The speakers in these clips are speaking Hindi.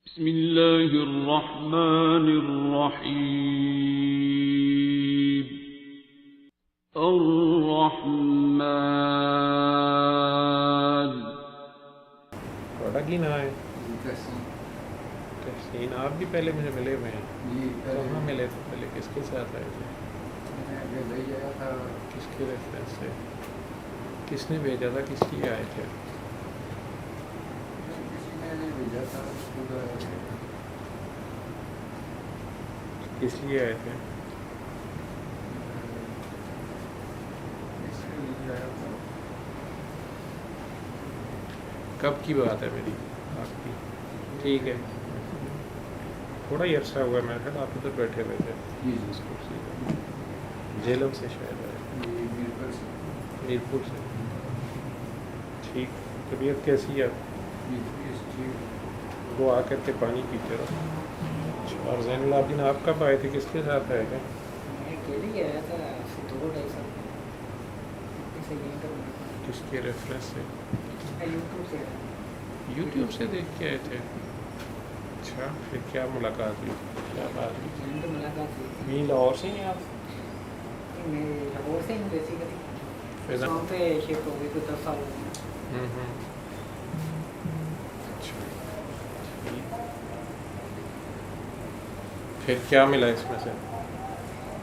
बिस्मिल्लाहिर्रहमानिर्रहीम। अर्रहमान। थोड़ा की ना है तहसीन। आप भी पहले मुझे मिले हुए हैं। कहाँ मिले थे पहले, किसके साथ आए थे? किसके रेफरेंस से? किसने भेजा था, किसके लिए आए थे? किस लिए आए थे? कब की बात है मेरी आपकी? ठीक है, थोड़ा ही अर्सा हुआ। मेरे ख्याल आप उधर बैठे हुए थे इस कुर्सी पर। झेलम से शायद आए, मीरपुर से। ठीक, तबीयत कैसी है आपकी? वो आकर के पानी पीते रहो। अच्छा, और जैनुल आबिदीन आप कब आए थे, किसके साथ आए थे? किसके रेफरेंस से? यूट्यूब से देख के आए थे। अच्छा, फिर क्या मुलाकात हुई, क्या बात हुई? यहीं लाहौर से ही हैं आप? फिर अच्छा, ठीक। फिर क्या मिला इसमें से?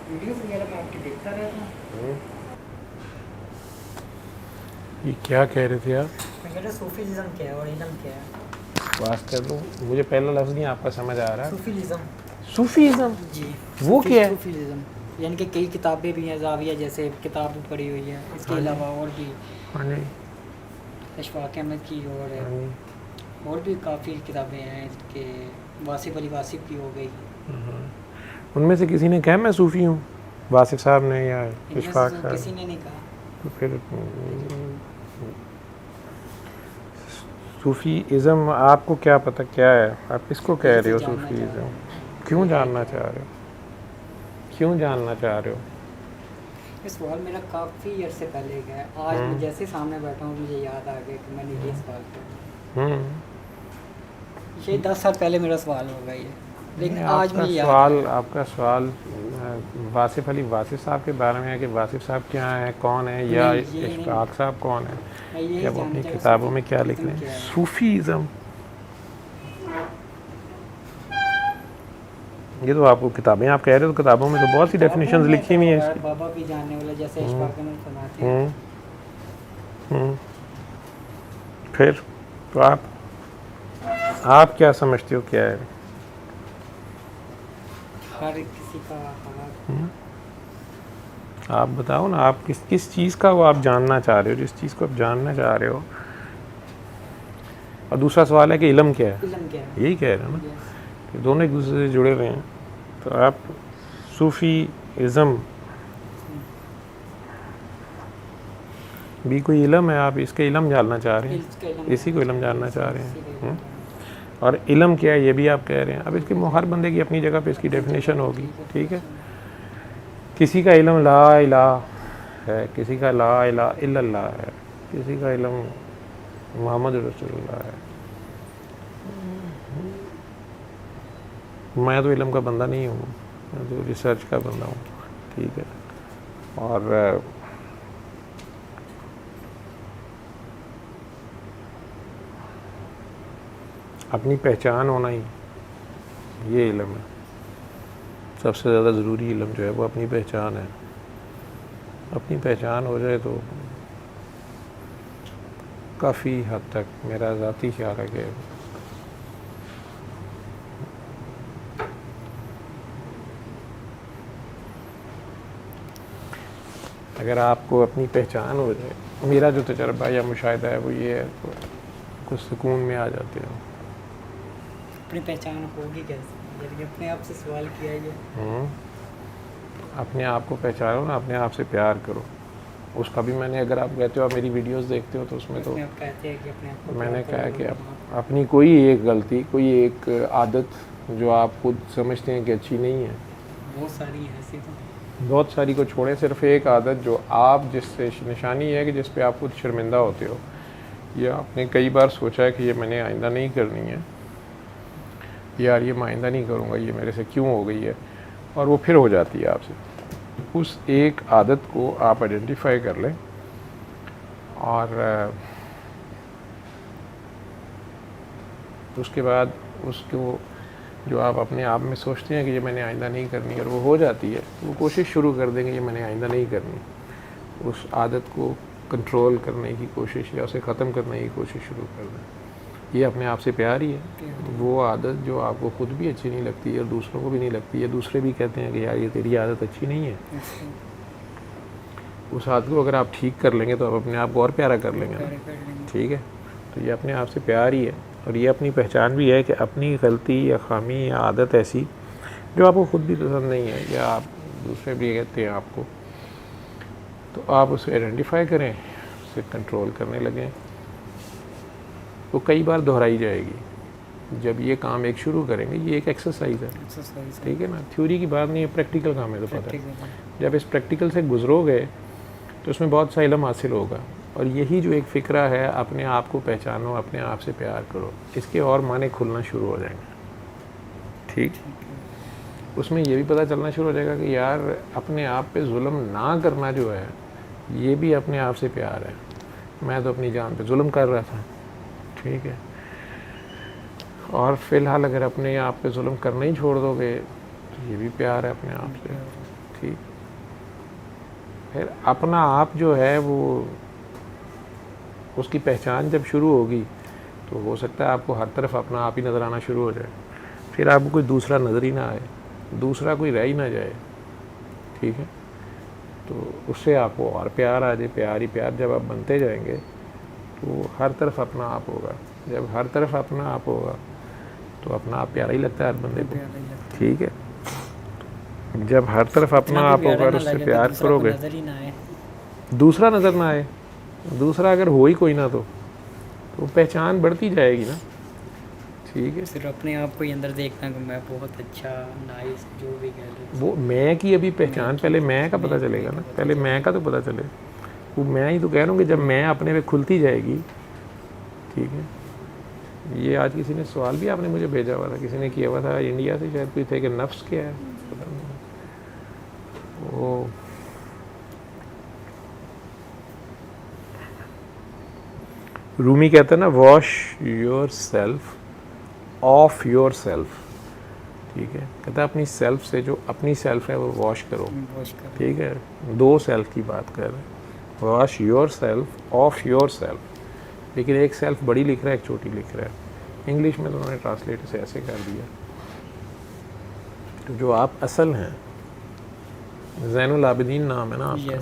वीडियोस वगैरह मैं आपकी देखता रहता हूँ। ये क्या कह रहे थे आप? मैं कह रहा सूफीज़म क्या है और इल्म क्या है। बात कर लूँ, मुझे पहला लफ्ज़ नहीं आपका समझ आ रहा। सूफीज़म सूफीज़म जी, वो क्या है? सूफीज़म यानी कि कई किताबें भी हैं, ज़ाविया जैसे किताब भी पढ़ी हुई है। इसके अलावा और भी अशफाक अहमद की और भी काफ़ी किताबें हैं कि वासिफ़ अली वासिफ़ की हो गई। उनमें से किसी ने कहा मैं सूफ़ी हूँ? वासिफ़ साहब ने या इशफाक साहब? किसी ने नहीं कहा। तो फिर सूफ़ीज़म आपको क्या पता क्या है? आप किसको कह रहे हो सूफ़ीज़म? क्यों जानना चाह रहे हो? क्यों जानना चाह रहे हो? ये सवाल मेरा काफ़ी अरसे पहले का है। आज मैं जैसे सामने बैठा हूँ मुझे याद आ गया कि मैंने ये सवाल किया। ये 10 साल पहले मेरा सवाल होगा ये, लेकिन आज मुझे याद आपका सवाल वासिफ़ अली वासिफ़ साहब के बारे में है कि वासिफ़ साहब क्या हैं, कौन है, या इशफाक साहब कौन है, या वो अपनी किताबों में क्या लिख रहे हैं? सूफ़ीज़म ये तो आपको किताबें आप कह रहे हो, तो किताबों में तो बहुत सी डेफिनेशंस लिखी हुई हैं इसकी। बाबा भी जानने वाला जैसे इशफाक अहमद फरमाते हैं। फिर तो आप क्या समझते हो क्या है? हर किसी का आप बताओ ना, आप किस चीज़ का वो आप जानना चाह रहे हो, जिस चीज़ को आप जानना चाह रहे हो। और दूसरा सवाल है कि इल्म क्या है? यही कह रहे हो ना कि दोनों एक दूसरे से जुड़े हुए हैं। तो आप सूफ़ीज़म भी कोई इल्म है, आप इसके इल्म जानना चाह रहे हैं, इसी को इल्म जानना चाह रहे हैं। और इल्म क्या है ये भी आप कह रहे हैं। अब इसके हर बंदे की अपनी जगह पे इसकी डेफिनेशन होगी, ठीक है। किसी का इल्म ला इलाह है, किसी का ला इलाह इल्लल्लाह है, किसी का इल्म मोहम्मद रसूलुल्लाह है। मैं तो इल्म का बंदा नहीं हूँ, मैं तो रिसर्च का बंदा हूँ, ठीक है। और अपनी पहचान होना ही ये इल्म है। सबसे ज़्यादा ज़रूरी इल्म जो है वो अपनी पहचान है। अपनी पहचान हो जाए तो काफ़ी हद तक मेरा ज़ाती ख्याल है कि अगर आपको अपनी पहचान हो जाए, मेरा जो तजर्बा या मुशाहिदा है वो ये है, तो कुछ सुकून में आ जाते हो। अपनी पहचान होगी कैसे? यदि अपने आप से सवाल किया ये। अपने आप को पहचानो ना, अपने आप से प्यार करो। उसका भी मैंने, अगर आप कहते हो आप मेरी वीडियोस देखते हो तो उसमें तो मैंने कहा कि अपनी कोई एक गलती, कोई एक आदत जो आप खुद समझते हैं कि अच्छी नहीं है, बहुत सारी ऐसी तो बहुत सारी को छोड़ें, सिर्फ एक आदत जो आप जिससे निशानी है कि जिस पे आप खुद शर्मिंदा होते हो, या आपने कई बार सोचा है कि ये मैंने आइंदा नहीं करनी है, यार ये मैं आइंदा नहीं करूँगा, ये मेरे से क्यों हो गई है, और वो फिर हो जाती है आपसे। उस एक आदत को आप आइडेंटिफाई कर लें और उसके बाद उसको जो आप अपने आप में सोचते हैं कि ये मैंने आइंदा नहीं करनी और वो हो जाती है, वो कोशिश शुरू कर देंगे ये मैंने आइंदा नहीं करनी। उस आदत को कंट्रोल करने की कोशिश या उसे ख़त्म करने की कोशिश शुरू कर दें। ये अपने आप से प्यार ही है। वो आदत जो आपको खुद भी अच्छी नहीं लगती है और दूसरों को भी नहीं लगती है, दूसरे भी कहते हैं कि यार ये तेरी आदत अच्छी नहीं है, उस आदत को अगर आप ठीक कर लेंगे तो आप अपने आप को और प्यारा कर लेंगे ना। ठीक है, तो ये अपने आप से प्यार ही है और ये अपनी पहचान भी है कि अपनी गलती या खामी या आदत ऐसी जो आपको खुद भी पसंद नहीं है या आप दूसरे भी कहते हैं आपको, तो आप उसे आइडेंटिफाई करें, उसे कंट्रोल करने लगें। वो कई बार दोहराई जाएगी। जब ये काम एक शुरू करेंगे, ये एक एक्सरसाइज है, ठीक है ना, थ्योरी की बात नहीं है, प्रैक्टिकल काम है। तो पता है जब इस प्रैक्टिकल से गुजरोगे तो उसमें बहुत सा इल्म हासिल होगा। और यही जो एक फ़िक्रा है, अपने आप को पहचानो, अपने आप से प्यार करो, इसके और माने खुलना शुरू हो जाएंगे। ठीक, उसमें ये भी पता चलना शुरू हो जाएगा कि यार अपने आप पे जुल्म ना करना जो है, ये भी अपने आप से प्यार है। मैं तो अपनी जान पे जुल्म कर रहा था, ठीक है। और फ़िलहाल अगर अपने आप पे जुल्म करना ही छोड़ दोगे तो ये भी प्यार है अपने आप से। ठीक, फिर अपना आप जो है वो, उसकी पहचान जब शुरू होगी तो हो सकता है आपको हर तरफ अपना आप ही नज़र आना शुरू हो जाए। फिर आपको कोई दूसरा नज़र ही ना आए, दूसरा कोई रह ही ना जाए। ठीक है, तो उससे आपको और प्यार आ जाए। प्यार ही प्यार जब आप बनते जाएंगे तो हर तरफ अपना आप होगा। जब हर तरफ अपना आप होगा तो अपना आप प्यारा ही लगता है हर बंदे को। ठीक है, जब हर तरफ अपना आप होगा और उससे प्यार करोगे, दूसरा नज़र ना आए, दूसरा अगर हो ही कोई ना तो पहचान बढ़ती जाएगी ना। ठीक है, सिर्फ अपने आप को ही अंदर देखना कि मैं बहुत अच्छा, नाइस, जो भी कह रहे वो मैं की अभी पहचान, पहले मैं का पता चलेगा ना, पहले मैं का तो पता चले। वो मैं ही तो कह रहा हूँ कि जब मैं अपने पे खुलती जाएगी। ठीक है, ये आज किसी ने सवाल भी आपने मुझे भेजा हुआ था, किसी ने किया हुआ था इंडिया से शायद कोई थे कि नफ्स क्या है, पता नहीं। वो रूमी कहता है ना, wash your self of your self. ठीक है, कहता है अपनी सेल्फ से, जो अपनी सेल्फ है वो वॉश करो। ठीक है, दो सेल्फ की बात कर रहे हैं, wash your self of your self. लेकिन एक सेल्फ बड़ी लिख रहा है, एक छोटी लिख रहा है। इंग्लिश में तो उन्होंने ट्रांसलेट से ऐसे कर दिया। तो जो आप असल हैं, ज़ैनुल आबिदीन नाम है ना आपका।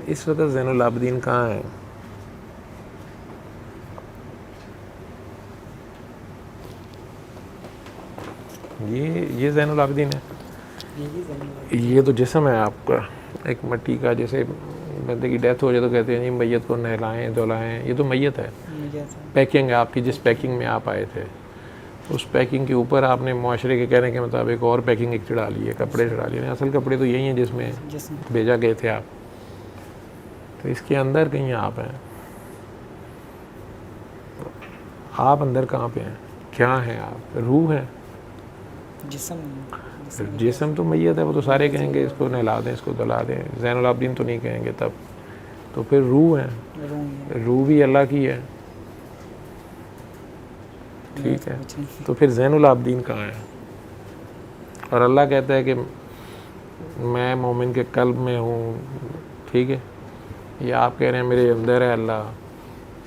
इस वक्त ज़ैनुल आबिदीन कहाँ है? ये ज़ैनुल आबिदीन है। ये तो जिस्म है आपका, एक मिट्टी का। जैसे बंदे की डेथ हो जाए तो कहते हैं जी मैयत को नहलाएं धुलाएं, ये तो मैयत है। पैकिंग है आपकी, जिस पैकिंग में आप आए थे उस पैकिंग के ऊपर आपने मुआशरे के कहने के मुताबिक और पैकिंग एक चढ़ा ली है, कपड़े चढ़ा लिए। असल कपड़े तो यही हैं जिसमें भेजा गए थे आप। तो इसके अंदर कहीं आप हैं। आप अंदर कहाँ पे हैं? क्या हैं आप? रूह हैं? जिस्म तो मैयत है, वो तो सारे कहेंगे इसको नहला दें, इसको धुला दें। ज़ैनुल आबिदीन तो नहीं कहेंगे तब। तो फिर रूह है, रूह भी अल्लाह की है। ठीक है, तो फिर ज़ैनुल आबिदीन कहाँ है? और अल्लाह कहता है कि मैं मोमिन के कल्ब में हूँ। ठीक है, ये आप कह रहे हैं मेरे अंदर है अल्लाह,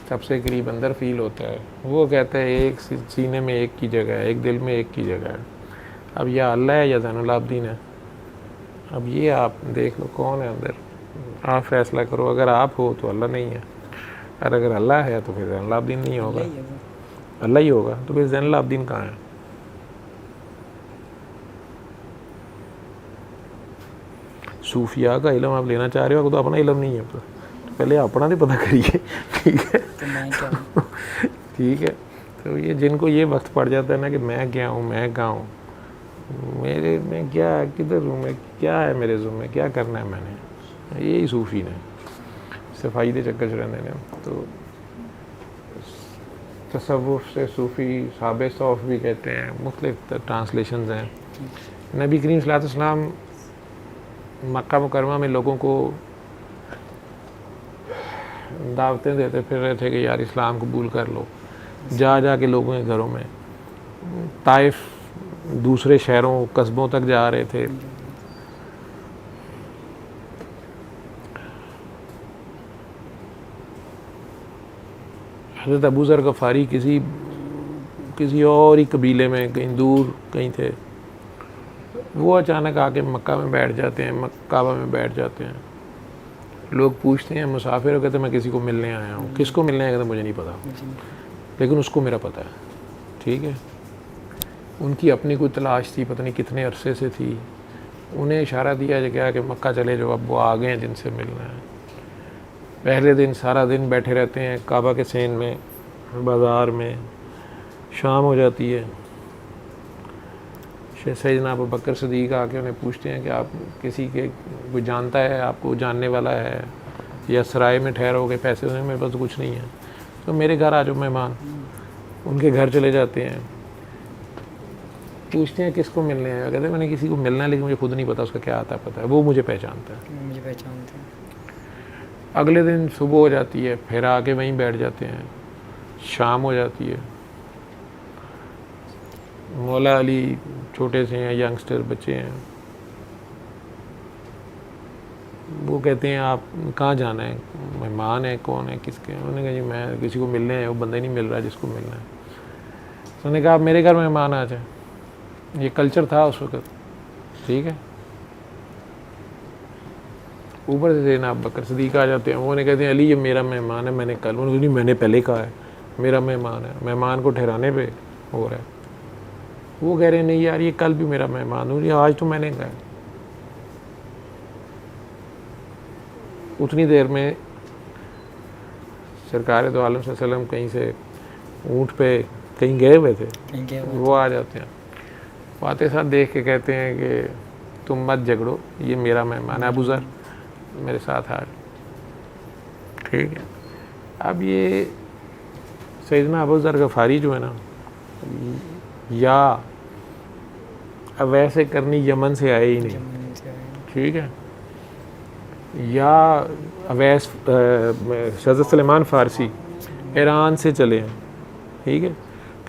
सबसे करीब अंदर फील होता है। वो कहता है एक सीने में एक की जगह है, एक दिल में एक की जगह है। अब या अल्लाह है या ज़ैनुल आबिदीन है। अब ये आप देख लो कौन है अंदर, आप फैसला करो। अगर आप हो तो अल्लाह नहीं है, और अगर अल्लाह है तो फिर ज़ैनुल आबिदीन नहीं होगा, अल्लाह ही होगा। तो फिर ज़ैनुल आबिदीन कहाँ है? सूफिया का इल्म आप लेना चाह रहे हो तो अपना इल्म नहीं है, तो पहले अपना तो पता करिए। ठीक है, ठीक है। तो ये जिनको ये वक्त पड़ जाता है ना कि मैं क्या हूँ, मैं कहाँ हूँ, मेरे में क्या, किधर हूँ मैं, क्या है मेरे ज़ुम्मे में, क्या करना है मैंने, यही सूफ़ी ने सफाई दे चक्कर चढ़ाने ने। तो तसव्वुफ़ से सूफ़ी साहब सौफ़ भी कहते हैं, मुख्तलिफ ट्रांसलेशंस हैं। नबी करीम सल्लल्लाहु अलैहि वसल्लम मक्का मुकरमा में लोगों को दावतें देते फिर रहे थे कि यार इस्लाम कबूल कर लो, जा के लोगों के घरों में, ताइफ दूसरे शहरों कस्बों तक जा रहे थे। हज़रत अबू ज़र गफ़ारी किसी और ही कबीले में कहीं दूर कहीं थे, वो अचानक आके मक्का में बैठ जाते हैं, काबा में बैठ जाते हैं। लोग पूछते हैं मुसाफिर हो, कहते मैं किसी को मिलने आया हूँ। किसको मिलने आया, कहते मुझे नहीं पता, लेकिन उसको मेरा पता है। ठीक है, उनकी अपनी कोई तलाश थी, पता नहीं कितने अरसे से थी। उन्हें इशारा दिया गया कि मक्का चले जाओ, अब वो आ गए हैं जिनसे मिलना है। पहले दिन सारा दिन बैठे रहते हैं काबा के सेन में, बाज़ार में। शाम हो जाती है, सैयदना अबू बकर सिद्दीक़ आके उन्हें पूछते हैं कि आप किसी के कोई जानता है, आपको जानने वाला है, या सराय में ठहरोगे, पैसे उन्हें मेरे पास तो कुछ नहीं है, तो मेरे घर आ जाओ मेहमान। उनके घर चले जाते हैं, पूछते हैं किसको मिलने आए, कहते हैं मैंने किसी को मिलना है लेकिन मुझे खुद नहीं पता उसका क्या आता पता है, वो मुझे पहचानता है। मुझे पहचानते हैं। अगले दिन सुबह हो जाती है, फिर आके वहीं बैठ जाते हैं। शाम हो जाती है, मौला अली छोटे से हैं, यंगस्टर बच्चे हैं, वो कहते हैं आप कहाँ जाना है, मेहमान है, कौन है, किसके? उन्होंने कहा जी मैं किसी को मिलने हैं, वो बंदा ही नहीं मिल रहा जिसको मिलना है। तो उन्होंने कहा आप मेरे घर मेहमान आ जाए। ये कल्चर था उस वक़्त। ठीक है, ऊपर से ना बकर सिद्दीक़ आ जाते हैं, वो कहते हैं अली ये मेरा मेहमान है, मैंने कल, उन्होंने नहीं मैंने पहले कहा है मेरा मेहमान है, मेहमान को ठहराने पे हो रहा है। वो कह रहे हैं नहीं यार ये कल भी मेरा मेहमान हूँ, ये आज तो मैंने कहा। उतनी देर में सरकार दो आलम सल्लल्लाहु अलैहि वसल्लम कहीं से ऊँट पे कहीं गए हुए थे, वो आ जाते हैं। वो आते साथ देख के कहते हैं कि तुम मत झगड़ो, ये मेरा मेहमान है, अबू ज़र मेरे साथ आ। ठीक है, अब ये सैयदना अबू ज़र गफ़ारी जो है ना, या अवैस करनी यमन से आए ही नहीं। ठीक है, या अवैस हज़रत सलेमान फ़ारसी ईरान से चले हैं। ठीक है,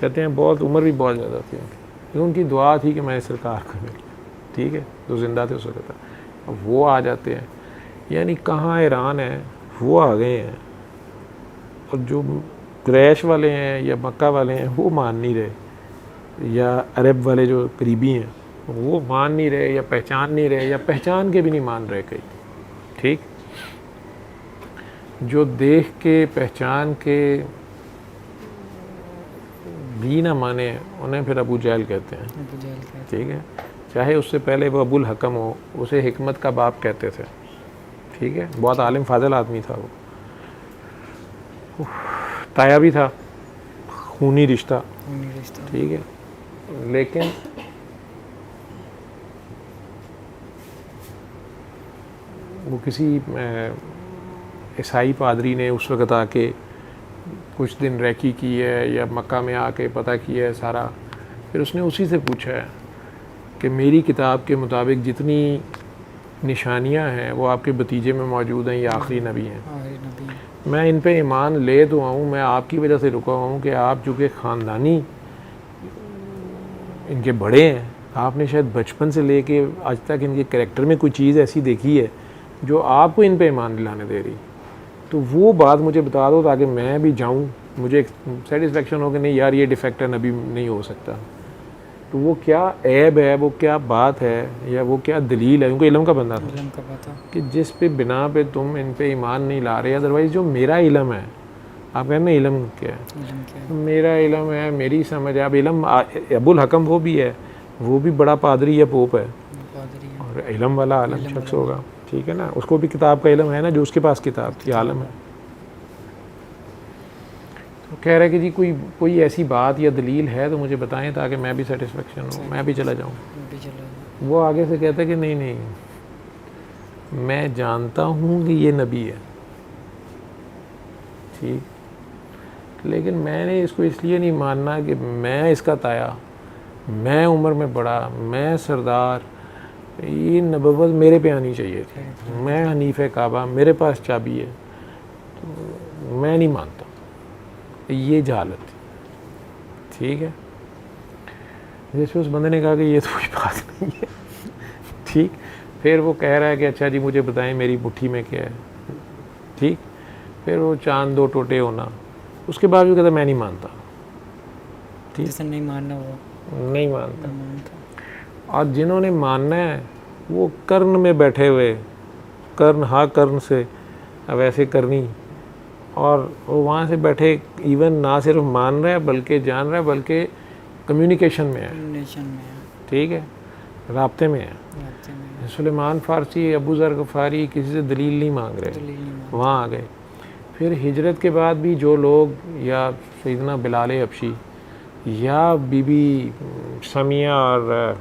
कहते हैं बहुत उम्र भी बहुत ज़्यादा थी उनकी, उनकी दुआ थी कि मैं सरकार को मिलूं। ठीक है, तो ज़िंदा थे उस वक्त। अब वो आ जाते हैं, यानी कहाँ ईरान है वो आ गए हैं, और जो कुरैश वाले हैं या मक्का वाले हैं वो मान नहीं रहे, या अरब वाले जो करीबी हैं वो मान नहीं रहे, या पहचान नहीं रहे, या पहचान के भी नहीं मान रहे कई। ठीक, जो देख के पहचान के भी ना माने उन्हें फिर अबू जहल कहते हैं। ठीक है, चाहे उससे पहले वो अबुल हकम हो, उसे हिकमत का बाप कहते थे। ठीक है, बहुत आलिम फाजिल आदमी था वो, ताया भी था, खूनी रिश्ता। ठीक है, लेकिन वो किसी ईसाई पादरी ने उस वक़्त आके कुछ दिन रैकी की है, या मक्का में आके पता किया है सारा, फिर उसने उसी से पूछा है कि मेरी किताब के मुताबिक जितनी निशानियां हैं वो आपके भतीजे में मौजूद हैं, ये आखिरी नबी हैं। मैं इन पे ईमान ले तो आऊँ, मैं आपकी वजह से रुका हूँ कि आप चूँकि ख़ानदानी इनके बड़े हैं, आपने शायद बचपन से लेके आज तक इनके कैरेक्टर में कोई चीज़ ऐसी देखी है जो आपको इन पे ईमान दिलाने दे रही, तो वो बात मुझे बता दो ताकि मैं भी जाऊँ, मुझे सेटिस्फेक्शन हो कि नहीं यार ये डिफेक्ट है, नबी नहीं हो सकता। तो वो क्या ऐब है, वो क्या बात है, या वो क्या दलील है? उनको इल्म का बंदा था कि जिस पे बिना पे तुम इन पे ईमान नहीं ला रहे। अदरवाइज़ जो मेरा इल्म है, आप कहते हैं इल्म क्या है? मेरा इल्म है, मेरी समझ है। अब इल्म अबुल हकम वो भी है, वो भी बड़ा पादरी या पोप है, और इल्म वाला आलम शख्स होगा। ठीक है ना, उसको भी किताब का इल्म है ना, जो उसके पास किताब की आलम है। तो कह रहे कि जी कोई ऐसी बात या दलील है तो मुझे बताएं ताकि मैं भी सेटिस्फेक्शन हो, मैं भी चला जाऊँ। वो आगे से कहता है कि नहीं, मैं जानता हूँ कि ये नबी है। ठीक, लेकिन मैंने इसको इसलिए नहीं मानना कि मैं इसका ताया, मैं उम्र में बड़ा, मैं सरदार, ये नबुव्वत मेरे पे आनी चाहिए थी, मैं हनीफ काबा, मेरे पास चाबी है, तो मैं नहीं मानता। ये जहालत थी, ठीक है। जैसे उस बंदे ने कहा कि ये तो कोई बात नहीं है, ठीक। फिर वो कह रहा है कि अच्छा जी मुझे बताएं मेरी मुट्ठी में क्या है, ठीक। फिर वो चांद दो टोटे होना, उसके बाद भी कहता मैं नहीं मानता, ठीक। जिसे नहीं मानना वो नहीं मानता। और जिन्होंने मानना है वो कर्ण में बैठे हुए, कर्ण हाँ कर्ण से अब ऐसे करनी, और वो वहाँ से बैठे इवन ना सिर्फ मान रहा है बल्कि जान रहा है, बल्कि कम्युनिकेशन में है, ठीक है, राब्ते में है। सुलेमान फ़ारसी, अबू ज़र गफ़ारी किसी से दलील नहीं मांग रहे, वहाँ आ गए। फिर हिजरत के बाद भी जो लोग, या सैयदना बिलाल हबशी या बीबी समिया और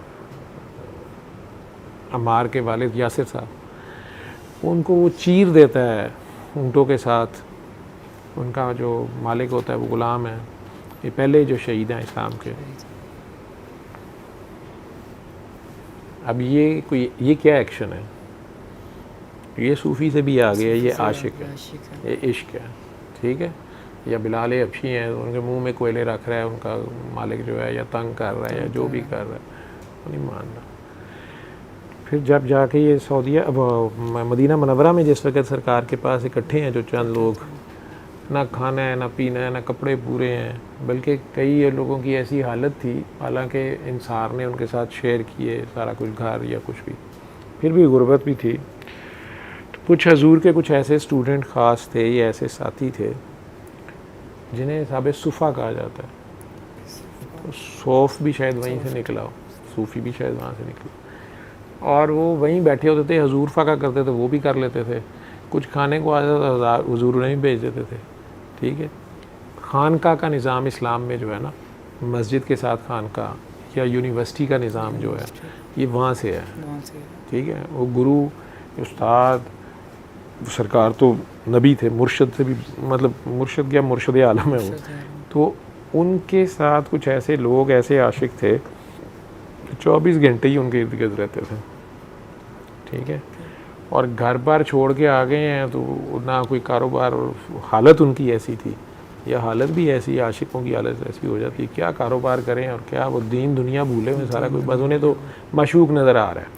अम्मार के वालिद यासिर साहब, उनको वो चीर देता है ऊँटों के साथ, उनका जो मालिक होता है वो ग़ुलाम है। ये पहले जो शहीद हैं इस्लाम के। अब ये क्या एक्शन है? ये सूफ़ी से भी आगे है, ये आशिक है, ये इश्क है, ठीक है। या बिलाल हबशी हैं, उनके मुंह में कोयले रख रहा है उनका मालिक जो है, या तंग कर रहा है, या जो भी कर रहा है, वो नहीं मानना। फिर जब जाके ये सऊदीया, अब मदीना मुनव्वरा में जिस वक्त सरकार के पास इकट्ठे हैं जो चंद लोग, ना खाना है, ना पीना है, ना कपड़े पूरे हैं, बल्कि कई लोगों की ऐसी हालत थी, हालांकि इंसार ने उनके साथ शेयर किए सारा कुछ, घर या कुछ भी, फिर भी गुर्बत भी थी। तो कुछ हजूर के कुछ ऐसे स्टूडेंट ख़ास थे, ये ऐसे साथी थे जिन्हें साहब सुफ़ा कहा जाता है। तो सौफ भी शायद वहीं से निकला हो, सूफ़ी भी शायद वहाँ से निकला, और वो वहीं बैठे होते थे, हजूर फ़ाका करते थे, वो भी कर लेते थे। कुछ खाने को आ जाता था, हजूर नहीं भेज देते थे, ठीक है। खानका का निज़ाम इस्लाम में जो है ना, मस्जिद के साथ खानका या यूनिवर्सिटी का निज़ाम जो है, ये वहाँ से है, ठीक है। वो गुरु, उस्ताद, सरकार तो नबी थे, मुर्शद से भी, मतलब मुर्शद क्या, मुर्शद आलम है वो, तो उनके साथ कुछ ऐसे लोग, ऐसे आशिक थे, 24 घंटे ही उनके इर्द गिर्द रहते थे, ठीक है। और घर बार छोड़ के आ गए हैं, तो ना कोई कारोबार, हालत उनकी ऐसी थी, या हालत भी ऐसी, आशिकों की हालत ऐसी हो जाती है, क्या कारोबार करें और क्या, वो दीन दुनिया भूले हुए सारा कुछ, बस उन्हें तो मशूक नज़र आ रहा है,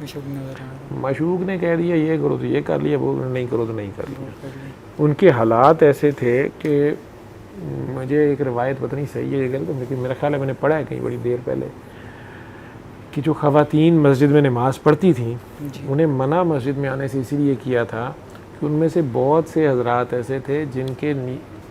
मशूक ने कह दिया ये करो तो ये कर लिया, वो नहीं करो तो नहीं कर लिया। उनके हालात ऐसे थे कि मुझे एक रिवायत पता नहीं सही है गलत, लेकिन मेरा ख्याल है मैंने पढ़ा है कहीं बड़ी देर पहले, कि जो ख़वातीन मस्जिद में नमाज़ पढ़ती थीं, उन्हें मना मस्जिद में आने से इसीलिए किया था कि उनमें से बहुत से हजरात ऐसे थे जिनके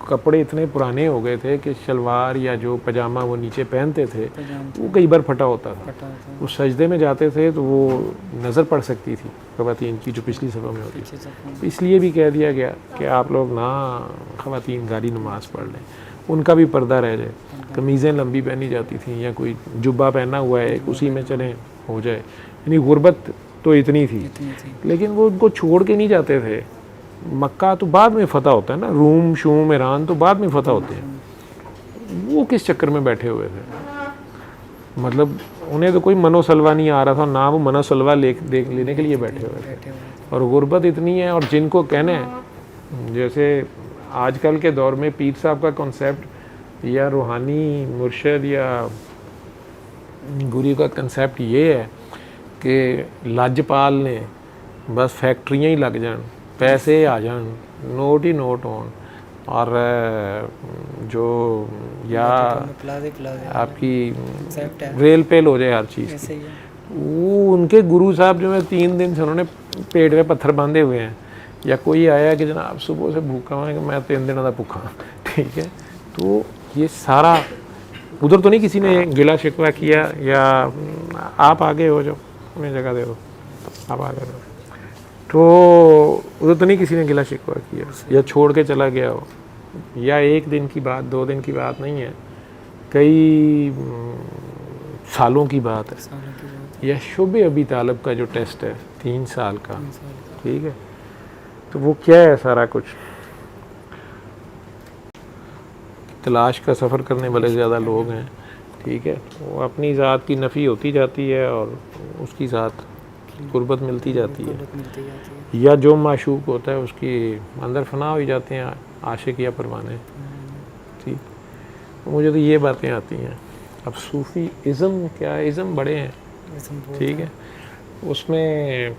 कपड़े इतने पुराने हो गए थे कि शलवार या जो पजामा वो नीचे पहनते थे वो कई बार फटा होता था। वो सजदे में जाते थे तो वो नज़र पड़ सकती थी ख़वातीन की, जो पिछली सफ़ा में होती थी। इसलिए भी कह दिया गया कि आप लोग ना ख़वातीन गाड़ी नमाज़ पढ़ लें, उनका भी पर्दा रह जाए। कमीज़ें लंबी पहनी जाती थी, या कोई जुब्बा पहना हुआ है उसी में चलें हो जाए, यानी गुर्बत तो इतनी थी। लेकिन वो उनको छोड़ के नहीं जाते थे। मक्का तो बाद में फ़तह होता है ना, रूम शूम ईरान तो बाद में फ़तह होते हैं। वो किस चक्कर में बैठे हुए थे, मतलब उन्हें तो कोई मनोसलवा नहीं आ रहा था, ना वो मनोसलवा लेने के लिए बैठे हुए थे। और गुर्बत इतनी है, और जिनको कहना है, जैसे आजकल के दौर में पीर साहब का कॉन्सेप्ट या रूहानी मुर्शद या गुरु का कंसेप्ट ये है कि लाजपाल ने बस फैक्ट्रियाँ ही लग जान, पैसे आ जान, नोट ही नोट हों, और जो या आपकी रेल पेल हो जाए हर चीज़। वो उनके गुरु साहब जो है 3 दिन से उन्होंने पेट में पत्थर बांधे हुए हैं, या कोई आया कि जनाब सुबह से भूखा हुआ है कि मैं 3 दिन का भूखा, ठीक है। तो ये सारा उधर तो नहीं किसी ने गिला शिकवा किया, या आप आगे हो जाओ उन्हें जगह दे दो, आप आगे हो, तो उधर तो नहीं किसी ने गिला शिकवा किया या छोड़ के चला गया हो। या 1 दिन की बात, 2 दिन की बात नहीं है, कई सालों की बात है। या शुभ अबी तालिब का जो टेस्ट है 3 साल का, ठीक है, तो वो क्या है सारा कुछ। तलाश का सफ़र करने वाले ज़्यादा लोग हैं, ठीक है। वो अपनी ज़ात की नफ़ी होती जाती है और उसकी ज़ात गुर्बत मिलती जाती है, या जो माशूक होता है उसकी अंदर फना हो जाते हैं आशिक या परवाने, ठीक। तो मुझे तो ये बातें आती हैं। अब सूफ़ी इज़्म क्या, इज़्म बड़े हैं, ठीक है। उसमें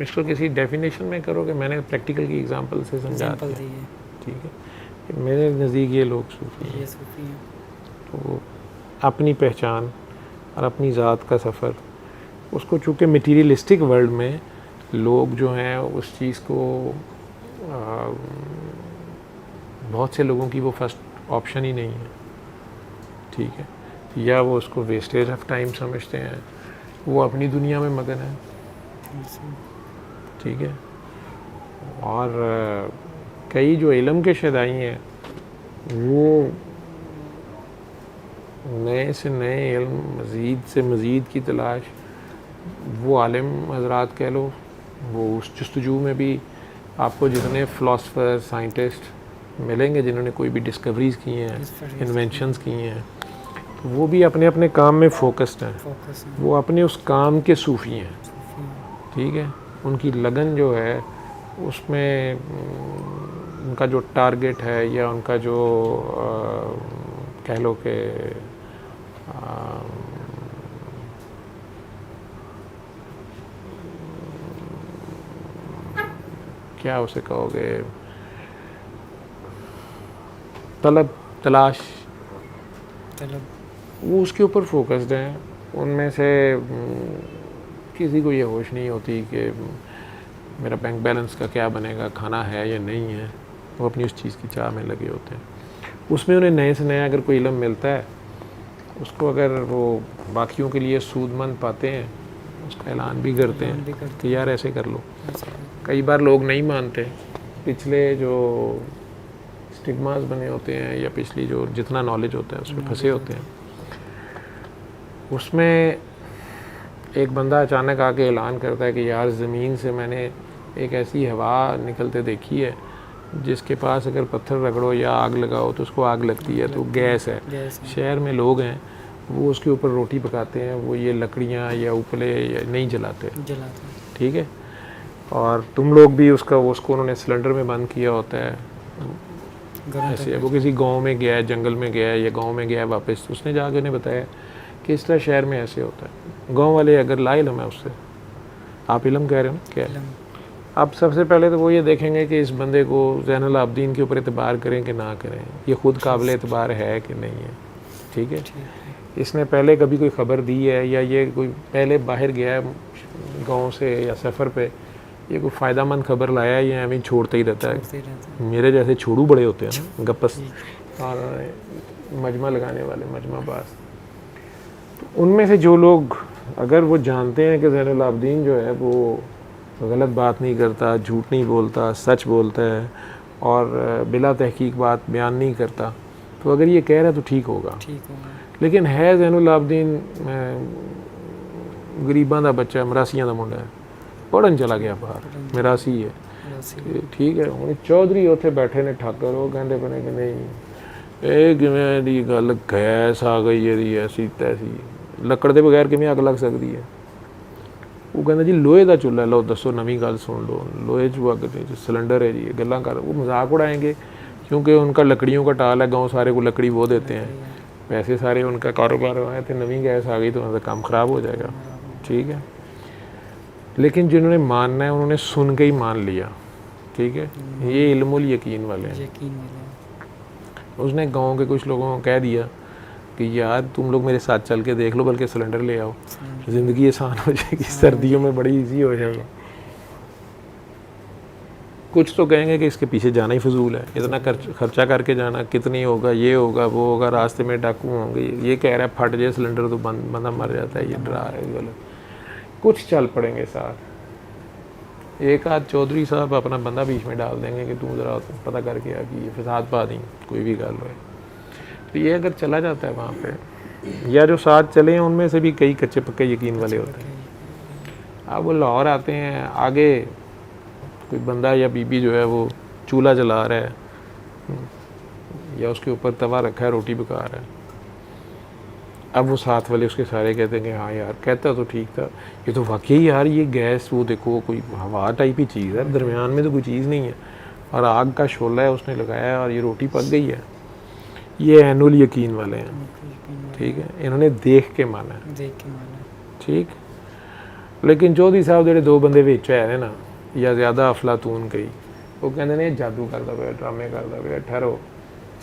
इसको किसी डेफिनेशन में करोगे, मैंने प्रैक्टिकल की एग्जांपल से समझा दिया, ठीक है। कि मेरे नज़दीक ये लोग सूफ़ी हैं। तो अपनी पहचान और अपनी ज़ात का सफ़र, उसको चूँकि मटीरियलिस्टिक वर्ल्ड में लोग जो हैं उस चीज़ को बहुत से लोगों की वो फर्स्ट ऑप्शन ही नहीं है, ठीक है। या वो उसको वेस्टेज ऑफ टाइम समझते हैं, वो अपनी दुनिया में मगन है, ठीक है। और कई जो इल्म के शदाई हैं वो नए से नए इल्म, मज़ीद से मज़ीद की तलाश, वो आलिम हज़रात कह लो, वो उस जस्तजू में भी आपको जितने फ़िलासफ़र साइंटिस्ट मिलेंगे जिन्होंने कोई भी डिस्कवरीज़ की हैं, इन्वेंशंस की हैं, तो वो भी अपने अपने काम में फ़ोकस्ड हैं, वो अपने उस काम के सूफ़ी हैं, ठीक है। उनकी लगन जो है उसमें उनका जो टारगेट है या उनका जो कह लो कि क्या उसे कहोगे, तलाश, वो उसके ऊपर फोकस्ड हैं। उनमें से किसी को ये होश नहीं होती कि मेरा बैंक बैलेंस का क्या बनेगा, खाना है या नहीं है, वो अपनी उस चीज़ की चाह में लगे होते हैं। उसमें उन्हें नए से नया अगर कोई इल्म मिलता है, उसको अगर वो बाकियों के लिए सूदमंद पाते हैं, उसका ऐलान भी करते हैं कि यार ऐसे कर लो। कई बार लोग नहीं मानते, पिछले जो स्टिग्मास बने होते हैं या पिछली जो जितना नॉलेज होता है उसमें फंसे होते हैं। उसमें एक बंदा अचानक आके ऐलान करता है कि यार ज़मीन से मैंने एक ऐसी हवा निकलते देखी है जिसके पास अगर पत्थर रगड़ो या आग लगाओ तो उसको आग लगती है, तो गैस है। शहर में लोग हैं वो उसके ऊपर रोटी पकाते हैं, वो ये लकड़ियाँ या उपले या नहीं जलाते, ठीक है। और तुम लोग भी उसको उन्होंने सिलेंडर में बंद किया होता है, ऐसे वो किसी गांव में गया है, जंगल में गया है या गांव में गया है वापस, उसने जाके उन्हें बताया कि इस तरह शहर में ऐसे होता है। गांव वाले अगर ला इल्म है उससे, आप इल्म कह रहे हो क्या है, अब सबसे पहले तो वो ये देखेंगे कि इस बंदे को ज़ैनुल आबिदीन के ऊपर एतबार करें कि ना करें, ये ख़ुद काबिल एतबार है कि नहीं है, ठीक है। इसने पहले कभी कोई ख़बर दी है या ये कोई पहले बाहर गया है गाँव से या सफ़र पे, ये कोई फ़ायदामंद खबर लाया है या हमें छोड़ते ही रहता है। मेरे जैसे छोड़ू बड़े होते हैं ना, गप्पस और मजमा लगाने वाले, मजमा बास। तो उनमें से जो लोग अगर वो जानते हैं कि ज़ैनुल आबिदीन जो है वो गलत बात नहीं करता, झूठ नहीं बोलता, सच बोलता है और बिला तहकीक बात बयान नहीं करता, तो अगर ये कह रहा है तो ठीक होगा। लेकिन है ज़ैनुल आबिदीन गरीबां दा बच्चा, मरासियां दा मुंडा है, पढ़न चला गया बाहर, मरासी है, ठीक है। हुण चौधरी उत्थे बैठे ने ठाकर, वो कहते बने कि नहीं ਇਹ ਕਿਵੇਂ ਦੀ ਗੱਲ, ਗੈਸ ਆ ਗਈ ਇਹਦੀ ਐਸੀ ਤੈਸੀ, ਲੱਕੜ ਦੇ ਬਗੈਰ ਕਿਵੇਂ ਅੱਗ ਲੱਗ ਸਕਦੀ ਹੈ। ਉਹ ਕਹਿੰਦਾ ਜੀ ਲੋਹੇ ਦਾ ਚੁੱਲ੍ਹਾ, ਲਓ ਦੱਸੋ ਨਵੀਂ ਗੱਲ सुन लो, लोहे च ਅੱਗ नहीं, सिलेंडर है जी, गल्लां कर। वो मजाक उड़ाएंगे क्योंकि उनका लकड़ियों का टाल है, गाँव सारे को लकड़ी वो देते हैं, पैसे सारे उनका कारोबार है, तो नवी गैस आ गई तो उनका काम ख़राब हो जाएगा, ठीक है। लेकिन जिन्होंने मानना है उन्होंने सुन के ही मान लिया, ठीक है। ये इल्मुल यकीन वाले हैं। उसने गांव के कुछ लोगों को कह दिया कि यार तुम लोग मेरे साथ चल के देख लो, बल्कि सिलेंडर ले आओ, ज़िंदगी आसान हो जाएगी, सर्दियों में बड़ी इजी हो जाएगा। कुछ तो कहेंगे कि इसके पीछे जाना ही फजूल है, इतना खर्चा करके जाना, कितनी होगा, ये होगा वो होगा, रास्ते में डाकू होंगे, ये कह रहा है फट जाए सिलेंडर तो बंदा मर जाता है, ये डरा है गलत। कुछ चल पड़ेंगे साथ, एक आध चौधरी साहब अपना बंदा बीच में डाल देंगे कि तू ज़रा पता करके आ कि ये फसाद पा दी कोई भी गल हो। तो ये अगर चला जाता है वहाँ पे, या जो साथ चले हैं उनमें से भी कई कच्चे पक्के यकीन वाले होते हैं। अब वो लाहौर आते हैं, आगे कोई बंदा या बीबी जो है वो चूल्हा जला रहा है या उसके ऊपर तवा रखा है, रोटी पका रहा है। अब वो साथ वाले उसके सारे कहते हैं कि हाँ यार, कहता तो ठीक था, ये तो वाकई यार ये गैस, वो देखो कोई हवा टाइप ही चीज़ है, दरमियान में तो कोई चीज़ नहीं है, और आग का शोला है उसने लगाया और ये रोटी पक गई है। ये ऐनुल यकीन वाले हैं, ठीक है, इन्होंने देख के माना है, देख के माना, ठीक। लेकिन चौधरी साहब ਜਿਹੜੇ ਦੋ ਬੰਦੇ ਵਿੱਚ ਹੈ ਨਾ, ਜਾਂ ਜ਼ਿਆਦਾ ਅਫਲਾਤੂਨ ਕਈ, ਉਹ ਕਹਿੰਦੇ ਨੇ ਜਾਦੂ ਕਰਦਾ ਪਿਆ, ਡਰਾਮੇ ਕਰਦਾ ਪਿਆ, ਠਹਿਰੋ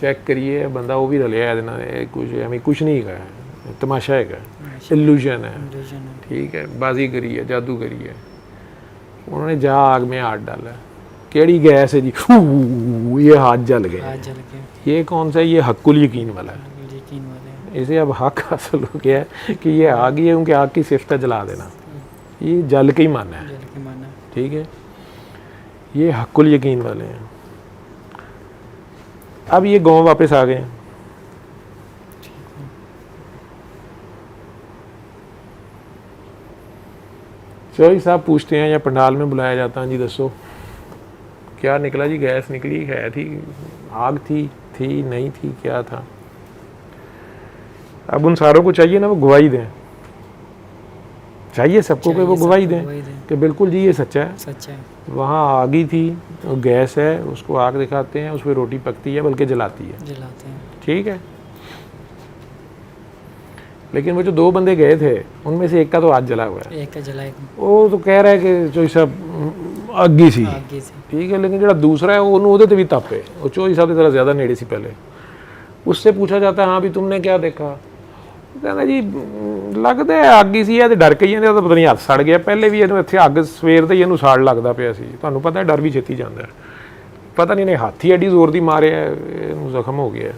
ਚੈੱਕ ਕਰੀਏ, ਬੰਦਾ ਉਹ ਵੀ ਰਲਿਆ ਇਹਦੇ ਨਾਲ, ਇਹ ਕੁਝ ਐਵੇਂ ਕੁਝ ਨਹੀਂ ਹੈਗਾ, ਤਮਾਸ਼ਾ ਹੈਗਾ, इल्यूजन है, ठीक है, बाजी करी है, जादू करी है। उन्होंने जा आग में हाथ डाला, केड़ी गैस है जी, ये हाथ जल गए। ये कौन सा है? ये हक्कुल यकीन वाला है। इसे अब हक हासिल हो गया है कि ये आग ही है, उनके आग की सिफ्त जला देना, ये जल के ही माना है, ठीक है। ये हक्कुल यकीन वाले हैं। अब ये गाँव वापस आ गए। चौधरी साहब पूछते हैं या पंडाल में बुलाया जाता है, जी दसो क्या निकला जी? गैस निकली है, थी आग थी नहीं थी, क्या था? अब उन सारों को चाहिए ना वो गवाही दें, चाहिए सबको कि वो गवाही दें कि बिल्कुल जी ये सच्चा है, वहाँ आग ही थी, वो गैस है, उसको आग दिखाते हैं, उस पर रोटी पकती है, बल्कि जलाते हैं, ठीक है। लेकिन वो जो दो बंदे गए थे उनमें से एक का तो हाथ जला हुआ है, एक का जला है, वो तो कह रहा है कि चौधरी साहब अग्गी सी, ठीक है। लेकिन जो दूसरा है वो भी तप है, वो चौधरी साहब की तरह ज़्यादा नेड़े सी। पहले उससे पूछा जाता है हाँ भी तुमने क्या देखा? कहना जी लगता है अग ही सी, डर के ही तो पता नहीं हथ सड़ गया, पहले भी इन्होंने इतने अग सवेर से ही इन्हू साड़ लगता पाया सी, तुहानू पता है डर भी छेती जाता है, पता नहीं इन्हें हाथ ही एडी जोर दी मारे, जख्म हो गया है।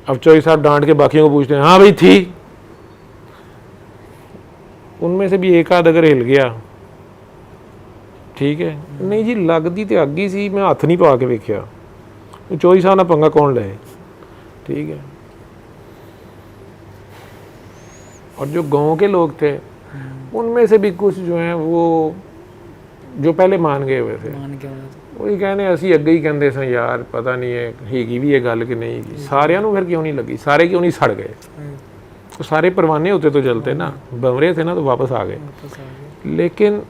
अब चौधरी साहब डांट के बाकियों को पूछते हैं, हाँ भाई थी? उनमें से भी एक आध अगर हिल गया, ठीक है, नहीं जी लगती तो अग ही सी, मैं हथ नहीं पा के वेख्या, तो चौधरी साहब ना पंगा कौन ले, ठीक है। और जो गांव के लोग थे उनमें से भी कुछ जो हैं वो जो पहले मान गए हुए थे, वही कहने असी अगे ही कहते सन यार, पता नहीं है हैगी भी ये गल कि नहीं हैगी। सारिਆਂ ਨੂੰ फिर क्यों नहीं लगी? सारे क्यों नहीं सड़ गए? तो सारे परवाने होते तो जलते ना, बमरे थे ना तो वापस आ गए। लेकिन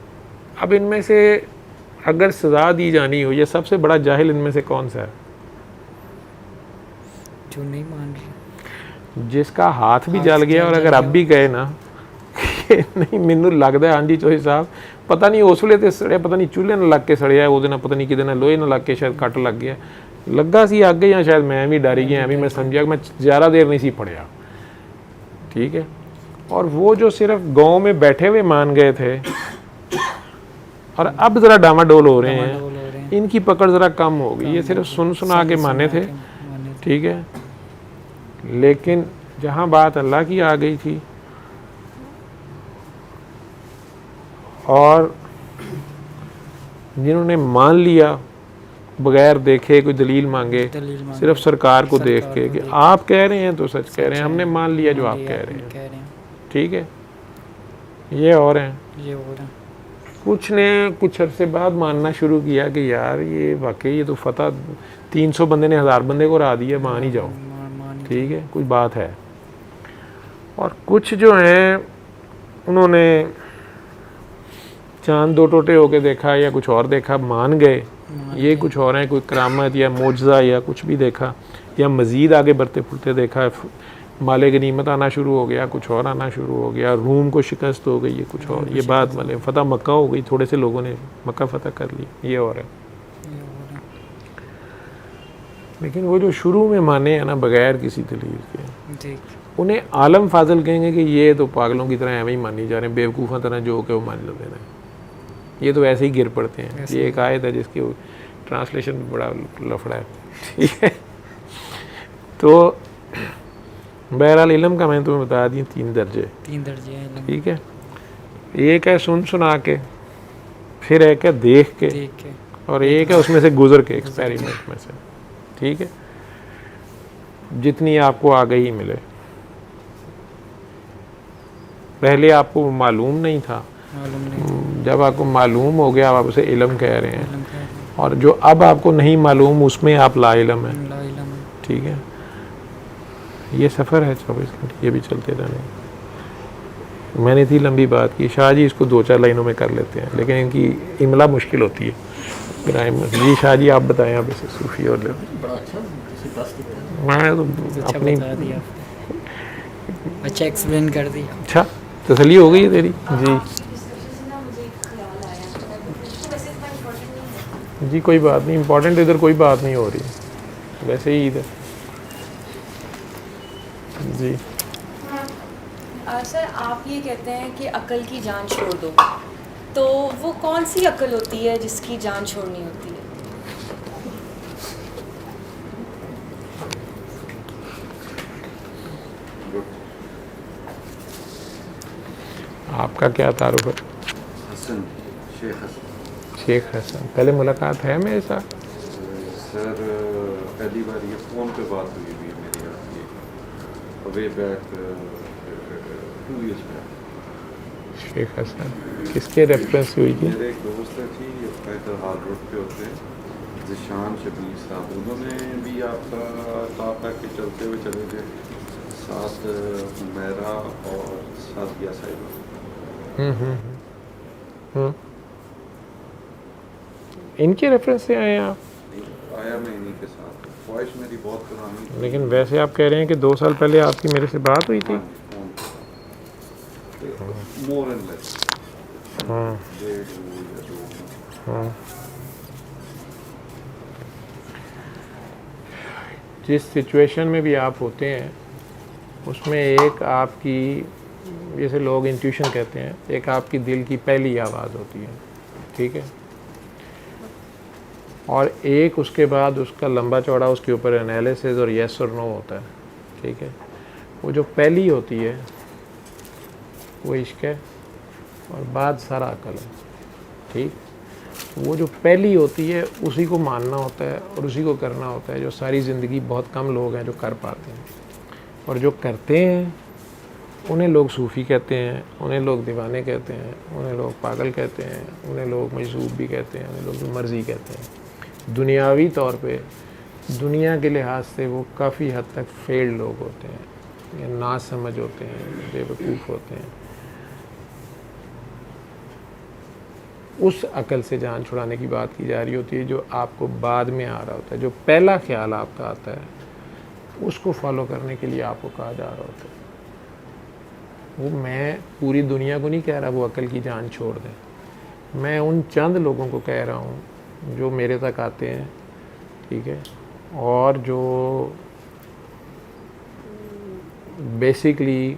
अब इनमें से अगर सज़ा दी जानी हो, ये सबसे बड़ा जाहिल इनमें से कौन सा है? जो नहीं मान रहा, जिसका हाथ भी जल गया, और अगर अब भी कहे ना नहीं मैनू लगता है हाँ जी चौधरी साहब पता नहीं उस वे तो सड़िया, पता नहीं चूल्हे नाल लग के सड़िया, वो पता नहीं कि लोहे नाल लग के शायद कट लग गया, लगा सी अग, या शायद मैं भी डर गया, मैं समझा मैं ज़्यादा देर नहीं सी पढ़िया, ठीक है। और वो जो सिर्फ गांव में बैठे हुए मान गए थे और अब ज़रा डामाडोल हो रहे हैं, इनकी पकड़ ज़रा कम हो गई। ये सिर्फ सुना के माने थे, ठीक है। लेकिन जहाँ बात अल्लाह की आ गई थी और जिन्होंने मान लिया बगैर देखे, कोई दलील मांगे, सिर्फ सरकार को देख के कि आप कह रहे हैं तो सच कह रहे हैं, हमने मान लिया जो आप कह रहे हैं, ठीक है। ये और हैं, कुछ ने कुछ अरसे बाद मानना शुरू किया कि यार ये वाकई ये तो फतह 300 बंदे ने 1000 बंदे को हरा दिया, मान ही जाओ, ठीक है, कुछ बात है। और कुछ जो हैं उन्होंने चांद दो टोटे होके देखा या कुछ और देखा, मान गए ये कुछ और हैं, कोई करामत या मोजज़ा या कुछ भी देखा, या मज़ीद आगे बढ़ते फुलते देखा, माले गनीमत आना शुरू हो गया, कुछ और आना शुरू हो गया, रूम को शिकस्त हो गई, ये कुछ और, ये बात माले फ़तह मक्का हो गई, थोड़े से लोगों ने मक्का फ़तह कर लिया, ये और है। लेकिन वो जो शुरू में माने हैं ना बगैर किसी दलील के, उन्हें आलम फाजल कहेंगे कि ये तो पागलों की तरह एवं ही मानी जा रहे हैं, बेवकूफ़ों तरह जो के वो मान लेते हैं, ये तो ऐसे ही गिर पड़ते हैं। ये एक आयत है जिसकी ट्रांसलेशन बड़ा लफड़ा है, ठीक है। तो बहरहाल इल्म का मैंने तुम्हें बता दी 3 दर्जे, ठीक है। एक है सुना के, फिर एक है देख के, और एक है उसमें से गुजर के, एक्सपेरिमेंट में से, ठीक है। जितनी आपको आगे ही मिले, पहले आपको मालूम नहीं था, जब आपको मालूम हो गया आप उसे इल्म कह रहे हैं। और जो अब आपको नहीं मालूम उसमें आप लाइलम है। लाइलम है। ठीक है, ये सफ़र है 24 घंटे, ये भी चलते रहने। मैंने इतनी लंबी बात की, शाह जी इसको 2-4 लाइनों में कर लेते हैं, लेकिन इनकी इमला मुश्किल होती है। जी शाह जी आप बताएं, आप इसे सूफी और बड़ा अच्छा मैं तो अच्छा अपनी बता दिया, अच्छा एक्सप्लेन कर दिया। अच्छा तसल्ली हो गई है तेरी जी। जी कोई बात नहीं, इम्पोर्टेंट इधर कोई बात नहीं हो रही, वैसे ही इधर जी। सर आप ये कहते हैं कि अकल की जान छोड़ दो, तो वो कौन सी अकल होती है जिसकी जान छोड़नी होती है? आपका क्या तारुफ है? हसन, शेख हसन। शेख हसन, पहले मुलाकात है मेरे साथ? सर पहली बार ये फ़ोन पे बात हुई है मेरी आपकी, way back 2 years back. Sheikh Hasan किसके रेफरेंस से हुई थी? मेरे एक दोस्त थी, पैदल हाल रोड पे होते हैं, जिशान शबीर साहब, उन्होंने भी आपका कहा कि चलते हुए चले गए साथ मेरा और सादिया साहिबा। इनके रेफरेंस से आए हैं आप? आया मैं इन्हीं के साथ, ख्वाहिश मेरी बहुत पुरानी थी। लेकिन वैसे आप कह रहे हैं कि 2 साल पहले आपकी मेरे से बात हुई थी? More and less. हाँ हाँ। जिस सिचुएशन में भी आप होते हैं उसमें एक आपकी, जैसे लोग इंट्यूशन कहते हैं, एक आपकी दिल की पहली आवाज़ होती है, ठीक है, और एक उसके बाद उसका लंबा चौड़ा उसके ऊपर एनालिसिस और यस और नो होता है, ठीक है। वो जो पहली होती है वो इश्क है और बाद सारा अकल है, ठीक। वो जो पहली होती है उसी को मानना होता है और उसी को करना होता है, जो सारी ज़िंदगी बहुत कम लोग हैं जो कर पाते हैं, और जो करते हैं उन्हें लोग सूफ़ी कहते हैं, उन्हें लोग दीवाने कहते हैं, उन्हें लोग पागल कहते हैं, उन्हें लोग मजसूब भी कहते हैं, उन्हें लोग जो मर्ज़ी कहते हैं। दुनियावी तौर पे, दुनिया के लिहाज से वो काफ़ी हद तक फेल्ड लोग होते हैं, या ना समझ होते हैं, बेवकूफ़ होते हैं। उस अकल से जान छुड़ाने की बात की जा रही होती है जो आपको बाद में आ रहा होता है। जो पहला ख्याल आपका आता है उसको फॉलो करने के लिए आपको कहा जा रहा होता है। वो मैं पूरी दुनिया को नहीं कह रहा वो अकल की जान छोड़ दें, मैं उन चंद लोगों को कह रहा हूँ जो मेरे तक आते हैं, ठीक है, और जो बेसिकली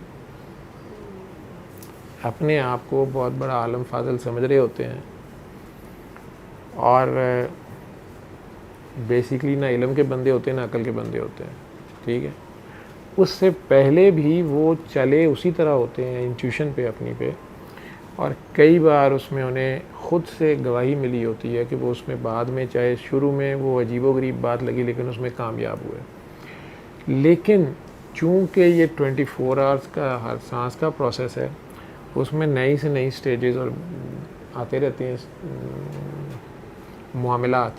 अपने आप को बहुत बड़ा आलम फाजल समझ रहे होते हैं और बेसिकली ना इल्म के बंदे होते हैं ना अकल के बंदे होते हैं, ठीक है। उससे पहले भी वो चले उसी तरह होते हैं इंट्यूशन पे अपनी पे, और कई बार उसमें उन्हें ख़ुद से गवाही मिली होती है कि वो उसमें बाद में, चाहे शुरू में वो अजीबोगरीब बात लगी लेकिन उसमें कामयाब हुए। लेकिन चूँकि ये 24 आवर्स का हर सांस का प्रोसेस है, उसमें नई से नई स्टेजेस और आते रहते हैं मामलात।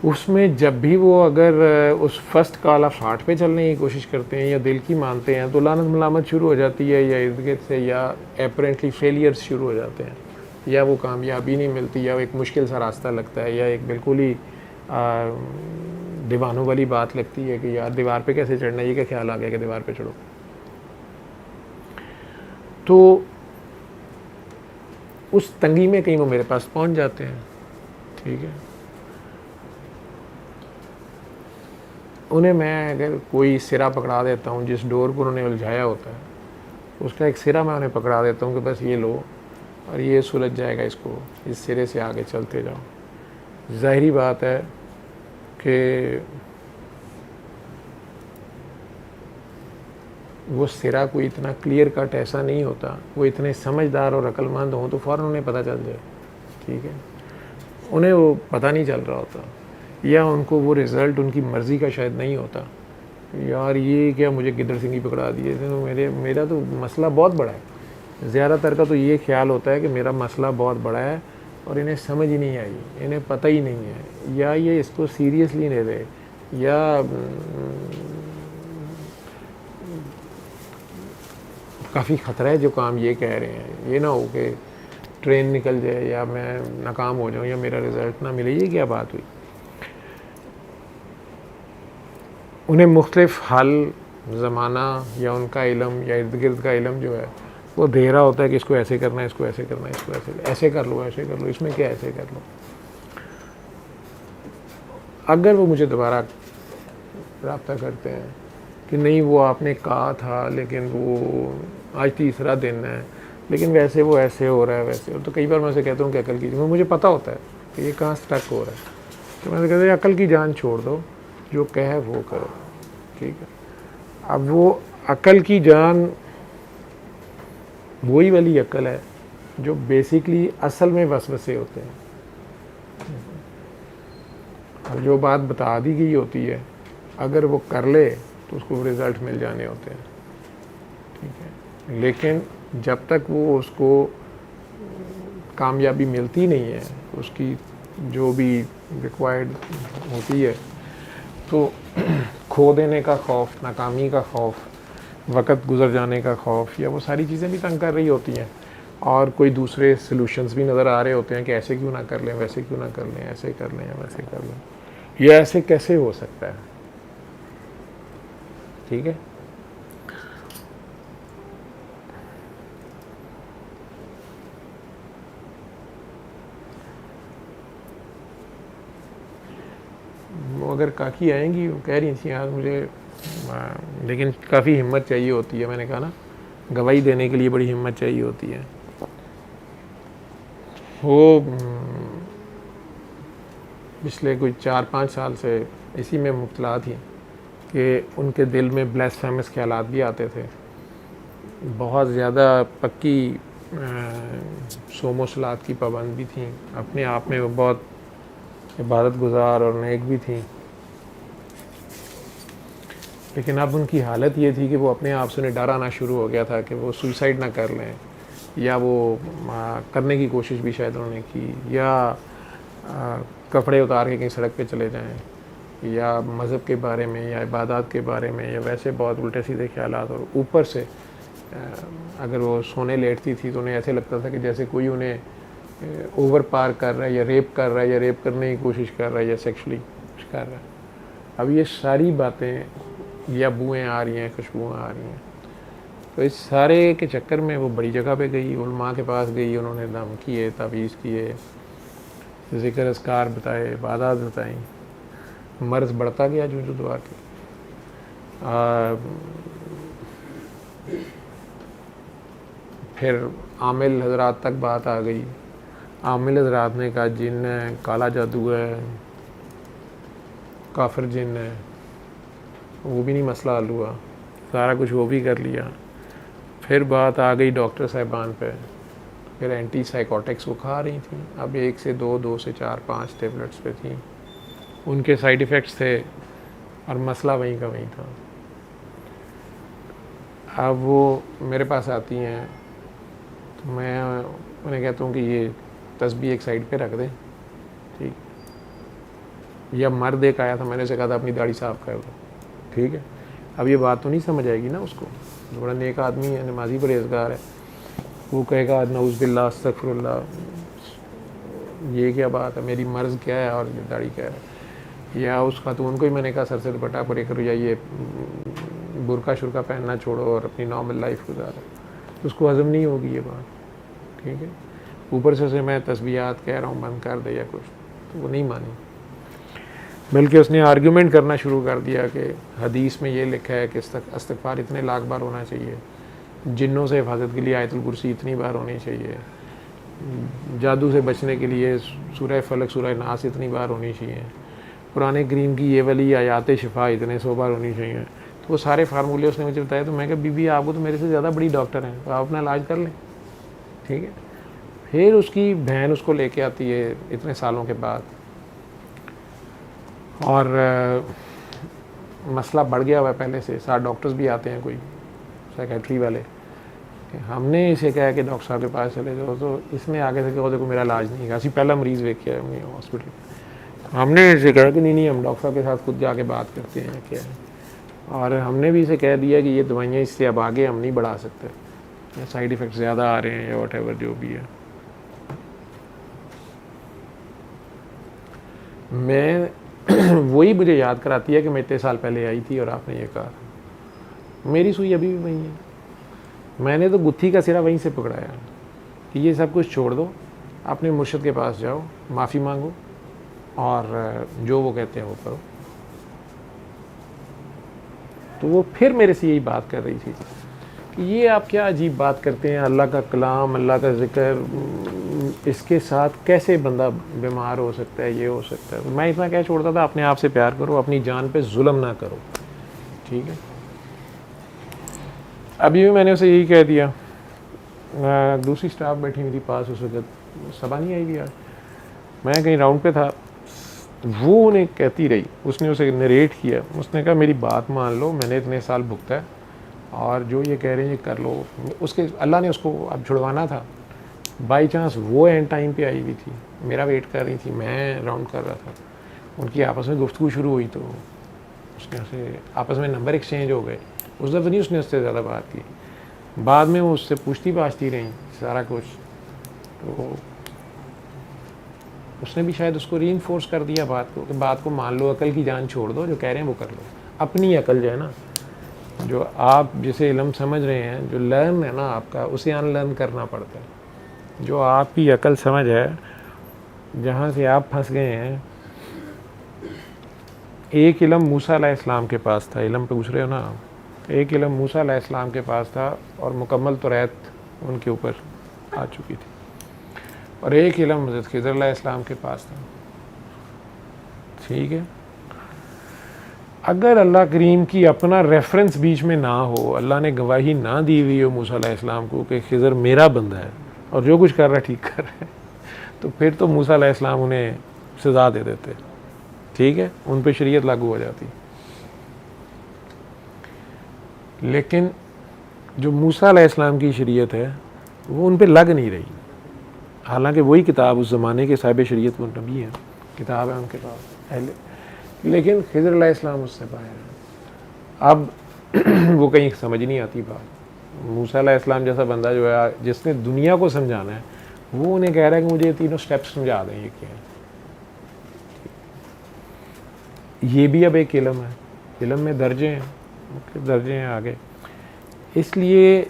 उसमें जब भी वो अगर उस फर्स्ट कॉल ऑफ हार्ट पे चलने की कोशिश करते हैं या दिल की मानते हैं तो लानत मलामत शुरू हो जाती है, या इर्द गिर्द से, या एपरेंटली फेलियर्स शुरू हो जाते हैं, या वो कामयाबी नहीं मिलती, या एक मुश्किल सा रास्ता लगता है, या एक बिल्कुल ही दीवानों वाली बात लगती है कि यार दीवार पे कैसे चढ़ना है, ये क्या ख्याल आ गया कि दीवार पे चढ़ो। तो उस तंगी में कहीं वो मेरे पास पहुंच जाते हैं, ठीक है। उन्हें मैं अगर कोई सिरा पकड़ा देता हूँ, जिस डोर को उन्होंने उलझाया होता है उसका एक सिरा मैं उन्हें पकड़ा देता हूँ कि बस ये लो और ये सुलझ जाएगा, इसको इस सिरे से आगे चलते जाओ। ज़ाहिरी बात है कि वो सिरा कोई इतना क्लियर कट ऐसा नहीं होता, वो इतने समझदार और अक्लमंद हों तो फ़ौरन उन्हें पता चल जाए, ठीक है। उन्हें वो पता नहीं चल रहा होता, या उनको वो रिज़ल्ट उनकी मर्ज़ी का शायद नहीं होता। यार ये क्या मुझे गिद्दड़ सिंगी पकड़ा दिए, तो मेरा तो मसला बहुत बड़ा है। ज़्यादातर का तो ये ख्याल होता है कि मेरा मसला बहुत बड़ा है, और इन्हें समझ ही नहीं आई, इन्हें पता ही नहीं है, या ये इसको सीरियसली ले रहे, या काफ़ी ख़तरा है जो काम ये कह रहे हैं। ये ना हो कि ट्रेन निकल जाए या मैं नाकाम हो जाऊँ या मेरा रिज़ल्ट ना मिले, ये क्या बात हुई। उन्हें मुख्तलिफ़ हल ज़माना या उनका इलम या इर्द गिर्द का इलम जो है वो दे रहा होता है कि इसको ऐसे करना है, इसको ऐसे करना है, इसको ऐसे कर लो, ऐसे कर लो, इसमें क्या ऐसे कर लो। अगर वो मुझे दोबारा रब्ता करते हैं कि नहीं वो आपने कहा था लेकिन वो आज तीसरा दिन है, लेकिन वैसे वो ऐसे हो रहा है वैसे हो, तो कई बार मैं उसे कहता हूँ कि अकल कीजिए, मुझे पता होता है कि ये कहाँ स्टक हो रहा है, तो मैं कहता हूँ अकल की जान छोड़ दो, जो कहे वो करो, ठीक है। अब वो अकल की जान वही वाली अकल है जो बेसिकली असल में वसवसे होते हैं। अब जो बात बता दी गई होती है अगर वो कर ले तो उसको रिज़ल्ट मिल जाने होते हैं, ठीक है। लेकिन जब तक वो उसको कामयाबी मिलती नहीं है, उसकी जो भी रिक्वायर्ड होती है, तो खो देने का खौफ, नाकामी का खौफ, वक़्त गुज़र जाने का खौफ, या वो सारी चीज़ें भी तंग कर रही होती हैं, और कोई दूसरे सॉल्यूशंस भी नज़र आ रहे होते हैं कि ऐसे क्यों ना कर लें, वैसे क्यों ना कर लें, ऐसे कर लें या वैसे कर लें, ये ऐसे कैसे हो सकता है, ठीक है। वो अगर काकी आएंगी, वो कह रही थी आज मुझे, लेकिन काफ़ी हिम्मत चाहिए होती है, मैंने कहा ना गवाही देने के लिए बड़ी हिम्मत चाहिए होती है। वो पिछले कोई 4-5 साल से इसी में मुब्तला थी कि उनके दिल में ब्लास्फेमस ख्यालात भी आते थे, बहुत ज़्यादा पक्की सोमो सलात की पाबंद भी थी, अपने आप में वो बहुत इबादत गुजार और नेक भी थी, लेकिन अब उनकी हालत ये थी कि वो अपने आप से उन्हें डर आना शुरू हो गया था कि वो सुसाइड ना कर लें, या वो करने की कोशिश भी शायद उन्होंने की, या कपड़े उतार के कहीं सड़क पे चले जाएं, या मज़हब के बारे में या इबादत के बारे में, या वैसे बहुत उल्टे सीधे ख्यालात। और ऊपर से अगर वो सोने लेटती थी तो उन्हें ऐसे लगता था कि जैसे कोई उन्हें ओवर पार कर रहा है, या रेप कर रहा है, या रेप करने की कोशिश कर रहा है, या सेक्सुअली कर रहा है। अब ये सारी बातें या बुएँ आ रही हैं, खुशबुएँ आ रही हैं, तो इस सारे के चक्कर में वो बड़ी जगह पे गई, उलमा के पास गई, उन्होंने दम किए, तावीज़ किए, ज़िक्र अस्कार बताए, इबादत बताई, मर्ज़ बढ़ता गया जो दुआ के। फिर आमिल हजरात तक बात आ गई। आमिल हजरात ने कहा जिन है, काला जादू है, काफिर जिन है, वो भी नहीं मसला हल हुआ, सारा कुछ वो भी कर लिया। फिर बात आ गई डॉक्टर साहिबान पे, फिर एंटी साइकोटिक्स वो खा रही थी, अब 1 से 2, 2 से 4, 5 टेबलेट्स पे थी, उनके साइड इफ़ेक्ट्स थे और मसला वहीं का वहीं था। अब वो मेरे पास आती हैं तो मैं उन्हें कहता हूँ कि ये तस्बीह एक साइड पे रख दें, ठीक। या मर्द एक आया था, मैंने उसे कहा था अपनी दाढ़ी साफ कर दो, ठीक है। अब ये बात तो नहीं समझ आएगी ना उसको, बड़ा नेक आदमी है, नमाजी परहेज़गार है, वो कहेगा नऊज़ बिल्लाह अस्तगफिरुल्लाह, ये क्या बात है, मेरी मर्ज़ क्या है और दाढ़ी क्या है। या उस खातून को ही मैंने कहा सर से दुपट्टा परे करो, या ये बुरका शुरका पहनना छोड़ो और अपनी नॉर्मल लाइफ गुजारो, तो उसको हज़म नहीं होगी ये बात, ठीक है। ऊपर से उसे मैं तस्बीहात कह रहा हूँ बंद कर दे या कुछ, तो वो नहीं मानी, बल्कि उसने आर्गूमेंट करना शुरू कर दिया कि हदीस में ये लिखा है कि इस्तिग़फ़ार इतने लाख बार होना चाहिए, जिन्नों से हिफाजत के लिए आयतुल कुर्सी इतनी बार होनी चाहिए, जादू से बचने के लिए सूरह फलक सूरह नास इतनी बार होनी चाहिए, कुरान करीम की ये वाली आयात शिफा इतने 100 बार होनी चाहिए। तो वो सारे फार्मूले उसने मुझे बताए। तो मैं कहा बीबी आपको तो मेरे से ज़्यादा बड़ी डॉक्टर हैं, तो आप अपना इलाज कर लें, ठीक है। फिर उसकी बहन उसको लेके आती है इतने सालों के बाद, और मसला बढ़ गया हुआ है पहले से, 7 डॉक्टर्स भी आते हैं कोई साइकेट्री वाले, हमने इसे कहा कि डॉक्टर साहब के पास चले जाओ, तो इसने आगे से कहा देखो मेरा इलाज नहीं है, असी पहला मरीज़ देख के हमने हॉस्पिटल। हमने इसे कहा कि नहीं हम डॉक्टर साहब के साथ खुद जाके बात करते हैं क्या है, और हमने भी इसे कह दिया कि ये दवाइयाँ इससे अब आगे हम नहीं बढ़ा सकते, या साइड इफ़ेक्ट ज़्यादा आ रहे हैं या व्हाटएवर जो भी है। मैं वही मुझे याद कराती है कि मैं इतने साल पहले आई थी और आपने ये कहा, मेरी सुई अभी भी वही है। मैंने तो गुत्थी का सिरा वहीं से पकड़ाया कि ये सब कुछ छोड़ दो, अपने मुर्शिद के पास जाओ, माफ़ी मांगो और जो वो कहते हैं वो करो। तो वो फिर मेरे से यही बात कर रही थी कि ये आप क्या अजीब बात करते हैं, अल्लाह का कलाम, अल्लाह का ज़िक्र, इसके साथ कैसे बंदा बीमार हो सकता है, ये हो सकता है। मैं इतना क्या छोड़ता था, अपने आप से प्यार करो, अपनी जान पे जुल्म ना करो, ठीक है। अभी भी मैंने उसे यही कह दिया। दूसरी स्टाफ बैठी हुई थी पास, उस वक्त सबा नहीं आई भी आज, मैं कहीं राउंड पे था, वो उन्हें कहती रही, उसने उसे नरेट किया, उसने कहा मेरी बात मान लो, मैंने इतने साल भुगता है और जो ये कह रहे हैं ये कर लो। उसके अल्लाह ने उसको अब छुड़वाना था, बाई चांस वो एंड टाइम पे आई हुई थी, मेरा वेट कर रही थी, मैं राउंड कर रहा था, उनकी आपस में गुफ्तगू शुरू हुई तो उसने से आपस में नंबर एक्सचेंज हो गए। उस दफ़ा नहीं उसने उससे ज़्यादा बात की, बाद में वो उससे पूछती पाछती रही सारा कुछ, तो उसने भी शायद उसको रीइंफोर्स कर दिया बात को कि बात को मान लो, अकल की जान छोड़ दो, जो कह रहे हैं वो कर लो। अपनी अकल जो है ना, जो आप जिसे इल्म समझ रहे हैं, जो लर्न है ना आपका, उसे अनलर्न करना पड़ता है। जो आपकी अकल समझ है, जहाँ से आप फंस गए हैं, एक इल्म मूसा अलैहिस्सलाम के पास था, इल्म पे पूछ रहे हो ना, एक इल्म मूसा अलैहिस्सलाम के पास था और मुकम्मल तौरात उनके ऊपर आ चुकी थी, और एक इल्म हज़रत खिज़र अलैहिस्सलाम के पास था, ठीक है। अगर अल्लाह करीम की अपना रेफरेंस बीच में ना हो, अल्लाह ने गवाही ना दी हुई हो मूसा अलैहिस्सलाम को कि खिज़र मेरा बंदा है और जो कुछ कर रहा है ठीक कर रहा है, तो फिर तो मूसा अलैहिस्सलाम उन्हें सज़ा दे देते, ठीक है, उन पर शरीयत लागू हो जाती। लेकिन जो मूसा अलैहिस्सलाम की शरीयत है वो उन पर लग नहीं रही, हालांकि वही किताब उस ज़माने के साहिब शरीयत वो नबी हैं, किताब है उनके पास पहले, लेकिन खिज़र अलैहिस्सलाम उससे बाहर है। अब वो कहीं समझ नहीं आती बात। मूसा अलैहिस्सलाम जैसा बंदा जो है, जिसने दुनिया को समझाना है, वो उन्हें कह रहा है कि मुझे तीनों स्टेप्स समझा दें, ये क्या है। ये भी अब एक इल्म है, इल्म में दर्जे हैं, दर्जे हैं आगे। इसलिए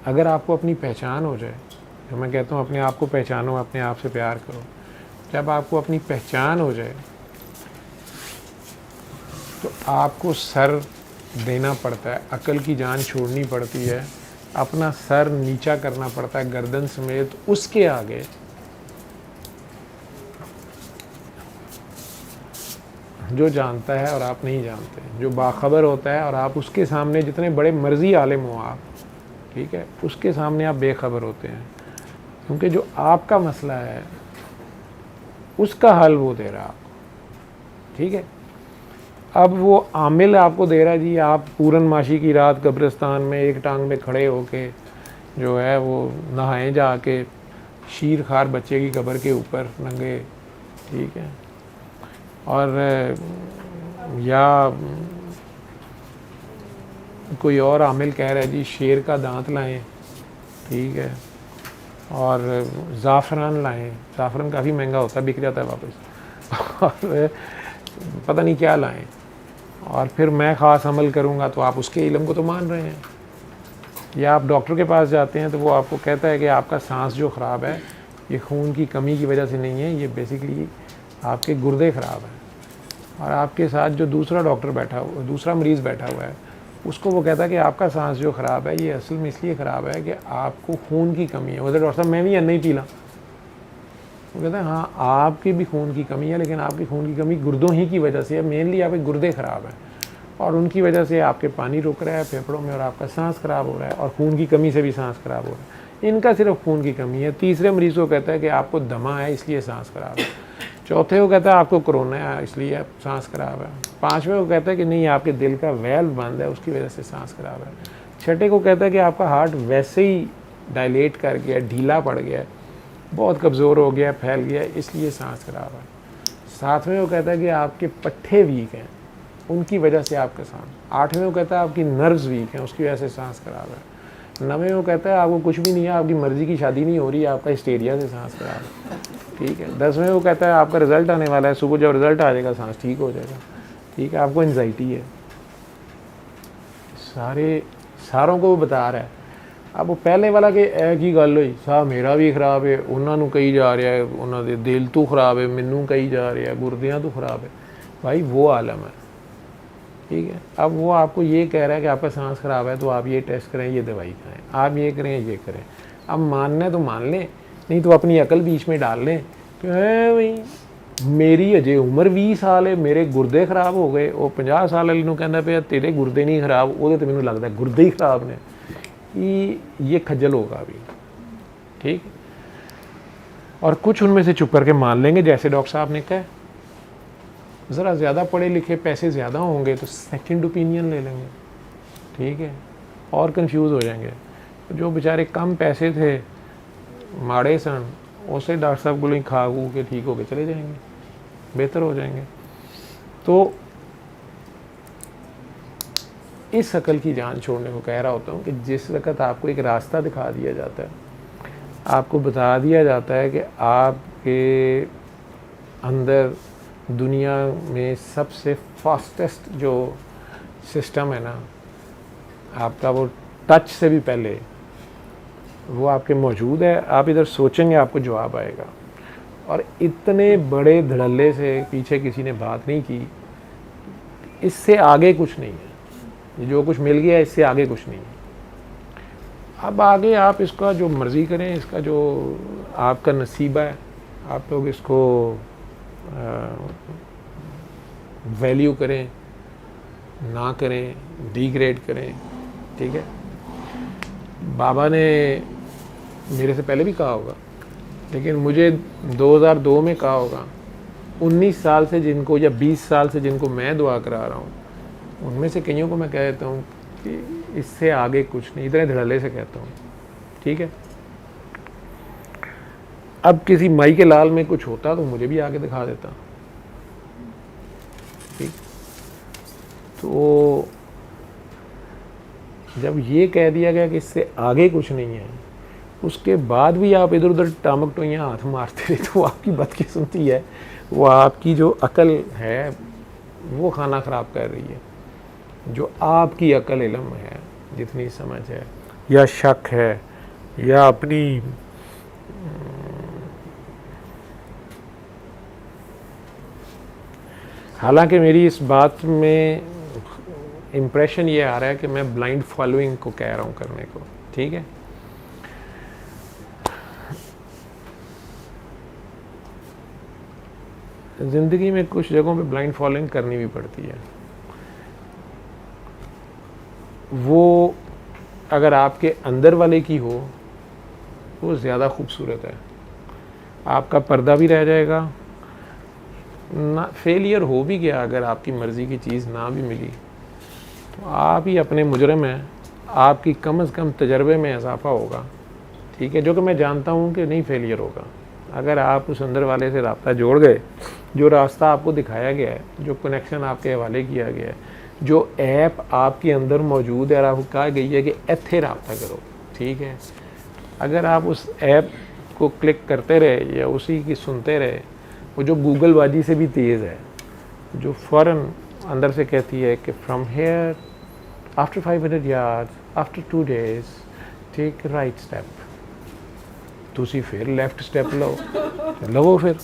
अगर आपको अपनी पहचान हो जाए, तो मैं कहता हूँ अपने आप को पहचानो, अपने आप से प्यार करो। जब आपको अपनी पहचान हो जाए तो आपको सर देना पड़ता है, अकल की जान छोड़नी पड़ती है, अपना सर नीचा करना पड़ता है गर्दन समेत, उसके आगे जो जानता है और आप नहीं जानते, जो बाखबर होता है और आप उसके सामने जितने बड़े मर्जी आलिम हो आप, ठीक है, उसके सामने आप बेखबर होते हैं, क्योंकि जो आपका मसला है उसका हल वो दे रहा है आपको, ठीक है। अब वो आमिल आपको दे रहा है जी, आप पूरनमाशी की रात कब्रिस्तान में एक टांग में खड़े होके जो है वो नहाएं जाके शीर खार बच्चे की कब्र के ऊपर नंगे, ठीक है, और या कोई और आमिल कह रहा है जी शेर का दांत लाएं, ठीक है, और ज़ाफ़रान लाएं, ज़ाफ़रान काफ़ी महंगा होता है, बिक जाता है वापस, और पता नहीं क्या लाएं, और फिर मैं ख़ास अमल करूँगा, तो आप उसके इल्म को तो मान रहे हैं। या आप डॉक्टर के पास जाते हैं तो वो आपको कहता है कि आपका सांस जो ख़राब है ये खून की कमी की वजह से नहीं है, ये बेसिकली आपके गुर्दे ख़राब हैं। और आपके साथ जो दूसरा डॉक्टर बैठा हुआ, दूसरा मरीज़ बैठा हुआ है, उसको वो कहता है कि आपका सांस जो ख़राब है ये असल में इसलिए ख़राब है कि आपको खून की कमी है। उधर डॉक्टर साहब मैं भी अन्ना ही पी ला, वो कहता है हाँ आपकी भी खून की कमी है, लेकिन आपकी खून की कमी गुर्दों ही की वजह से है, मेनली आपके गुर्दे ख़राब हैं और उनकी वजह से आपके पानी रुक रहा है फेफड़ों में और आपका सांस ख़राब हो रहा है, और खून की कमी से भी सांस ख़राब हो रहा है। इनका सिर्फ खून की कमी है। तीसरे मरीज़ को कहता है कि आपको दमा है इसलिए सांस ख़राब है। चौथे को कहता है आपको कोरोना है इसलिए आप सांस खराब है। पाँचवें को कहता है कि नहीं आपके दिल का वेल्व बंद है उसकी वजह से सांस खराब है। छठे को कहता है कि आपका हार्ट वैसे ही डायलेट कर गया, ढीला पड़ गया, बहुत कमज़ोर हो गया, फैल गया, इसलिए सांस खराब है। सातवें को कहता है कि आपके पट्टे वीक हैं उनकी वजह से आपका सांस। आठवें को कहता है आपकी नर्व्स वीक हैं उसकी वजह से सांस खराब है। नवें को कहता है आपको कुछ भी नहीं है, आपकी मर्ज़ी की शादी नहीं हो रही है, आपका हिस्टेरिया से सांस खराब है, ठीक है। 10वें को कहता है आपका रिज़ल्ट आने वाला है, सुबह जब रिज़ल्ट आ जाएगा सांस ठीक हो जाएगा, ठीक है, आपको एंजाइटी है। सारों को वो बता रहा है। अब वो पहले वाला कि की गल हुई साह मेरा भी खराब है, उन्होंने कही जा रहा है, उन्होंने दिल तो खराब है, मैनू कही जा रहा है गुर्दियाँ तो खराब है। भाई वो आलम है, ठीक है। अब वो आपको ये कह रहा है कि आपका सांस खराब है तो आप ये टेस्ट करें, ये दवाई खाएं, आप ये करें, ये करें। अब मानना है तो मान लें, नहीं तो अपनी अकल बीच में डाल लें कि है भाई मेरी अजे उम्र 20 साल है, मेरे गुर्दे खराब हो गए। वो 50 साल वाले नूं कहंदा पे तेरे गुर्दे नहीं खराब, वो तो मैनूं लगता गुर्दे ही खराब ने, कि ये खज्जल होगा अभी, ठीक। और कुछ उनमें से चुप करके मान लेंगे जैसे डॉक्टर साहब ने कहा। ज़रा ज़्यादा पढ़े लिखे, पैसे ज़्यादा होंगे तो सेकंड ओपिनियन ले लेंगे, ठीक है, और कंफ्यूज हो जाएंगे। जो बेचारे कम पैसे थे, माड़े सन, उसे डॉक्टर साहब गोली खा खू के ठीक होके चले जाएंगे, बेहतर हो जाएंगे। तो इस अकल की जान छोड़ने को कह रहा होता हूँ कि जिस वक़्त आपको एक रास्ता दिखा दिया जाता है, आपको बता दिया जाता है कि आपके अंदर दुनिया में सबसे फास्टेस्ट जो सिस्टम है ना, आपका वो टच से भी पहले वो आपके मौजूद है, आप इधर सोचेंगे आपको जवाब आएगा। और इतने बड़े धड़ल्ले से पीछे किसी ने बात नहीं की, इससे आगे कुछ नहीं है, ये जो कुछ मिल गया इससे आगे कुछ नहीं है। अब आगे आप इसका जो मर्ज़ी करें, इसका जो आपका नसीबा है, आप लोग इसको वैल्यू करें ना करें, डिग्रेड करें, ठीक है। बाबा ने मेरे से पहले भी कहा होगा, लेकिन मुझे 2002 में कहा होगा, 19 साल से जिनको या 20 साल से जिनको मैं दुआ करा रहा हूँ, उनमें से कईयों को मैं कह देता हूँ कि इससे आगे कुछ नहीं, इतने धड़ल्ले से कहता हूँ, ठीक है। अब किसी माई के लाल में कुछ होता तो मुझे भी आगे दिखा देता, ठीक। तो जब ये कह दिया गया कि इससे आगे कुछ नहीं है, उसके बाद भी आप इधर उधर टामक टोइयाँ हाथ मारते रहे तो आपकी बदकिस्मती है, वो आपकी जो अकल है वो खाना ख़राब कर रही है। जो आपकी अकल इल्म है, जितनी समझ है या शक है या अपनी हालांकि मेरी इस बात में इम्प्रेशन ये आ रहा है कि मैं ब्लाइंड फॉलोइंग को कह रहा हूँ करने को, ठीक है। ज़िंदगी में कुछ जगहों पे ब्लाइंड फॉलोइंग करनी भी पड़ती है। वो अगर आपके अंदर वाले की हो वो ज़्यादा खूबसूरत है, आपका पर्दा भी रह जाएगा ना। फेलियर हो भी गया, अगर आपकी मर्ज़ी की चीज़ ना भी मिली तो आप ही अपने मुजरम हैं, आपकी कम से कम तजर्बे में इजाफा होगा, ठीक है। जो कि मैं जानता हूँ कि नहीं फेलियर होगा, अगर आप उस अंदर वाले से रास्ता जोड़ गए, जो रास्ता आपको दिखाया गया है, जो कनेक्शन आपके हवाले किया गया है, जो ऐप आपके अंदर मौजूद है और आपको कहा गई है कि इत्थे राब्ता करो, ठीक है। अगर आप उस ऐप को क्लिक करते रहे या उसी की सुनते रहे, वो जो गूगल बाजी से भी तेज़ है, जो फ़ौरन अंदर से कहती है कि from here after 500 yards after 2 days take right step, तुसी फिर लेफ़्ट स्टेप लो, लो फिर,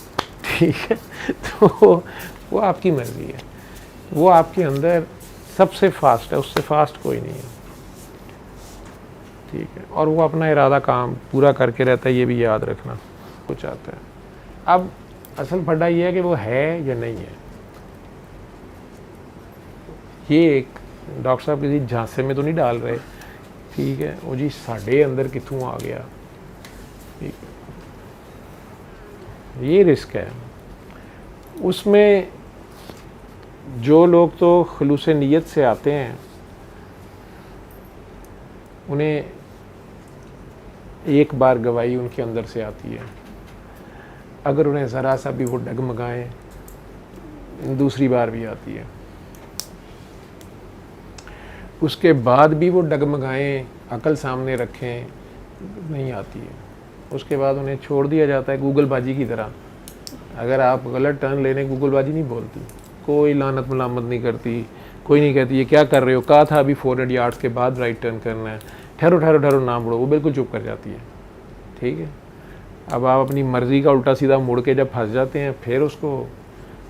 ठीक है। तो वो आपकी मर्ज़ी है, वो आपके अंदर सबसे फास्ट है, उससे फास्ट कोई नहीं है, ठीक है। और वो अपना इरादा काम पूरा करके रहता है, ये भी याद रखना कुछ आता है। अब असल फड्डा ये है कि वो है या नहीं है। ये एक डॉक्टर साहब किसी झांसे में तो नहीं डाल रहे, ठीक है, वो जी साढ़े अंदर कितों आ गया, ठीक है। ये रिस्क है। उसमें जो लोग तो खुलूस नीयत से आते हैं उन्हें एक बार गवाही उनके अंदर से आती है, अगर उन्हें ज़रा सा भी वो डगमगाएं दूसरी बार भी आती है, उसके बाद भी वो डगमगाएं अकल सामने रखें नहीं आती है। उसके बाद उन्हें छोड़ दिया जाता है गूगलबाजी की तरह। अगर आप गलत टर्न लेने गूगलबाजी नहीं बोलती, कोई लानत मलामत नहीं करती, कोई नहीं कहती ये क्या कर रहे हो, कहा था अभी 400 यार्ड्स के बाद राइट टर्न करना है, ठहरो ठहरो ठहरो नाम बढ़ो, वो बिल्कुल चुप कर जाती है। ठीक है, अब आप अपनी मर्ज़ी का उल्टा सीधा मुड़ के जब फंस जाते हैं फिर उसको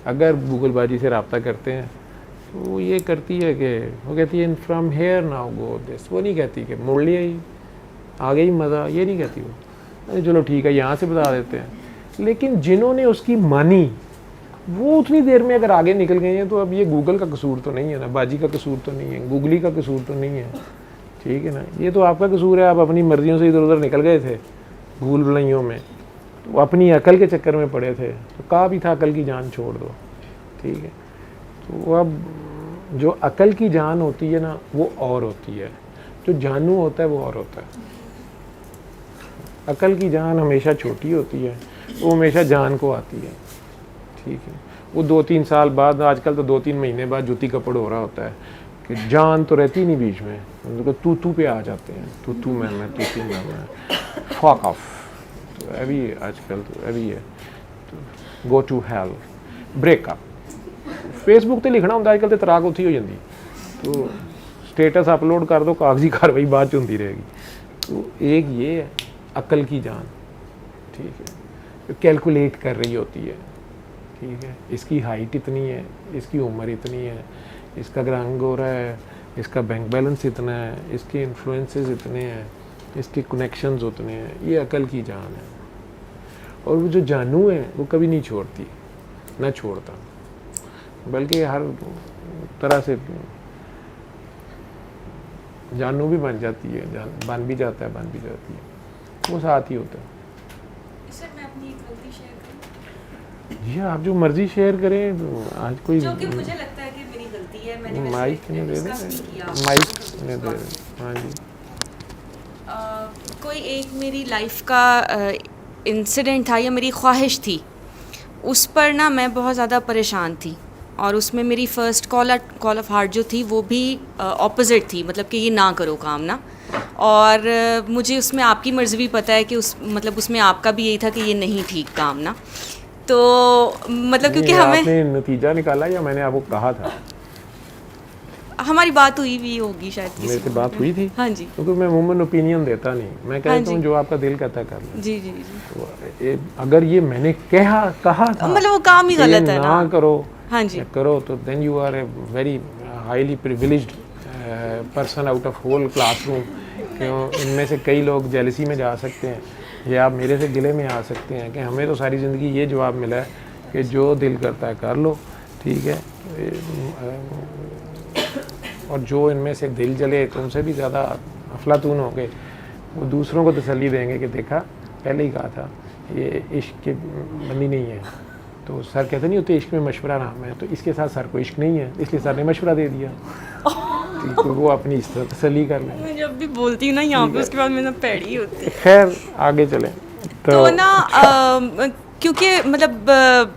अगर गूगलबाजी से रब्ता करते हैं तो वो ये करती है कि वो कहती है from here now go this, वो नहीं कहती कि मुड़ लिया ही आगे ही मज़ा, ये नहीं कहती वो, अरे चलो ठीक है यहाँ से बता देते हैं। लेकिन जिन्होंने उसकी मानी वो उतनी देर में अगर आगे निकल गए हैं तो अब ये गूगल का कसूर तो नहीं है ना, बाजी का कसूर तो नहीं है, गूगली का कसूर तो नहीं है। ठीक है ना, ये तो आपका कसूर है, आप अपनी मर्जियों से इधर उधर निकल गए थे भूल भुलैयों में, तो अपनी अकल के चक्कर में पड़े थे, तो कहा भी था अकल की जान छोड़ दो। ठीक है, तो अब जो अकल की जान होती है ना वो और होती है, जो जानू होता है वो और होता है। अकल की जान हमेशा छोटी होती है, वो हमेशा जान को आती है। ठीक है, वो 2-3 साल बाद, आजकल तो 2-3 महीने बाद जूती कपड़ हो रहा होता है कि जान तो रहती नहीं बीच में, उनको तू पे आ जाते हैं, तू मैं फक ऑफ। तो अभी आजकल तो अभी है तो go to hell, breakup. Facebook ते लिखना होंगे आजकल तो तलाक उत्थे हो जाती, तो स्टेटस अपलोड कर दो, कागजी कार्रवाई बाद च होंदी रहेगी। तो एक ये है अकल की जान। ठीक है, जो कैलकुलेट कर रही होती है। ठीक है, इसकी हाइट इतनी है, इसकी उम्र इतनी है, इसका रंग हो रहा है, इसका बैंक बैलेंस इतना है, इसके इन्फ्लुएंसेस इतने हैं, इसके कनेक्शंस उतने हैं, ये अकल की जान है। और वो जो जानू है वो कभी नहीं छोड़ती, ना छोड़ता, बल्कि हर तरह से जानू भी बन जाती है, बन भी जाता है, बन भी जाती है, वो साथ ही होता है। सर मैं अपनी एक गलती शेयर करूं? जी आप जो मर्जी शेयर करें, तो आज कोई जो कि मुझे लगता है कि मेरी गलती है, मैंने वैसे माइक ने दे डिस्कस नहीं किया। माइक ने दे। हाँ जी, कोई एक मेरी लाइफ का इंसिडेंट था या मेरी ख्वाहिश थी, उस पर ना मैं बहुत ज़्यादा परेशान थी, और उसमें मेरी फ़र्स्ट कॉल ऑफ हार्ट जो थी वो भी ऑपोजिट थी, मतलब कि ये ना करो काम ना। और मुझे उसमें आपकी मर्ज़ी भी पता है कि उसमें आपका भी यही था कि ये नहीं ठीक काम ना। तो मतलब क्योंकि हमें आपने नतीजा निकाला या मैंने आपको कहा था? हमारी बात हुई भी होगी शायद किसी मेरे से बात हुई थी। हाँ जी, क्योंकि मैं वुमन ओपिनियन देता नहीं, मैं कहता हूँ जो आपका दिल कहता है कर लो। जी जी जी, तो अगर ये मैंने कहा था मतलब वो काम ही गलत है ना करो, हाँ जी करो, तो then you are a very highly privileged person out of whole classroom. क्यों, इनमें से कई लोग जेलसी में जा सकते हैं, या आप मेरे से गिले में आ सकते हैं कि हमें तो सारी ज़िंदगी ये जवाब मिला है कि जो दिल करता है कर लो। ठीक है, और जो इनमें से दिल जले तुमसे भी ज़्यादा अफलातून हो गए, वो दूसरों को तसल्ली देंगे कि देखा पहले ही कहा था ये इश्क की बंदी नहीं है। तो सर कहते नहीं होते इश्क में मशवरा नाम है, तो इसके साथ सर को इश्क नहीं है, इसलिए सर ने मशवरा दे दिया। तो वो अपनी इस तरह तसल्ली कर लें। मैं जब भी बोलती हूँ ना यहाँ पे, उसके बाद मेरा पैड़ी होती है। खैर आगे चलें तो ना क्योंकि मतलब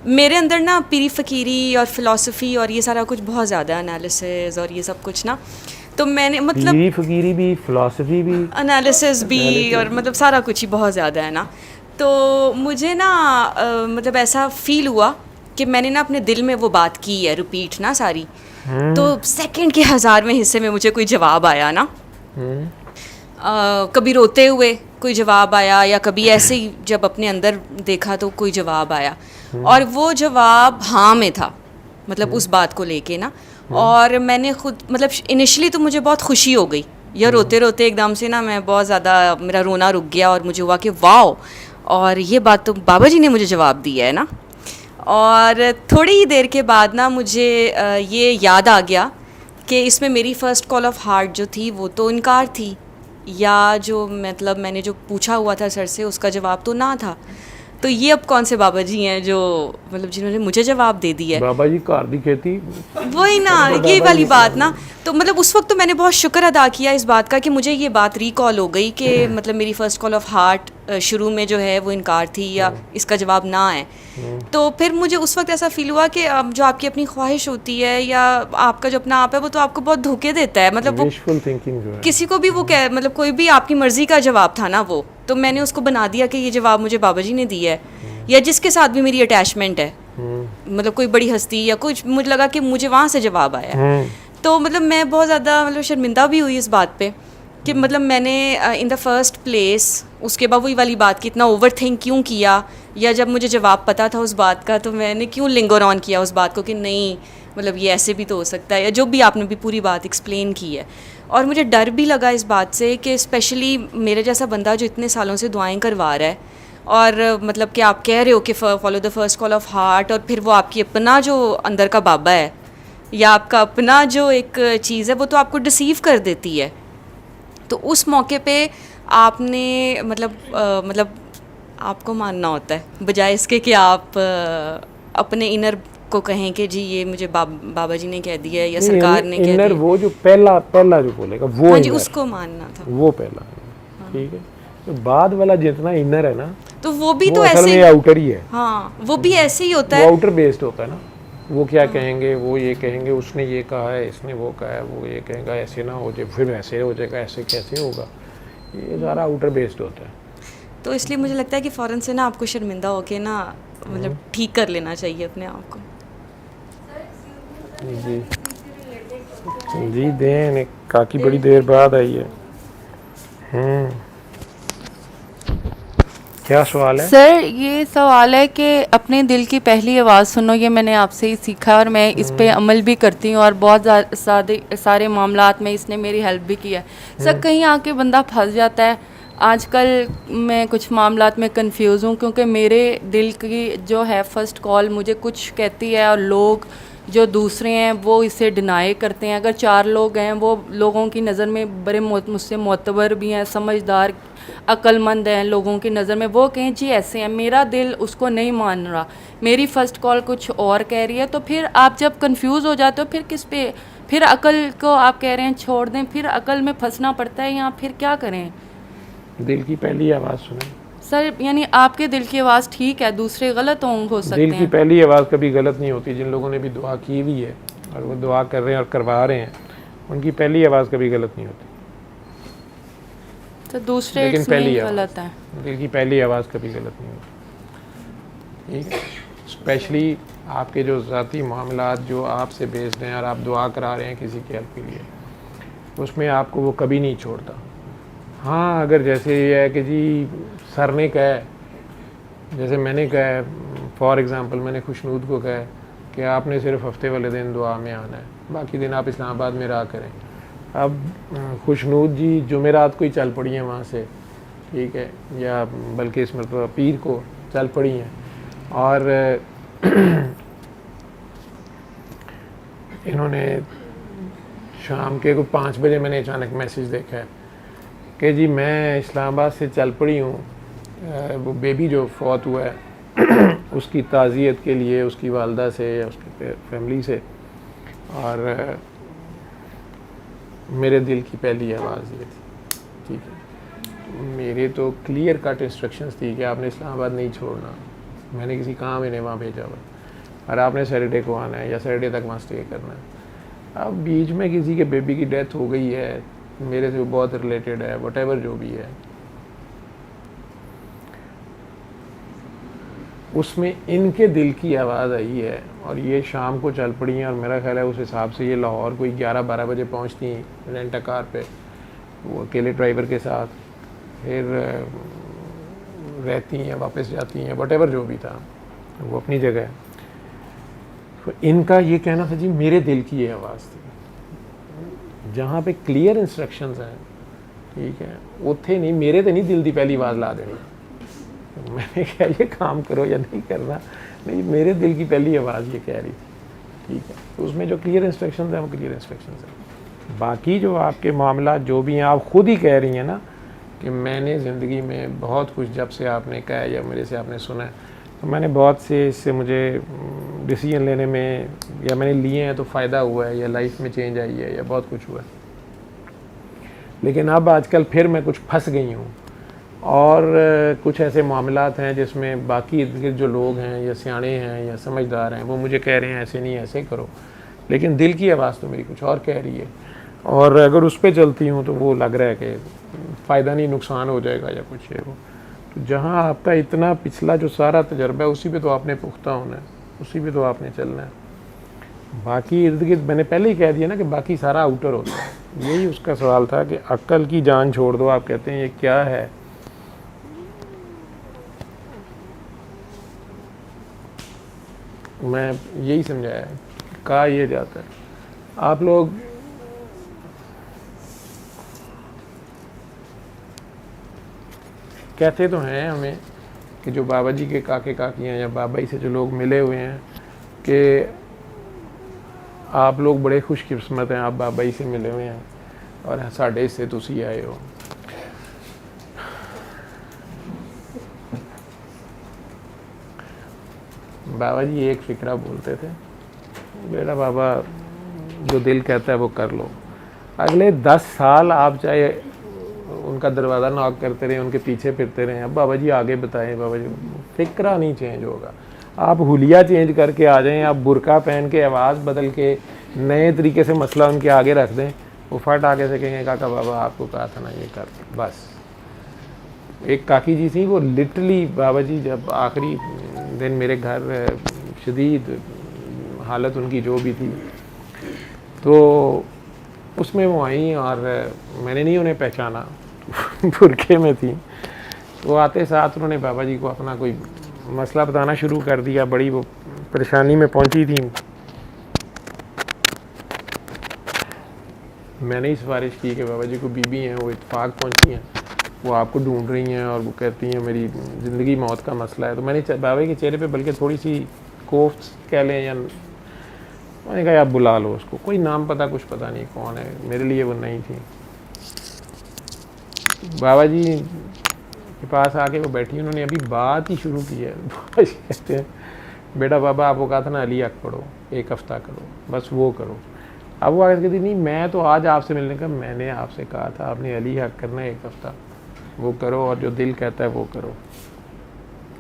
मेरे अंदर ना पीरी फ़कीरी और फ़िलासफ़ी और ये सारा कुछ बहुत ज़्यादा एनालिसिस और ये सब कुछ ना, तो मैंने मतलब पीरी फ़कीरी भी, फ़िलासफ़ी भी, एनालिसिस भी, और मतलब सारा कुछ ही बहुत ज़्यादा है ना। तो मुझे ना मतलब ऐसा फ़ील हुआ कि मैंने ना अपने दिल में वो बात की है रिपीट ना सारी, तो सेकंड के 1000वें हिस्से में मुझे कोई जवाब आया ना। कभी रोते हुए कोई जवाब आया, या कभी ऐसे ही जब अपने अंदर देखा तो कोई जवाब आया, और वो जवाब हाँ में था, मतलब उस बात को लेके ना। और मैंने खुद मतलब इनिशियली तो मुझे बहुत खुशी हो गई, या रोते रोते एकदम से ना मैं बहुत ज़्यादा, मेरा रोना रुक गया, और मुझे हुआ कि वाओ, और ये बात तो बाबा जी ने मुझे जवाब दिया है ना। और थोड़ी ही देर के बाद ना मुझे ये याद आ गया कि इसमें मेरी फ़र्स्ट कॉल ऑफ हार्ट जो थी वो तो इनकार थी, या जो मतलब मैंने जो पूछा हुआ था सर से उसका जवाब तो ना था। तो ये अब कौन से बाबा जी हैं जो मतलब जिन्होंने मुझे जवाब दे दिया है? बाबा जी घर दी खेती वही ना, ये वाली बात ना। तो मतलब उस वक्त तो मैंने बहुत शुक्र अदा किया इस बात का कि मुझे ये बात रिकॉल हो गई कि मतलब मेरी फ़र्स्ट कॉल ऑफ हार्ट शुरू में जो है वो इनकार थी या इसका जवाब ना है। तो फिर मुझे उस वक्त ऐसा फील हुआ कि अब जो आपकी अपनी ख्वाहिश होती है या आपका जो अपना आप है वो तो आपको बहुत धोखे देता है। मतलब वो विशफुल थिंकिंग जो है, किसी को भी वो कह मतलब कोई भी आपकी मर्ज़ी का जवाब था ना वो, तो मैंने उसको बना दिया कि ये जवाब मुझे बाबा जी ने दिया है या जिसके साथ भी मेरी अटैचमेंट है, मतलब कोई बड़ी हस्ती या कुछ, मुझे लगा कि मुझे वहाँ से जवाब आया। तो मतलब मैं बहुत ज़्यादा मतलब शर्मिंदा भी हुई इस बात पे कि मतलब मैंने इन द फर्स्ट प्लेस उसके बाद वही वाली बात कि इतना ओवर थिंक क्यों किया, या जब मुझे जवाब पता था उस बात का तो मैंने क्यों लिंगर ऑन किया उस बात को कि नहीं मतलब ये ऐसे भी तो हो सकता है, या जो भी आपने भी पूरी बात एक्सप्लेन की है। और मुझे डर भी लगा इस बात से कि स्पेशली मेरे जैसा बंदा जो इतने सालों से दुआएं करवा रहा है और मतलब कि आप कह रहे हो कि follow the first call of heart, और फिर वो आपकी अपना जो अंदर का बाबा है या आपका अपना जो एक चीज़ है वो तो आपको डिसीव कर देती है। तो उस मौके पे आपने मतलब आपको मानना होता है बजाय इसके कि आप अपने इनर को कहें कि जी ये मुझे बाबा जी ने कह दिया या सरकार ने कह दिया। इनर वो जो पहला जो बोलेगा वो, हाँ जी, उसको मानना था, वो पहला, ठीक है। तो बाद वाला जितना इनर है ना तो वो भी वो तो असल ऐसे में आउटर ही है। हाँ, वो भी ऐसे ही होता वो है, आउटर बेस्ड होता है ना। वो क्या कहेंगे, वो ये कहेंगे, उसने ये कहा है, इसने वो कहा है, वो ये कहेगा ऐसे ना हो जाए, फिर ऐसे हो जाएगा, ऐसे कैसे होगा, ये सारा आउटर बेस्ड होता है। तो इसलिए मुझे लगता है कि फ़ौरन से ना आपको शर्मिंदा होके ना मतलब ठीक कर लेना चाहिए अपने आप को। जी देन काकी बड़ी देर बाद आई है। क्या सवाल है सर? ये सवाल है कि अपने दिल की पहली आवाज़ सुनो, ये मैंने आपसे ही सीखा और मैं इस पे अमल भी करती हूँ और बहुत सारे मामलात में इसने मेरी हेल्प भी किया है। सर कहीं आके बंदा फंस जाता है। आजकल मैं कुछ मामलात में कंफ्यूज हूँ क्योंकि मेरे दिल की जो है फर्स्ट कॉल मुझे कुछ कहती है और लोग जो दूसरे हैं वो इसे डिनाई करते हैं। अगर 4 लोग हैं वो लोगों की नज़र में बड़े मुझसे मोतबर भी हैं, समझदार, अक्लमंद हैं लोगों की नज़र में, वो कहें जी ऐसे हैं, मेरा दिल उसको नहीं मान रहा, मेरी फ़र्स्ट कॉल कुछ और कह रही है। तो फिर आप जब कंफ्यूज हो जाते हो फिर किस पे, फिर अकल को आप कह रहे हैं छोड़ दें, फिर अकल में फंसना पड़ता है, या फिर क्या करें? दिल की पहली आवाज़ सुने सर यानी आपके दिल की आवाज़ ठीक है, दूसरे गलत हो सकते हैं। दिल की पहली आवाज़ कभी गलत नहीं होती। जिन लोगों ने भी दुआ की हुई है और वो दुआ कर रहे हैं और करवा रहे हैं, उनकी पहली आवाज़ कभी गलत नहीं होती। तो दूसरे लेकिन पहली गलत है, दिल की पहली आवाज़ कभी गलत नहीं होती, ठीक है। स्पेशली आपके जो ज़ाती मामलात जो आपसे बेस्ड हैं और आप दुआ करा रहे हैं किसी की हेल्प के लिए, उसमें आपको वो कभी नहीं छोड़ता। हाँ, अगर जैसे ये है कि जी सर ने कहा है, जैसे मैंने कहा है, फॉर एग्ज़ाम्पल मैंने खुशनूद को कहा है कि आपने सिर्फ हफ्ते वाले दिन दुआ में आना है, बाकी दिन आप इस्लामाबाद में रहा करें। अब खुशनूद जी जुमेरात को ही चल पड़ी हैं वहाँ से, ठीक है, या बल्कि इस मतलब पीर को चल पड़ी हैं, और इन्होंने शाम के को 5 बजे मैंने अचानक मैसेज देखा है कि जी मैं इस्लामाबाद से चल पड़ी हूँ, वो बेबी जो फौत हुआ है उसकी ताज़ियत के लिए उसकी वालदा से या उसकी फैमिली से, और मेरे दिल की पहली आवाज़ ये थी, ठीक है। मेरे तो क्लियर कट इंस्ट्रक्शंस थी कि आपने इस्लामाबाद नहीं छोड़ना, मैंने किसी काम इन्हें वहाँ भेजा हुआ और आपने सैटरडे को आना है या सैटरडे तक वहाँ स्टे करना है। अब बीच में किसी के बेबी की डेथ हो गई है, मेरे से बहुत रिलेटेड है, व्हाटएवर जो भी है, उसमें इनके दिल की आवाज़ आई है और ये शाम को चल पड़ी हैं। और मेरा ख्याल है उस हिसाब से ये लाहौर कोई 11-12 बजे पहुंचती हैं रेंटा कार पे, वो अकेले ड्राइवर के साथ, फिर रहती हैं, वापस जाती हैं, व्हाटएवर जो भी था वो अपनी जगह। तो इनका ये कहना था जी मेरे दिल की ये आवाज़ थी, जहाँ पे क्लियर इंस्ट्रक्शंस हैं, ठीक है, उत्थे नहीं, मेरे तो नहीं दिल की पहली आवाज़ ला देनी। मैंने कहा ये काम करो या नहीं करना, नहीं, मेरे दिल की पहली आवाज़ ये कह रही थी, ठीक है। तो उसमें जो क्लियर इंस्ट्रक्शंस हैं वो क्लियर इंस्ट्रक्शंस हैं। बाकी जो आपके मामला जो भी हैं, आप खुद ही कह रही हैं ना कि मैंने ज़िंदगी में बहुत कुछ, जब से आपने कहा है या मेरे से आपने सुना है, तो मैंने बहुत से इससे मुझे डिसीजन लेने में या मैंने लिए हैं तो फ़ायदा हुआ है, या लाइफ में चेंज आई है, या बहुत कुछ हुआ है। लेकिन अब आजकल फिर मैं कुछ फंस गई हूँ, और कुछ ऐसे मामलात हैं जिसमें बाकी इर्द गिर्द जो लोग हैं या सियाणे हैं या समझदार हैं वो मुझे कह रहे हैं ऐसे नहीं, ऐसे करो, लेकिन दिल की आवाज़ तो मेरी कुछ और कह रही है, और अगर उस पर चलती हूँ तो वो लग रहा है कि फ़ायदा नहीं, नुकसान हो जाएगा या कुछ है वो। तो जहाँ आपका इतना पिछला जो सारा तजर्बा है उसी पे तो आपने पुख्ता होना है, उसी पे तो आपने चलना है। बाकी इर्द गिर्द मैंने पहले ही कह दिया ना कि बाकी सारा आउटर होता है। यही उसका सवाल था कि अक्ल की जान छोड़ दो, आप कहते हैं ये क्या है? मैं यही समझाया, कहा ये जाता है। आप लोग कहते तो हैं हमें कि जो बाबा जी के काके काकियाँ या बाबा जी से जो लोग मिले हुए हैं कि आप लोग बड़े खुशकिस्मत हैं, आप बाबा जी से मिले हुए हैं और साढ़े हिस्से तुसी आए हो। बाबा जी एक फ़िक्रा बोलते थे, बेटा बाबा जो दिल कहता है वो कर लो। अगले 10 साल आप चाहे उनका दरवाज़ा नॉक करते रहे, उनके पीछे फिरते रहे, अब बाबा जी आगे बताएं, बाबा जी फ़िक्रा नहीं चेंज होगा। आप हुलिया चेंज करके आ जाएं, आप बुरका पहन के आवाज़ बदल के नए तरीके से मसला उनके आगे रख दें, वो फट आगे से कहेंगे काका बाबा आपको कहा था ना ये कर। बस एक काकी जी थी, वो लिटरली बाबा जी जब आखिरी दिन मेरे घर शदीद हालत उनकी जो भी थी, तो उसमें वो आई और मैंने नहीं उन्हें पहचाना, बुरके में थी। वो आते साथ उन्होंने बाबा जी को अपना कोई मसला बताना शुरू कर दिया, बड़ी वो परेशानी में पहुंची थी। मैंने ही सिफारिश की कि बाबा जी को बीबी हैं, वो इत्तेफाक पहुंची हैं, वो आपको ढूंढ रही हैं और वो कहती हैं मेरी ज़िंदगी मौत का मसला है। तो मैंने बाबा के चेहरे पे बल्कि थोड़ी सी कोफ्त कह लें, या मैंने कहा आप बुला लो उसको, कोई नाम पता कुछ पता नहीं कौन है, मेरे लिए वो नहीं थी। बाबा जी के पास आके वो बैठी, उन्होंने अभी बात ही शुरू की है। बाबा जी कहते हैं बेटा बाबा आपको कहा था ना अली हक पढ़ो, 1 हफ़्ता करो, बस वो करो। अब वो आगे कहती नहीं मैं तो आज आपसे मिलने का, मैंने आपसे कहा था आपने अली हक करना है 1 हफ़्ता, वो करो और जो दिल कहता है वो करो।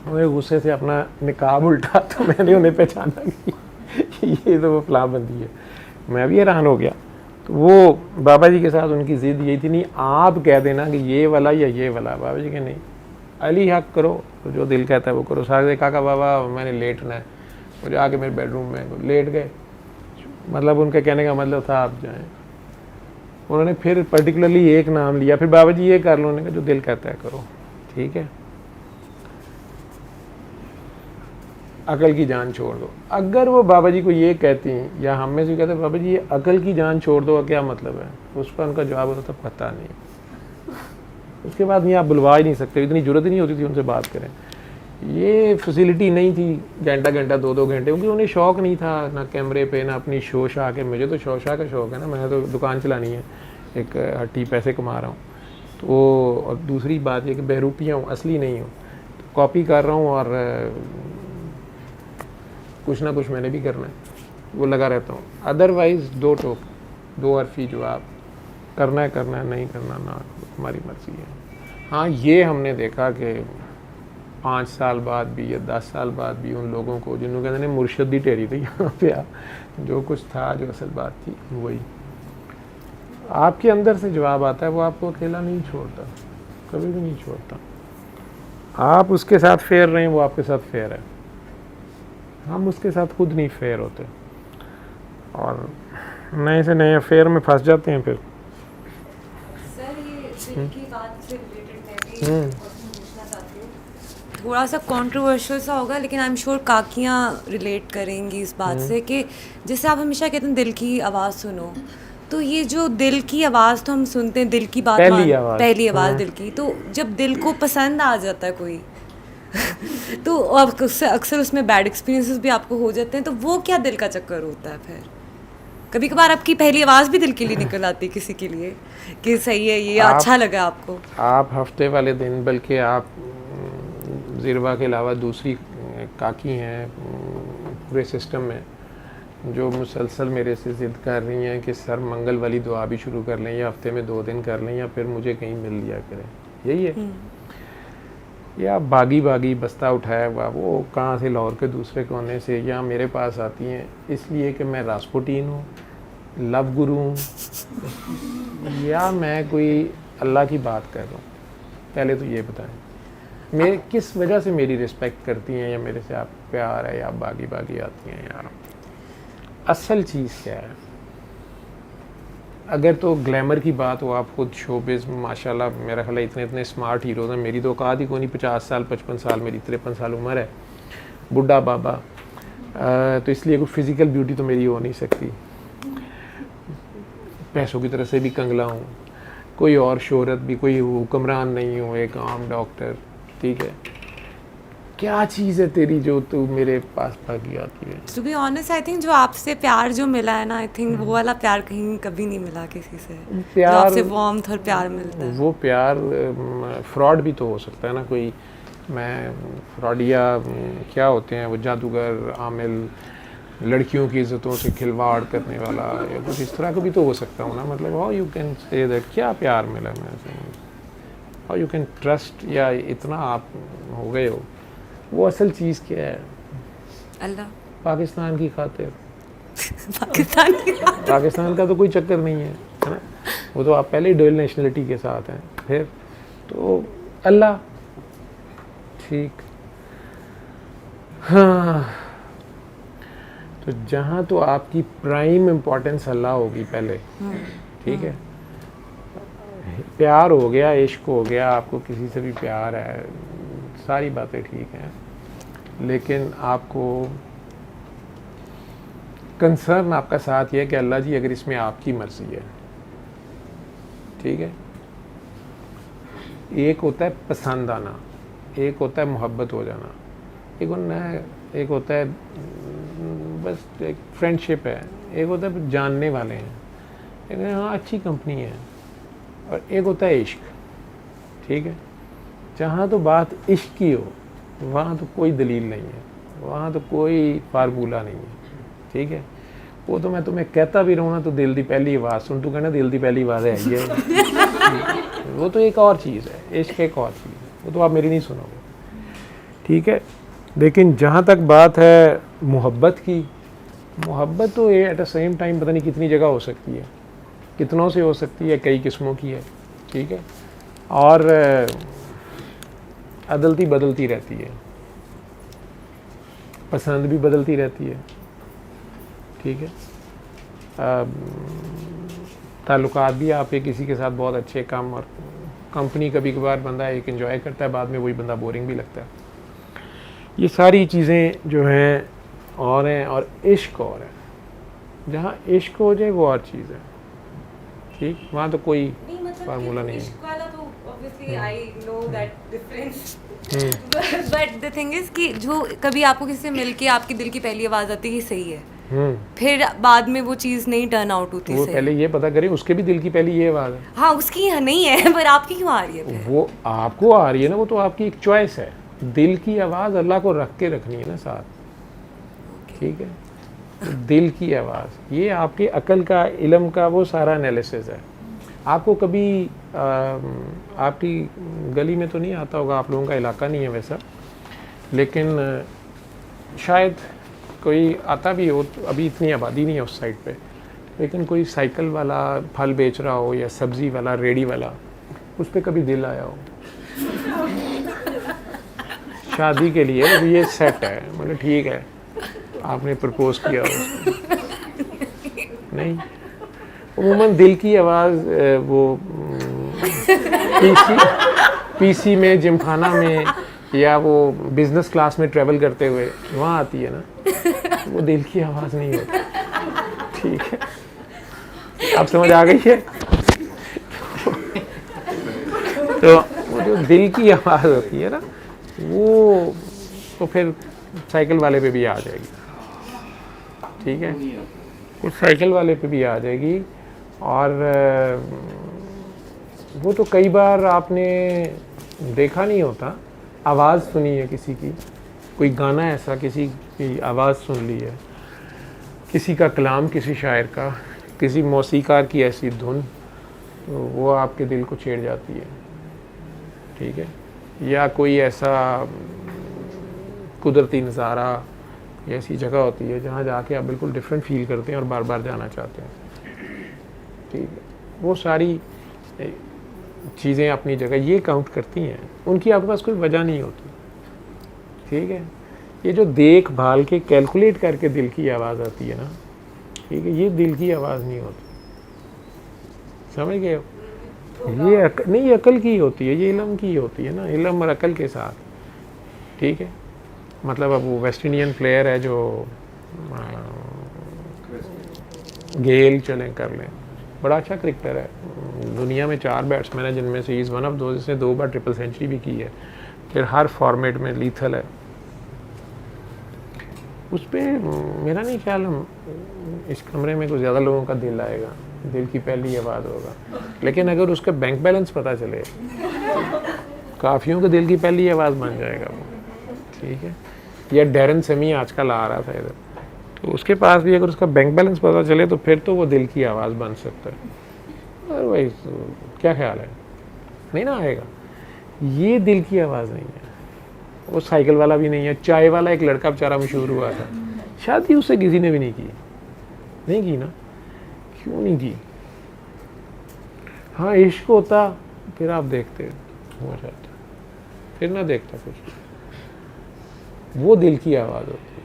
उन्हें गुस्से से अपना निकाब उल्टा, तो मैंने उन्हें पहचाना कि ये तो वो फलां बंदी है। मैं भी हैरान हो गया। तो वो बाबा जी के साथ उनकी ज़िद यही थी, नहीं आप कह देना कि ये वाला या ये वाला। बाबा जी के नहीं, अली हक करो, तो जो दिल कहता है वो करो। सारे काका बाबा मैंने लेटना है, वो जाके मेरे बेडरूम में लेट गए। मतलब उनके कहने का मतलब था आप जाएं। उन्होंने फिर पर्टिकुलरली एक नाम लिया, फिर बाबा जी ये कर लो, उन्होंने कहा जो दिल कहता है करो, ठीक है, अकल की जान छोड़ दो। अगर वो बाबा जी को ये कहती हैं या हम में से कहते हैं बाबा जी ये अकल की जान छोड़ दो, क्या मतलब है, उसका उनका जवाब होता था पता नहीं। उसके बाद नहीं आप बुलवा ही नहीं सकते, इतनी ज़रूरत ही नहीं होती थी उनसे बात करें। ये फैसिलिटी नहीं थी घंटा घंटा 2-2 घंटे, क्योंकि उन्हें शौक़ नहीं था ना कैमरे पे ना अपनी शो शाह के। मुझे तो शो शाह का शौक़ है ना, मैंने तो दुकान चलानी है, एक हट्टी पैसे कमा रहा हूँ। तो और दूसरी बात ये कि बहरूपियाँ हूँ, असली नहीं हूँ, तो कॉपी कर रहा हूँ और कुछ ना कुछ मैंने भी करना है, वो लगा रहता हूँ। अदरवाइज़ 2 टोक 2 हरफी जवाब, करना है करना है, नहीं करना ना, हमारी मर्ज़ी है। हाँ ये हमने देखा कि 5 साल बाद भी या 10 साल बाद भी उन लोगों को जिन्होंने कहते हैं मुर्शदी टेरी थी यहाँ पे, जो कुछ था जो असल बात थी वही आपके अंदर से जवाब आता है, वो आपको अकेला नहीं छोड़ता, कभी भी नहीं छोड़ता। आप उसके साथ फेयर रहें, वो आपके साथ फेयर है, हम उसके साथ खुद नहीं फेयर होते और नए से नए अफेयर में फंस जाते हैं। फिर सर ये दिल की बात से रिलेटेड मैं भी पूछना चाहती हूँ, थोड़ा सा कंट्रोवर्शियल सा होगा लेकिन आई एम श्योर काकियाँ रिलेट करेंगी इस बात से कि जैसे आप हमेशा कहते हैं दिल की आवाज़ सुनो, तो ये जो दिल की आवाज़ तो हम सुनते हैं, दिल की बात पहली आवाज़ दिल की, तो जब दिल को पसंद आ जाता है कोई तो अक्सर उसमें बैड एक्सपीरियंसेस भी आपको हो जाते हैं, तो वो क्या दिल का चक्कर होता है फिर? कभी कभार आपकी पहली आवाज़ भी दिल के लिए निकल आती है किसी के लिए कि सही है ये, अच्छा लगा आपको? आप हफ्ते वाले दिन, बल्कि आप ज़िरवा के अलावा दूसरी काकी हैं पूरे सिस्टम में जो मुसलसल मेरे से ज़िद कर रही हैं कि सर मंगल वाली दुआ भी शुरू कर लें या हफ्ते में 2 दिन कर लें या फिर मुझे कहीं मिल लिया करें, यही है। या बागी बागी बस्ता उठाया हुआ वो कहाँ से लाहौर के दूसरे कोने से या मेरे पास आती हैं इसलिए कि मैं रास्पुटीन हूँ, लव गुरु हूँ या मैं कोई अल्लाह की बात कर रहा हूँ? पहले तो ये बताएं, मेरे किस वजह से मेरी रिस्पेक्ट करती हैं या मेरे से आप प्यार है या आप बागी बागी आती हैं यार? असल चीज़ क्या है? अगर तो ग्लैमर की बात हो, आप खुद शोबिज़ माशाल्लाह मेरा ख्याल इतने इतने स्मार्ट हीरोज़ हैं, मेरी तो औकात ही कोई नहीं, 50 साल 55 साल मेरी 53 साल उम्र है, बुढ़ा बाबा, तो इसलिए कोई फ़िज़िकल ब्यूटी तो मेरी हो नहीं सकती। पैसों की तरह से भी कंगला हूँ, कोई और शोहरत भी, कोई हुक्मरान नहीं हूँ, एक आम डॉक्टर, ठीक है। क्या चीज़ है तेरी जो तू मेरे पास भागी आती है? To be honest I think जो आपसे प्यार जो मिला है ना, आई थिंक वो वाला प्यार कहीं कभी नहीं मिला किसी से, जो आपसे वार्मथ और प्यार मिलता है। वो प्यार फ्रॉड भी तो हो सकता है ना, कोई मैं फ्रॉडिया क्या होते हैं वो जादूगर, आमिल, लड़कियों की इज्जतों से खिलवाड़ करने वाला या कुछ इस तरह का भी तो हो सकता हूँ ना। मतलब how you can say that, क्या प्यार मिला मैं, हाउ यू कैन ट्रस्ट, या इतना आप हो गए हो, वो असल चीज़ क्या है? अल्लाह। पाकिस्तान की खातिर पाकिस्तान पाकिस्तान का तो कोई चक्कर नहीं है ना, वो तो आप पहले ही डुअल नेशनलिटी के साथ हैं, फिर तो अल्लाह, ठीक। हाँ, तो जहाँ तो आपकी प्राइम इम्पोर्टेंस अल्लाह होगी पहले, ठीक है। प्यार हो गया, इश्क हो गया, आपको किसी से भी प्यार है, सारी बातें ठीक हैं, लेकिन आपको कंसर्न आपका साथ ये है कि अल्लाह जी अगर इसमें आपकी मर्जी है, ठीक है। एक होता है पसंद आना, एक होता है मोहब्बत हो जाना, एक होता है बस एक फ्रेंडशिप है, एक होता है जानने वाले हैं, एक हाँ अच्छी कंपनी है, और एक होता है इश्क, ठीक है। जहाँ तो बात इश्क की हो वहाँ तो कोई दलील नहीं है, वहाँ तो कोई फार्मूला नहीं है, ठीक है। वो तो मैं तुम्हें कहता भी रहूँ ना तो दिल दी पहली आवाज़ सुन, तू कहना दिल दी पहली आवाज़ है ये वो तो एक और चीज़ है, इश्क एक और चीज़ है, वो तो आप मेरी नहीं सुनोगे, ठीक है। लेकिन जहाँ तक बात है मोहब्बत की, मोहब्बत तो एट अ सेम टाइम पता नहीं कितनी जगह हो सकती है, कितनों से हो सकती है, कई किस्मों की है, ठीक है। और अदलती बदलती रहती है, पसंद भी बदलती रहती है, ठीक है। ताल्लुकात भी आपके किसी के साथ बहुत अच्छे, कम, और कंपनी कभी कभार बंदा एक एंजॉय करता है, बाद में वही बंदा बोरिंग भी लगता है। ये सारी चीज़ें जो हैं और हैं, और इश्क और है, जहाँ इश्क हो जाए वो और चीज़ है, ठीक, वहाँ तो कोई फार्मूला नहीं है। बट द थिंग इज कि जो कभी आपको किसी से मिलके आपकी दिल की पहली आवाज़ आती है सही है, फिर बाद में वो चीज़ नहीं टर्न आउट होती, वो पहले ये पता करें उसके भी दिल की पहली ये आवाज़ है। हाँ, उसकी नहीं है पर आपकी क्यों आ रही है फिर? वो आपको आ रही है ना, वो तो आपकी एक चॉइस है। दिल की आवाज़ अल्लाह को रख के रखनी है ना साथ, ठीक है। तो दिल की आवाज़ ये आपके अकल का, इल्म का वो सारा एनालिसिस है। आपको कभी आपकी गली में तो नहीं आता होगा, आप लोगों का इलाका नहीं है वैसा, लेकिन शायद कोई आता भी हो, तो अभी इतनी आबादी नहीं है उस साइड पे, लेकिन कोई साइकिल वाला फल बेच रहा हो या सब्ज़ी वाला, रेडी वाला, उस पर कभी दिल आया हो शादी के लिए, तो ये सेट है, मतलब ठीक है, आपने प्रपोज किया हो नहीं। उमूमन दिल की आवाज़ वो पीसी में, जिमखाना में, या वो बिज़नेस क्लास में ट्रैवल करते हुए वहाँ आती है ना, वो दिल की आवाज़ नहीं होती, ठीक है। आप समझ आ गई है? तो वो जो दिल की आवाज़ होती है ना, वो तो फिर साइकिल वाले पे भी आ जाएगी, ठीक है। उस साइकिल वाले पे भी आ जाएगी। और वो तो कई बार आपने देखा नहीं होता, आवाज़ सुनी है किसी की, कोई गाना ऐसा किसी की आवाज़ सुन ली है, किसी का कलाम, किसी शायर का, किसी मौसीकार की ऐसी धुन, तो वो आपके दिल को छेड़ जाती है, ठीक है। या कोई ऐसा कुदरती नज़ारा, ऐसी जगह होती है जहाँ जाके आप बिल्कुल डिफरेंट फील करते हैं और बार बार जाना चाहते हैं, ठीक है। वो सारी चीज़ें अपनी जगह ये काउंट करती हैं, उनकी आपके पास कोई वजह नहीं होती, ठीक है। ये जो देख भाल के कैलकुलेट करके दिल की आवाज़ आती है ना, ठीक है, ये दिल की आवाज़ नहीं होती, समझ गए हो। ये नहीं अकल की होती है, ये इल्म की होती है ना, इल्म और अकल के साथ, ठीक है। मतलब अब वो वेस्ट इंडियन प्लेयर है जो गेल चलें कर लें, बड़ा अच्छा क्रिकेटर है, दुनिया में 4 बैट्समैन है जिनमें से इज़ वन ऑफ दो, जिसने 2 बार ट्रिपल सेंचुरी भी की है, फिर हर फॉर्मेट में लीथल है। उस पर मेरा नहीं ख्याल इस कमरे में कुछ ज़्यादा लोगों का दिल आएगा, दिल की पहली आवाज़ होगा। लेकिन अगर उसका बैंक बैलेंस पता चले, काफ़ियों के दिल की पहली आवाज़ बन जाएगा वो, ठीक है। या डैरन सेमी आजकल आ रहा था इधर, तो उसके पास भी अगर उसका बैंक बैलेंस पता चले तो फिर तो वो दिल की आवाज़ बन सकता है। अदरवाइज क्या ख्याल है, नहीं ना आएगा। ये दिल की आवाज़ नहीं है, वो साइकिल वाला भी नहीं है। चाय वाला एक लड़का बेचारा मशहूर हुआ था, शादी उससे किसी ने भी नहीं की ना, क्यों नहीं की। हाँ इश्क होता फिर आप देखते हो जाता, फिर ना देखता कुछ, वो दिल की आवाज़ होती है।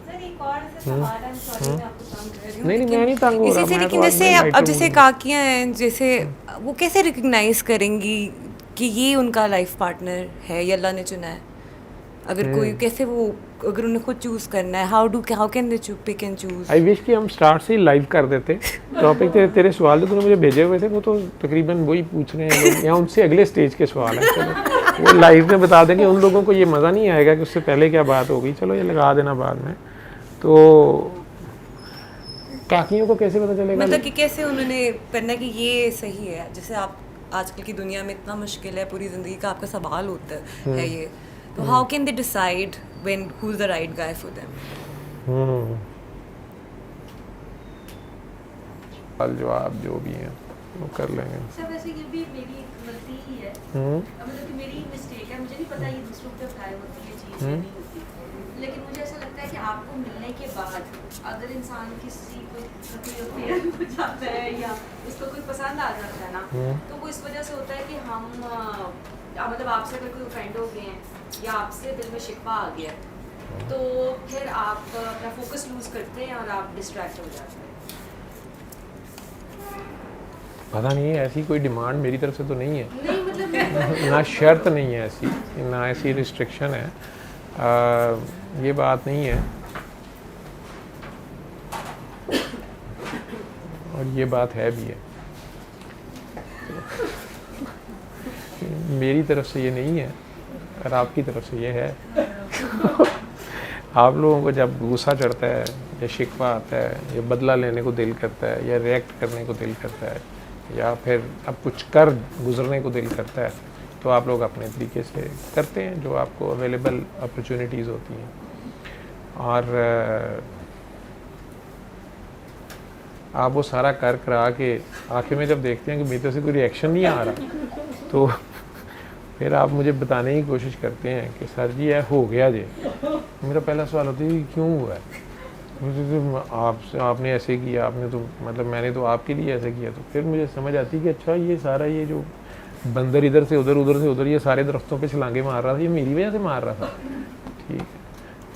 सर एक और ऐसा सवाल है, सॉरी मैं आपको तंग कर रही हूँ, नहीं मैं नहीं तंग हो रहा, इसी से, मैं लेकिन तो जैसे आदमी अब जैसे लाइट काकियाँ हैं, जैसे वो कैसे रिकग्नाइज करेंगी कि ये उनका लाइफ पार्टनर है या अल्लाह ने चुना है। अगर कोई कैसे वो, अगर उन्हें खुद चूज करना है, how can they pick and choose. I wish कि हम स्टार्ट से ही लाइव कर देते टॉपिक। तेरे सवाल जो तूने मुझे भेजे हुए थे वो तो तकरीबन वही पूछ रहे हैं लोग, या उनसे अगले स्टेज के सवाल हैं। चलो वो लाइव में बता देंगे, उन लोगों को ये मज़ा नहीं आएगा कि उससे पहले क्या बात होगी, चलो ये लगा देना बाद में। तो काकियों को कैसे पता चलेगा, मतलब कि कैसे उन्होंने करना कि ये सही है। जैसे आप आजकल की दुनिया में इतना मुश्किल है, पूरी ज़िंदगी का आपका सवाल होता है ये, तो how can they decide when who is the right guy for them. जवाब जो भी हैं वो कर लेंगे। सर वैसे ये भी मेरी एक गलती ही है, मतलब कि मेरी मिस्टेक है, मुझे नहीं पता ये दूसरों पे अप्लाई होती है चीज़ या नहीं होती, लेकिन मुझे ऐसा लगता है कि आपको मिलने के बाद अगर इंसान किसी को हो जाता है या उसको कोई पसंद आ जाता है ना, तो वो इस वजह से होता है कि हम मतलब आपसे अगर कोई ऑफेंड हो गए हैं या आपसे दिल में शिकवा आ गया है, तो फिर आप अपना फोकस लूज करते हैं और आप डिस्ट्रैक्ट हो जाते हैं। पता नहीं है, ऐसी कोई डिमांड मेरी तरफ से तो नहीं है, नहीं मतलब ना शर्त नहीं है ऐसी, ना ऐसी रिस्ट्रिक्शन है, ये बात नहीं है। और ये बात है भी है, मेरी तरफ से ये नहीं है और आपकी तरफ से ये है। आप लोगों को जब गुस्सा चढ़ता है या शिकवा आता है या बदला लेने को दिल करता है या रिएक्ट करने को दिल करता है या फिर अब कुछ कर गुजरने को दिल करता है, तो आप लोग अपने तरीके से करते हैं जो आपको अवेलेबल अपॉर्चुनिटीज़ होती हैं। और आप वो सारा कर करा के आखिर में जब देखते हैं कि मेरी तरफ से कोई रिएक्शन नहीं आ रहा, तो फिर आप मुझे बताने की कोशिश करते हैं कि सर जी यह हो गया जी। मेरा पहला सवाल होता है कि क्यों हुआ है, आपने ऐसे किया, आपने तो मतलब मैंने तो आपके लिए ऐसे किया। तो फिर मुझे समझ आती है कि अच्छा ये सारा ये जो बंदर इधर से उधर ये सारे दरख्तों पे छलांगे मार रहा था, ये मेरी वजह से मार रहा था, ठीक है।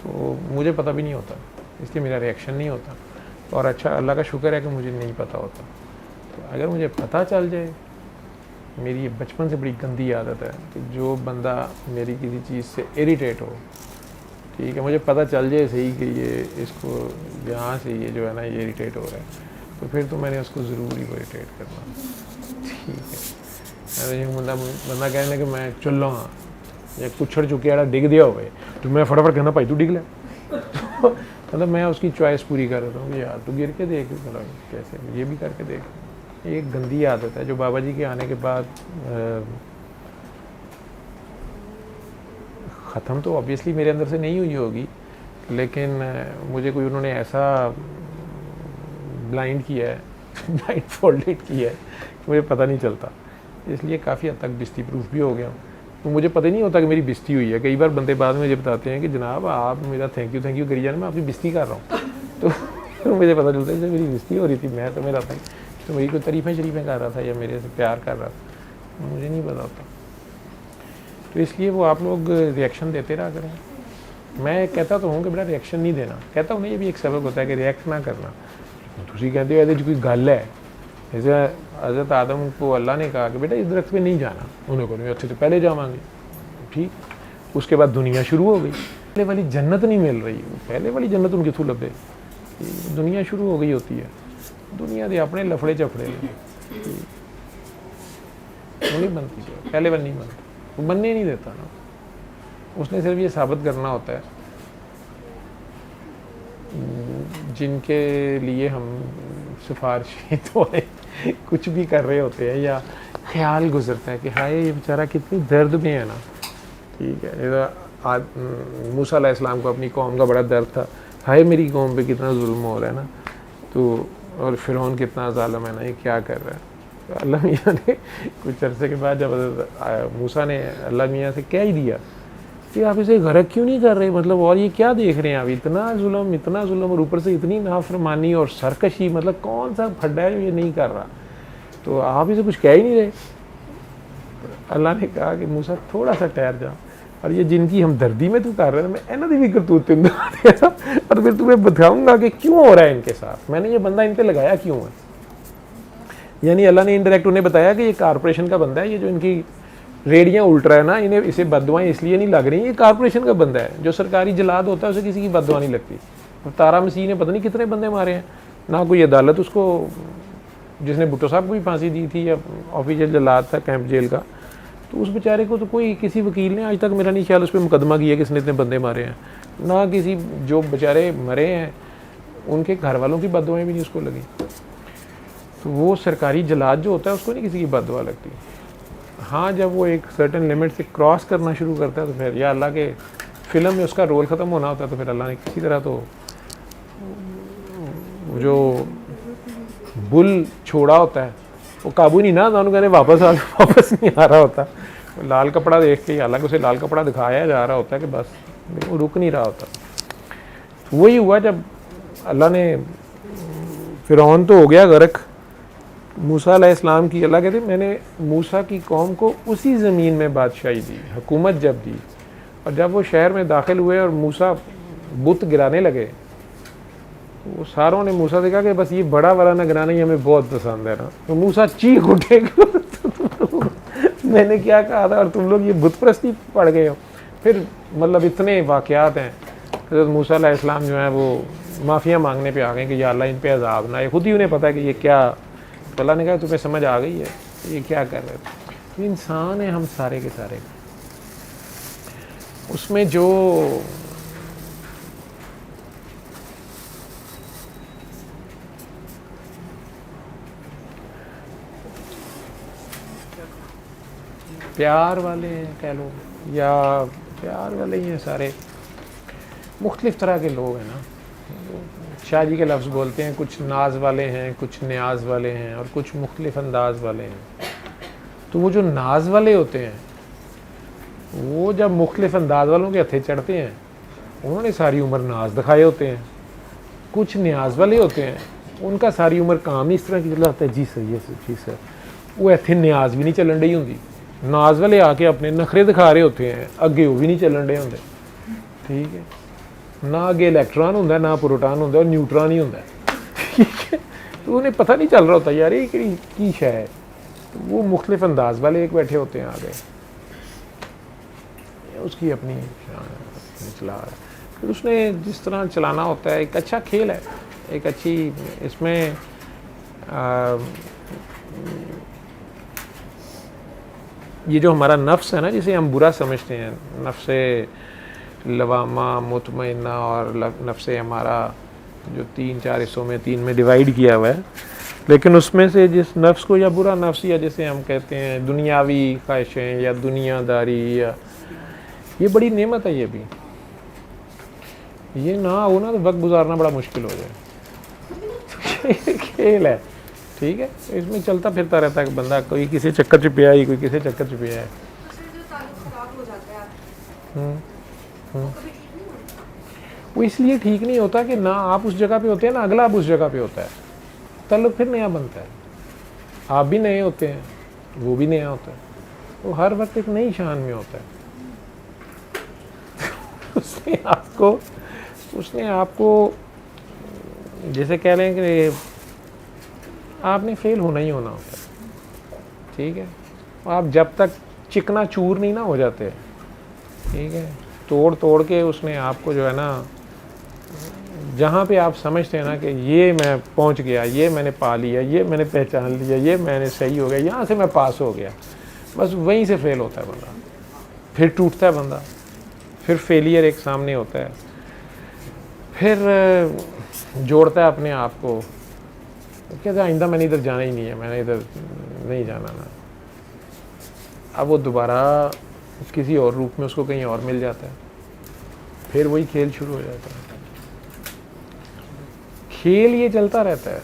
तो मुझे पता भी नहीं होता, इसलिए मेरा रिएक्शन नहीं होता। और अच्छा अल्लाह का शुक्र है कि मुझे नहीं पता होता। तो अगर मुझे पता चल जाए, मेरी ये बचपन से बड़ी गंदी आदत है कि जो बंदा मेरी किसी चीज़ से इरिटेट हो, ठीक है, मुझे पता चल जाए सही कि ये इसको यहाँ से ये जो है ना ये इरिटेट हो रहा है, तो फिर तो मैंने उसको ज़रूर ही इरिटेट करना, ठीक है। बंदा कहना कि मैं चल रहा या कुछड़ चुके डिग दिया हो, तो मैं फटाफट कहना भाई तू डिग ले। मतलब मैं उसकी चॉइस पूरी कर रहा हूँ कि यार तू गिर के देख, मतलब कैसे ये भी करके देख। एक गंदी आदत है जो बाबा जी के आने के बाद ख़त्म तो ऑब्वियसली मेरे अंदर से नहीं हुई होगी, लेकिन मुझे कोई उन्होंने ऐसा ब्लाइंड किया है ब्लाइंड फोल्डेड किया है मुझे पता नहीं चलता, इसलिए काफ़ी हद तक बिस्ती प्रूफ भी हो गया हूँ। तो मुझे पता ही नहीं होता कि मेरी बिस्ती हुई है। कई बार बंदे बाद में मुझे बताते हैं कि जनाब आप मेरा थैंक यू करी जाने, मैं आपकी बिस्ती कर रहा हूँ। तो मुझे पता चलता है कि मेरी बिस्ती हो रही थी, मैं तो मेरा था तो मेरी कोई तारीफ़ें शरीफ़ें कर रहा था या मेरे से प्यार कर रहा था, मुझे नहीं पता होता। तो इसलिए वो आप लोग रिएक्शन देते रहा करें। मैं कहता तो हूँ कि बेटा रिएक्शन नहीं देना, कहता हूँ ना ये भी एक सबक होता है कि रिएक्ट ना करना। तुसी कहते हो ये कोई गल है, जैसे हज़रत आदम को अल्लाह ने कहा कि बेटा इस दरख्त पे नहीं जाना, उन्होंने कहा अच्छे से पहले जावांगे, ठीक। उसके बाद दुनिया शुरू हो गई, पहले वाली जन्नत नहीं मिल रही, पहले वाली जन्नत उनके थू लभे, दुनिया शुरू हो गई होती है। दुनिया के अपने लफड़े चफड़े नहीं बनती, पहले वाली नहीं बनती, वो बनने नहीं देता ना। उसने सिर्फ ये साबित करना होता है जिनके लिए हम सिफारिशें तो कुछ भी कर रहे होते हैं या ख्याल गुजरता है कि हाय ये बेचारा कितनी दर्द में है ना, ठीक है। मूसा अलैहिस्सलाम को अपनी कौम का बड़ा दर्द था, हाय मेरी कौम पे कितना जुल्म हो रहा है ना, तो और फिरौन कितना ज़ालिम है ना, ये क्या कर रहा है। तो अल्लाह मियाँ ने कुछ अरसे के बाद जब मूसा ने अल्लाह मियाँ से कह ही दिया कि आप इसे गरक क्यों नहीं कर रहे, मतलब और ये क्या देख रहे हैं आप, इतना जुल्म और ऊपर से इतनी नाफरमानी और सरकशी, मतलब कौन सा फड्डा है जो ये नहीं कर रहा, तो आप इसे कुछ कह ही नहीं रहे। अल्लाह ने कहा कि मूसा थोड़ा सा ठहर जा, और ये जिनकी हमदर्दी में तू कर रहा है मैं इन्हों की भी करतूत और फिर तुम्हें बताऊँगा कि क्यों हो रहा है इनके साथ, मैंने ये बंदा इन पर लगाया क्यों है। यानी अल्लाह ने इनडायरेक्ट उन्हें बताया कि ये कारपोरेशन का बंदा है, ये जो इनकी रेडियाँ उल्ट रहा है ना, इन्हें इसे बददुआएं इसलिए नहीं लग रही, ये कारपोरेशन का बंदा है। जो सरकारी जलाद होता है उसे किसी की बददुआ नहीं लगती। तारा मसीह ने पता नहीं कितने बंदे मारे हैं, ना कोई अदालत उसको, जिसने भुट्टो साहब को भी फांसी दी थी या ऑफिशियल जलाद था कैंप जेल का, तो उस बेचारे को तो कोई किसी वकील ने आज तक मेरा नहीं ख्याल उस पर मुकदमा किया कि इसने इतने बंदे मारे हैं, ना किसी जो बेचारे मरे हैं उनके घर वालों की बददुआएं भी नहीं उसको लगी। तो वो सरकारी जलाद जो होता है उसको नहीं किसी की बददुआ लगती। हाँ, जब वो एक सर्टेन लिमिट से क्रॉस करना शुरू करता है तो फिर या अल्लाह के फिल्म में उसका रोल ख़त्म होना होता है, तो फिर अल्लाह ने किसी तरह तो जो बुल छोड़ा होता है वो काबू नहीं ना, उन्होंने कहने वापस नहीं आ रहा होता। लाल कपड़ा देख के, हालांकि उसे लाल कपड़ा दिखाया जा रहा होता है कि बस वो रुक नहीं रहा होता। तो वही हुआ जब अल्लाह ने, फिरौन तो हो गया गर्क, मूसा अलैहिस्सलाम की, अल्लाह कहते मैंने मूसा की कौम को उसी ज़मीन में बादशाही दी, हुकूमत जब दी, और जब वो शहर में दाखिल हुए और मूसा बुत गिराने लगे, वो सारों ने मूसा से कहा कि बस ये बड़ा वाला ना गिराना ही हमें बहुत पसंद है ना। तो मूसा चीख उठे मैंने क्या कहा था और तुम लोग ये बुत परस्ती पड़ गए हो। फिर मतलब इतने वाक़यात हैं, हज़रत मूसा अलैहिस्सलाम जो है वो माफ़िया मांगने पे आ गए कि या अल्लाह इन पे अज़ाब ना आए, खुद ही उन्हें पता है कि ये क्या, तो अल्लाह ने कहा तुम्हें समझ आ गई है ये क्या कर रहे थे। तो इंसान है हम सारे के सारे, उसमें जो प्यार वाले हैं कह लो, या प्यार वाले ही हैं सारे, मुख्तलिफ़ तरह के लोग हैं ना। शाह जी के लफ्ज़ बोलते हैं, कुछ नाज वाले हैं, कुछ न्याज वाले हैं, और कुछ मुख्तलिफ़ अंदाज वाले हैं। तो वो जो नाज वाले होते हैं वो जब मुख्तलिफ़ अंदाज वालों के हथे चढ़ते हैं, उन्होंने सारी उम्र नाज दिखाए होते हैं। कुछ न्याज वाले होते हैं, उनका सारी उम्र काम ही इस तरह की चला होता है, जी सर ये सर जी सर, वो इतने न्याज भी नहीं चलन रही होंगी। नाज वाले आके अपने नखरे दिखा रहे होते हैं, अगे वो भी नहीं चलन रहे होंगे, ठीक है ना, अगे इलैक्ट्रॉन होंगे ना प्रोटॉन होंगे और न्यूट्रॉन ही होंगे, ठीक है। तो उन्हें पता नहीं चल रहा होता यार ये की शय है। तो वो मुख्तलिफ अंदाज वाले एक बैठे होते हैं आगे, उसकी अपनी चला रहा है, फिर उसने जिस तरह चलाना होता है। एक अच्छा खेल है, एक अच्छी इसमें ये जो हमारा नफ्स है ना, जिसे हम बुरा समझते हैं, नफ्स लवामा, मुतमइन्ना और नफ्से हमारा, जो 3-4 हिस्सों में 3 में डिवाइड किया हुआ है। लेकिन उसमें से जिस नफ्स को, या बुरा नफ्स या जैसे हम कहते हैं दुनियावी ख्वाहिशें या दुनियादारी, या ये बड़ी नेमत है। ये भी ये ना हो ना तो वक्त गुजारना बड़ा मुश्किल हो जाए। खेल है, ठीक है, इसमें चलता फिरता रहता है बंदा, कोई किसी चक्कर च पिया है, कोई किसी चक्कर च पिया है। तो फिर जो ताल्लुक खराब हो जाता है आपका, हम्म, वो कभी ठीक नहीं होता। वो इसलिए ठीक नहीं होता कि ना आप उस जगह पे होते हैं ना अगला आप उस जगह पे होता है, ताल्लुक फिर नया बनता है। आप भी नए होते हैं, वो भी नया होता है, वो हर वक्त एक नई शान में होता है। उसने आपको जैसे कह रहे हैं कि आपने फेल होना ही होना होता है, ठीक है। आप जब तक चिकना चूर नहीं ना हो जाते, ठीक है, तोड़ तोड़ के उसने आपको जो है ना, जहाँ पे आप समझते हैं ना कि ये मैं पहुँच गया, ये मैंने पा लिया, ये मैंने पहचान लिया, ये मैंने सही हो गया, यहाँ से मैं पास हो गया, बस वहीं से फेल होता है बंदा। फिर टूटता है बंदा, फिर फेलियर एक सामने होता है, फिर जोड़ता है अपने आप को, कहता है आइंदा मैंने इधर जाना ही नहीं है, मैंने इधर नहीं जाना ना। अब वो दोबारा किसी और रूप में उसको कहीं और मिल जाता है, फिर वही खेल शुरू हो जाता है। खेल ये चलता रहता है,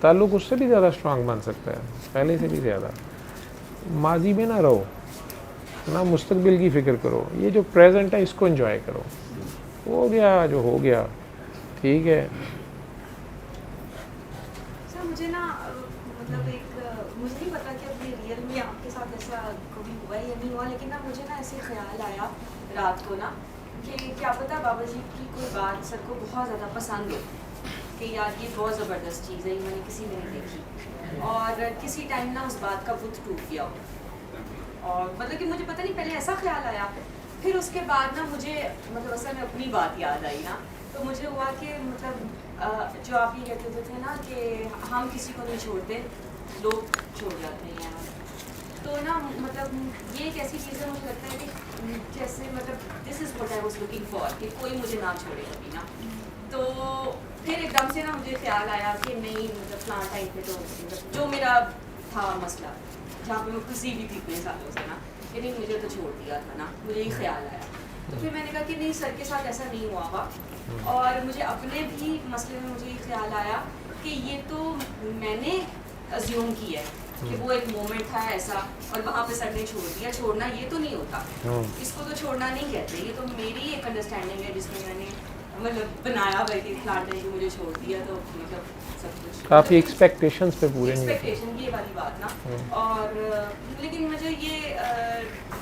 ताल्लुक उससे भी ज़्यादा स्ट्रांग बन सकता है, पहले से भी ज़्यादा। माजी में ना रहो, ना मुस्तकबिल की फ़िक्र करो, ये जो प्रेजेंट है इसको एंजॉय करो। हो गया जो हो गया, ठीक है। सर मुझे ना मतलब मुझे नहीं पता कि अपने रियल में आपके साथ ऐसा कभी हुआ है या नहीं हुआ, लेकिन ना मुझे ना ऐसे ख्याल आया रात को ना कि क्या पता बाबा जी की कोई बात सर को बहुत ज़्यादा पसंद हो कि यार ये बहुत ज़बरदस्त चीज़ है, ये मैंने किसी में नहीं देखी, और किसी टाइम ना उस बात का बुत टूट गया हो। और मतलब कि मुझे पता नहीं पहले ऐसा ख्याल आया, फिर उसके बाद ना मुझे मतलब असल में अपनी बात याद आई ना, तो मुझे हुआ कि मतलब जो आप ये कहते थे ना कि हम किसी को नहीं छोड़ते, लोग छोड़ जाते हैं। तो ना मतलब ये एक ऐसी चीज़ है, मुझे लगता है कि जैसे मतलब this is what I was looking for, कि कोई मुझे ना छोड़े कभी ना। तो फिर एकदम से ना मुझे ख्याल आया कि नहीं मतलब प्लान टाइम पे तो मतलब जो मेरा था मसला, जहाँ पे मैं खुशी भी थी इतने सालों से ना, कि नहीं मुझे तो छोड़ दिया था ना, मुझे ये ख्याल आया। तो फिर मैंने कहा कि नहीं सर के साथ ऐसा नहीं हुआ हुआ, और मुझे अपने भी मसले में मुझे ये ख्याल आया कि ये तो मैंने अज्यूम किया है कि वो एक मोमेंट था ऐसा और वहाँ पे सर ने छोड़ दिया। छोड़ना ये तो नहीं होता, इसको तो छोड़ना नहीं कहते, ये तो मेरी एक अंडरस्टैंडिंग है जिसमें मैंने मतलब बनाया हुआ कि फ्लाट ने मुझे छोड़ दिया, तो मतलब सब कुछ काफ़ी एक्सपेक्टेशंस पे पूरे नहीं एक्सपेक्टेशन ये वाली बात ना। और लेकिन मुझे ये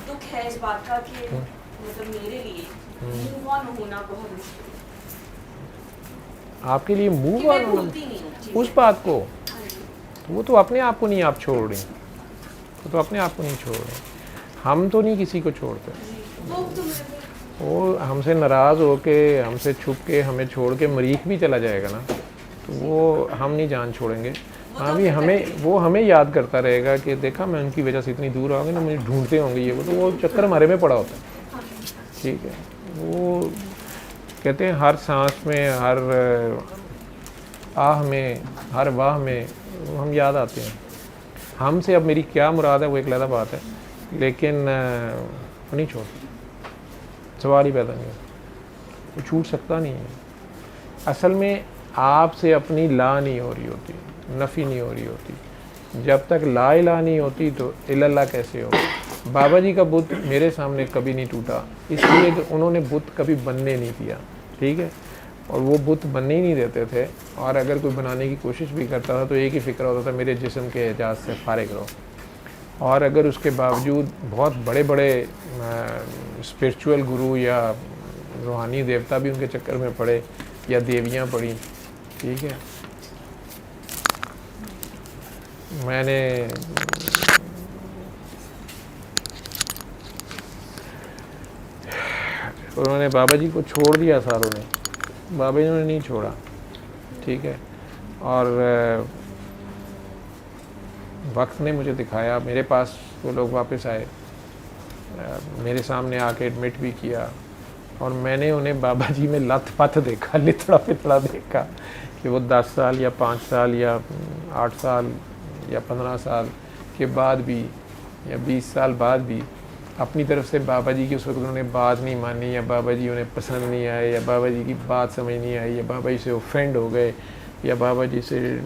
दुख है इस बात का कि मतलब मेरे लिए मूव ऑन होना बहुत मुश्किल है। आपके लिए मूव कि मैं ऑन भूलती नहीं हूँ चीज़ें। उस बात को, हाँ जी। वो तो अपने आप को नहीं आप छोड़ रही, वो तो अपने आप को नहीं छोड़ रहे। हम तो नहीं किसी को छोड़ते, वो तो मुझे वो हमसे नाराज़ होके हमसे छुप के हमें छोड़ के मरीख भी चला जाएगा ना, तो वो हम नहीं जान छोड़ेंगे। हाँ भी वो हमें याद करता रहेगा कि देखा मैं उनकी वजह से इतनी दूर आ गई ना, मुझे ढूंढते होंगे ये, वो तो वो चक्कर हमारे में पड़ा होता है, ठीक है। वो कहते हैं हर सांस में, हर आह में, हर वाह में हम याद आते हैं। हमसे अब मेरी क्या मुराद है वो एक अलग बात है, लेकिन वो नहीं छोड़ते, सवाल ही पैदा नहीं होता, वो छूट सकता नहीं है। असल में आपसे अपनी ला नहीं हो रही होती, नफ़ी नहीं हो रही होती। जब तक ला इला नहीं होती तो इल्लल्लाह कैसे हो। बाबा जी का बुत मेरे सामने कभी नहीं टूटा, इसलिए कि उन्होंने बुत कभी बनने नहीं दिया, ठीक है। और वो बुत बनने ही नहीं देते थे, और अगर कोई बनाने की कोशिश भी करता था तो एक ही फ़िक्र होता था मेरे जिस्म के एजाज़ से फारिग रहो। और अगर उसके बावजूद बहुत बड़े बड़े स्पिरिचुअल गुरु या रूहानी देवता भी उनके चक्कर में पड़े या देवियाँ पड़ी, ठीक है। मैंने उन्होंने बाबा जी को छोड़ दिया सारों ने, बाबा जी ने नहीं छोड़ा, ठीक है। और वक्त ने मुझे दिखाया, मेरे पास वो लोग वापस आए, मेरे सामने आके एडमिट भी किया, और मैंने उन्हें बाबा जी में लथ पथ देखा, लिथड़ा पिथड़ा देखा कि वो 10 साल या 5 साल या 8 साल या 15 साल के बाद भी या 20 साल बाद भी अपनी तरफ से बाबा जी की उस वक्त उन्होंने बात नहीं मानी, या बाबा जी उन्हें पसंद नहीं आए, या बाबा जी की बात समझ नहीं आई, या बाबा जी से ऑफेंड हो गए, या बाबा जी से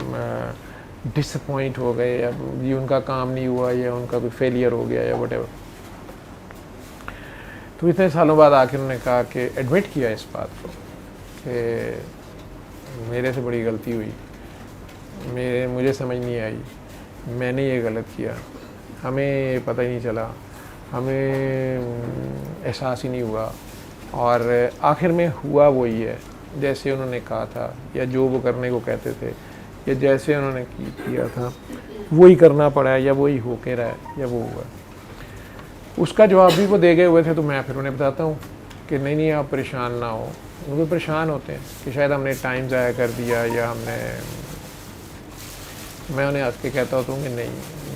डिसअपॉइंट हो गए, या जी उनका काम नहीं हुआ, या उनका कोई फेलियर हो गया, या वटेवर। तो इतने सालों बाद आकर उन्होंने कहा कि एडमिट किया इस बात को कि मेरे से बड़ी गलती हुई, मुझे समझ नहीं आई, मैंने ये गलत किया, हमें पता ही नहीं चला, हमें एहसास ही नहीं हुआ, और आखिर में हुआ वही है जैसे उन्होंने कहा था, या जो वो करने को कहते थे, या जैसे उन्होंने किया था वही करना पड़ा है, या वही हो के रहा है, या वो हुआ। उसका जवाब भी वो दे गए हुए थे, तो मैं फिर उन्हें बताता हूँ कि नहीं नहीं आप परेशान ना हो। वो परेशान होते हैं कि शायद हमने टाइम ज़ाया कर दिया, या मैं उन्हें हंस के कहता होता हूँ कि नहीं,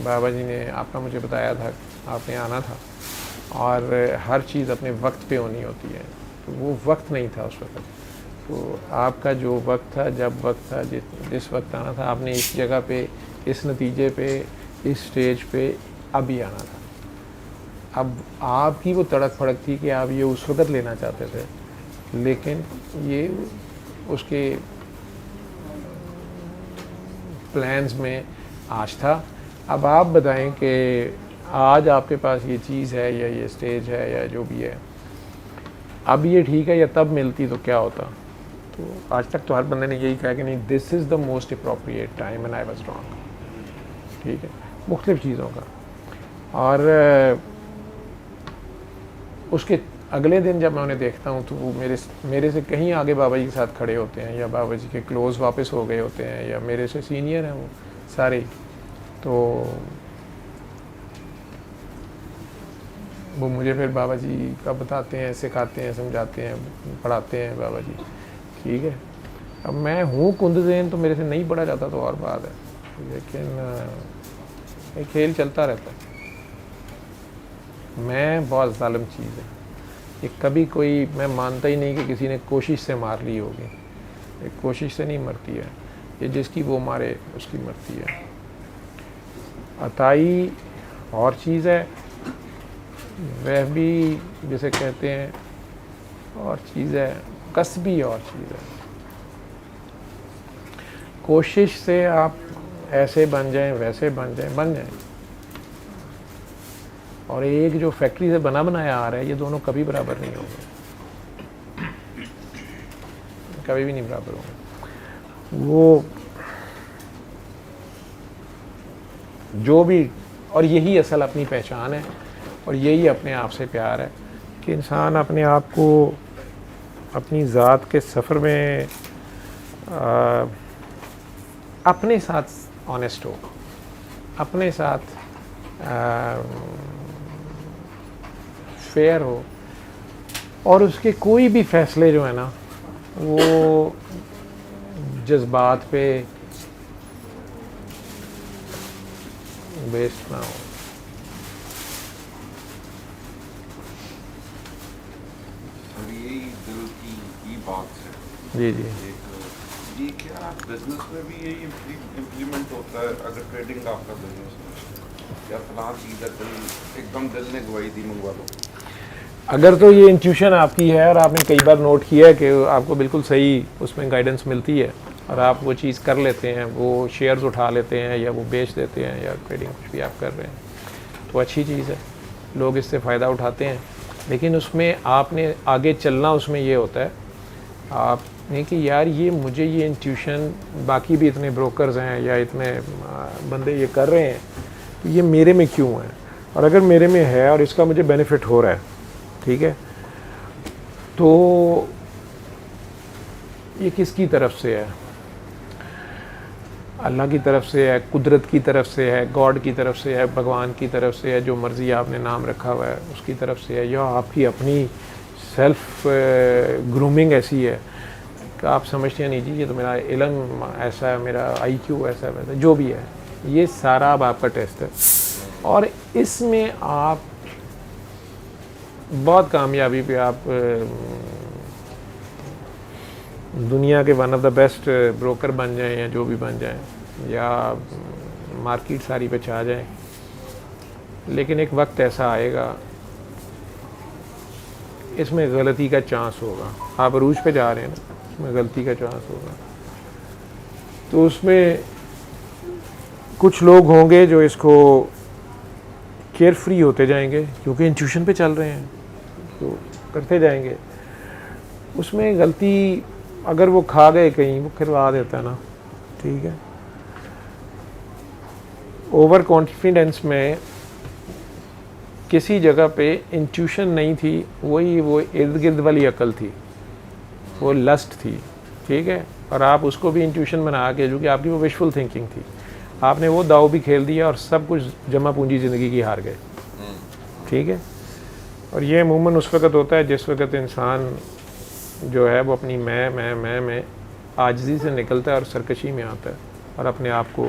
बाबा जी ने आपका मुझे बताया था, आपने आना था, और हर चीज़ अपने वक्त पे होनी होती है, तो वो वक्त नहीं था उस वक्त। तो आपका जो वक्त था, जब वक्त था, जिस वक्त आना था, आपने इस जगह पे, इस नतीजे पे, इस स्टेज पे अभी आना था। अब आपकी वो तड़क फड़क थी कि आप ये उस वक्त लेना चाहते थे, लेकिन ये उसके प्लान्स में आज था। अब आप बताएं कि आज आपके पास ये चीज़ है, या ये स्टेज है, या जो भी है, अब ये ठीक है, या तब मिलती तो क्या होता। तो आज तक तो हर बंदे ने यही कहा कि नहीं, this is the most appropriate time and I was wrong. ठीक है, मुख्तलिफ़ चीज़ों का। और उसके अगले दिन जब मैं उन्हें देखता हूँ तो वो मेरे से कहीं आगे बाबा जी के साथ खड़े होते हैं, या बाबा जी के क्लोज़ वापस हो गए होते हैं, या मेरे से सीनियर हैं वो सारे। तो वो मुझे फिर बाबा जी का बताते हैं, सिखाते हैं, समझाते हैं, पढ़ाते हैं बाबा जी। ठीक है, अब मैं हूँ कुंदज़ेन, तो मेरे से नहीं पढ़ा जाता तो और बात है, लेकिन ये खेल चलता रहता है। मैं बहुत ज़ालिम चीज़ है ये, कभी कोई, मैं मानता ही नहीं कि किसी ने कोशिश से मार ली होगी। ये कोशिश से नहीं मरती है, ये जिसकी वो मारे उसकी मरती है। अताई और चीज़ है, वह भी जिसे कहते हैं और चीज़ है, कसबी और चीज़ है। कोशिश से आप ऐसे बन जाएं, वैसे बन जाएं, और एक जो फैक्ट्री से बना बनाया आ रहा है, ये दोनों कभी बराबर नहीं होंगे, कभी भी नहीं बराबर होंगे। वो जो भी, और यही असल अपनी पहचान है, और यही अपने आप से प्यार है कि इंसान अपने आप को अपनी ज़ात के सफ़र में अपने साथ ऑनेस्ट हो, अपने साथ फेयर हो, और उसके कोई भी फ़ैसले जो है ना, वो जज्बात पे बेस्ड ना हो। यही दिल की बात है। जी जी, ये क्या बिजनेस में भी यही इम्प्लीमेंट होता है? अगर ट्रेडिंग आपका बिजनेस है, या फलां चीज़ है, एकदम दिल ने गवाही दी, मंगवा लो। अगर तो ये इंट्यूशन आपकी है, और आपने कई बार नोट किया है कि आपको बिल्कुल सही उसमें गाइडेंस मिलती है, और आप वो चीज़ कर लेते हैं, वो शेयर्स उठा लेते हैं, या वो बेच देते हैं, या ट्रेडिंग कुछ भी आप कर रहे हैं, तो अच्छी चीज़ है, लोग इससे फ़ायदा उठाते हैं। लेकिन उसमें आपने आगे चलना, उसमें ये होता है आपने कि यार ये मुझे ये इंट्यूशन, बाकी भी इतने ब्रोकर्स हैं या इतने बंदे ये कर रहे हैं, तो ये मेरे में क्यों है? और अगर मेरे में है और इसका मुझे बेनिफिट हो रहा है, ठीक है, तो ये किसकी तरफ से है? अल्लाह की तरफ से है, कुदरत की तरफ से है, गॉड की तरफ से है, भगवान की तरफ से है, जो मर्ज़ी आपने नाम रखा हुआ है उसकी तरफ से है, या आपकी अपनी सेल्फ ग्रूमिंग ऐसी है कि आप समझते हैं नहीं जी ये तो मेरा इल्म ऐसा है, मेरा IQ ऐसा है, वैसा जो भी है, ये सारा अब आपका टेस्ट है। और इसमें आप बहुत कामयाबी पे आप दुनिया के one of the best broker बन जाएं या जो भी बन जाएं, या मार्केट सारी पे छा जाएं, लेकिन एक वक्त ऐसा आएगा इसमें गलती का चांस होगा। आप अरूज पे जा रहे हैं ना, इसमें गलती का चांस होगा, तो उसमें कुछ लोग होंगे जो इसको केयर फ्री होते जाएंगे क्योंकि इंट्यूशन पे चल रहे हैं, तो करते जाएंगे। उसमें गलती अगर वो खा गए कहीं, वो करवा देता है ना, ठीक है। ओवर कॉन्फिडेंस में किसी जगह पे इंट्यूशन नहीं थी, वही वो इर्द गिर्द वाली अकल थी, वो लस्ट थी, ठीक है। और आप उसको भी इंट्यूशन बना के, जो कि आपकी वो विशफुल थिंकिंग थी, आपने वो दाव भी खेल दिया और सब कुछ जमा पूंजी ज़िंदगी की हार गए, ठीक है। और ये अमूमन उस वक़्त होता है जिस वक़्त इंसान जो है वो अपनी मैं में आजिज़ी से निकलता है और सरकशी में आता है और अपने आप को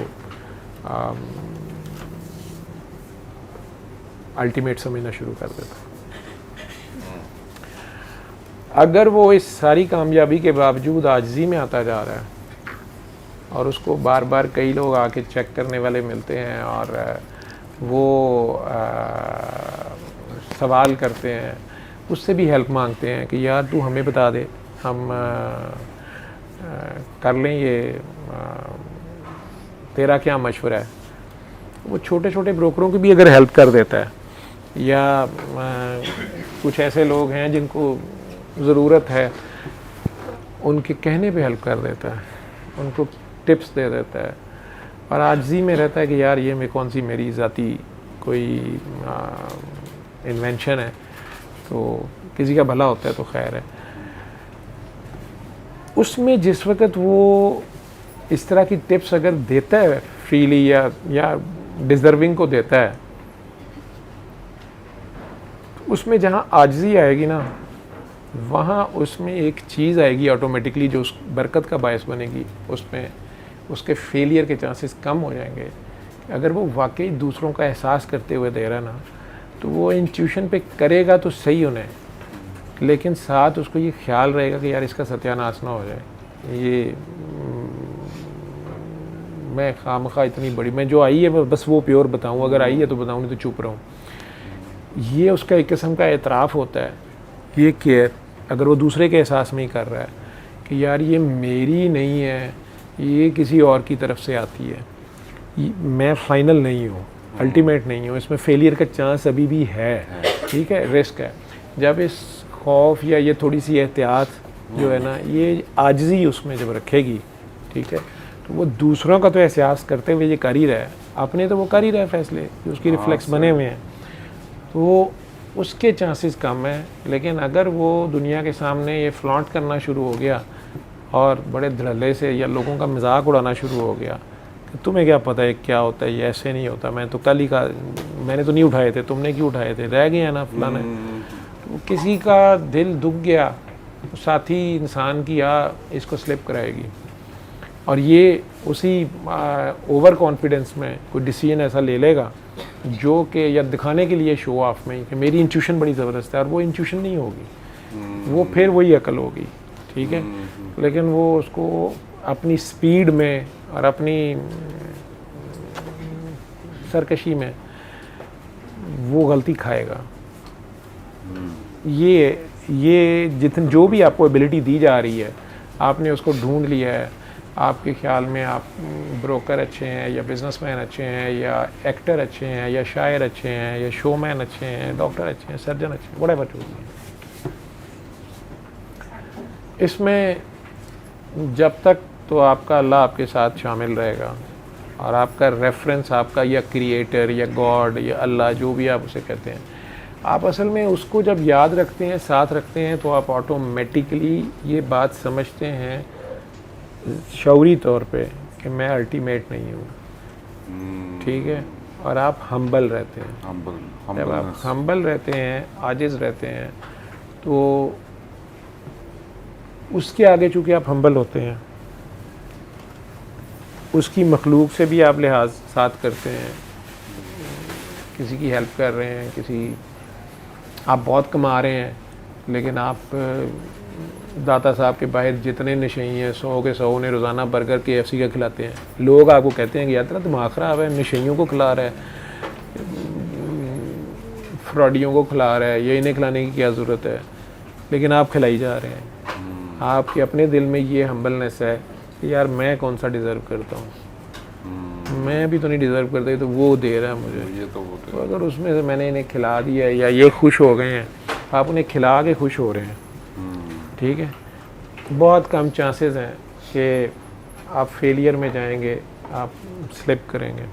अल्टीमेट समझना शुरू कर देता है। अगर वो इस सारी कामयाबी के बावजूद आजिज़ी में आता जा रहा है और उसको बार बार कई लोग आके चेक करने वाले मिलते हैं और वो सवाल करते हैं, उससे भी हेल्प मांगते हैं कि यार तू हमें बता दे, हम कर लें ये, तेरा क्या मशवरा है। वो छोटे छोटे ब्रोकरों की भी अगर हेल्प कर देता है, या कुछ ऐसे लोग हैं जिनको ज़रूरत है, उनके कहने पे हेल्प कर देता है, उनको टिप्स दे देता है, और आजिज़ी में रहता है कि यार ये मैं कौन सी मेरी ज़ाती कोई इन्वेंशन है, तो किसी का भला होता है तो खैर है। उसमें जिस वक़्त वो इस तरह की टिप्स अगर देता है फ्रीली या डिज़र्विंग को देता है, उसमें जहाँ आजिज़ी आएगी ना, वहाँ उसमें एक चीज़ आएगी ऑटोमेटिकली जो उस बरकत का बायस बनेगी। उसमें उसके फेलियर के चांसेस कम हो जाएंगे। अगर वो वाकई दूसरों का एहसास करते हुए दे रहा है ना, तो वो इंट्यूशन पे करेगा तो सही उन्हें, लेकिन साथ उसको ये ख्याल रहेगा कि यार इसका सत्यानाश ना हो जाए, ये मैं खामखा इतनी बड़ी, मैं जो आई है मैं बस वो प्योर बताऊँ, अगर आई है तो बताऊँ, नहीं तो चुप रहूँ। ये उसका एक किस्म का एतराफ़ होता है, ये केयर अगर वो दूसरे के एहसास में ही कर रहा है कि यार ये मेरी नहीं है, ये किसी और की तरफ से आती है, मैं फाइनल नहीं हूँ, अल्टीमेट नहीं हूँ, इसमें फेलियर का चांस अभी भी है, ठीक है, रिस्क है। जब इस खौफ या ये थोड़ी सी एहतियात जो है ना, ये आजिज़ी उसमें जब रखेगी, ठीक है, तो वो दूसरों का तो एहसास करते हुए ये कर ही रहा है, अपने तो वो कर ही रहा है फैसले, उसकी रिफ्लेक्स बने हुए हैं, तो उसके चांसेस कम है। लेकिन अगर वो दुनिया के सामने ये फ्लॉन्ट करना शुरू हो गया और बड़े धड़ल्ले से या लोगों का मजाक उड़ाना शुरू हो गया कि तुम्हें क्या पता है क्या होता है, ये ऐसे नहीं होता, मैं तो कल ही का, मैंने तो नहीं उठाए थे, तुमने क्यों उठाए थे, रह गए हैं ना फलाने, तो किसी का दिल दुख गया, तो साथी इंसान की इसको स्लिप कराएगी। और ये उसी ओवर कॉन्फिडेंस में कोई डिसीजन ऐसा ले लेगा जो कि या दिखाने के लिए शो ऑफ में कि मेरी इंट्यूशन बड़ी ज़बरदस्त है, और वो इंट्यूशन नहीं होगी, वो फिर वही अकल होगी, ठीक है। लेकिन वो उसको अपनी स्पीड में और अपनी सरकशी में वो गलती खाएगा। ये जितनी जो भी आपको एबिलिटी दी जा रही है, आपने उसको ढूंढ लिया है, आपके ख्याल में आप ब्रोकर अच्छे हैं या बिजनेसमैन अच्छे हैं या एक्टर अच्छे हैं या शायर अच्छे हैं या शोमैन अच्छे हैं, डॉक्टर अच्छे हैं, सर्जन अच्छे हैं, व्हाटएवर जो भी है, इसमें जब तक तो आपका अल्लाह आपके साथ शामिल रहेगा और आपका रेफरेंस आपका या क्रिएटर या गॉड या अल्लाह जो भी आप उसे कहते हैं, आप असल में उसको जब याद रखते हैं, साथ रखते हैं, तो आप ऑटोमेटिकली ये बात समझते हैं शऊरी तौर पे कि मैं अल्टीमेट नहीं हूँ, ठीक है। और आप हम्बल रहते हैं। जब आप हम्बल रहते हैं, आजिज़ रहते हैं, तो उसके आगे चूँकि आप हम्बल होते हैं, उसकी मखलूक से भी आप लिहाज साथ करते हैं, किसी की हेल्प कर रहे हैं, किसी आप बहुत कमा रहे हैं, लेकिन आप दाता साहब के बाहर जितने नशई हैं 100 के 100 उन्हें रोज़ाना बर्गर KFC का खिलाते हैं। लोग आपको कहते हैं कि यार तेरा दिमाग ख़राब है, नशइयों को खिला रहा है, फ्रॉडियों को खिला रहा है, ये इन्हें खिलाने की क्या ज़रूरत है, लेकिन आप खिलाई जा रहे हैं। आपके अपने दिल में ये हम्बलनेस है कि यार मैं कौन सा डिज़र्व करता हूँ, मैं भी तो नहीं डिज़र्व करता, तो वो दे रहा है मुझे। ये तो तो अगर उसमें से मैंने इन्हें खिला दिया या ये खुश हो गए हैं, आप उन्हें खिला के खुश हो रहे हैं, ठीक है। बहुत कम चांसेस हैं कि आप फेलियर में जाएंगे, आप स्लिप करेंगे,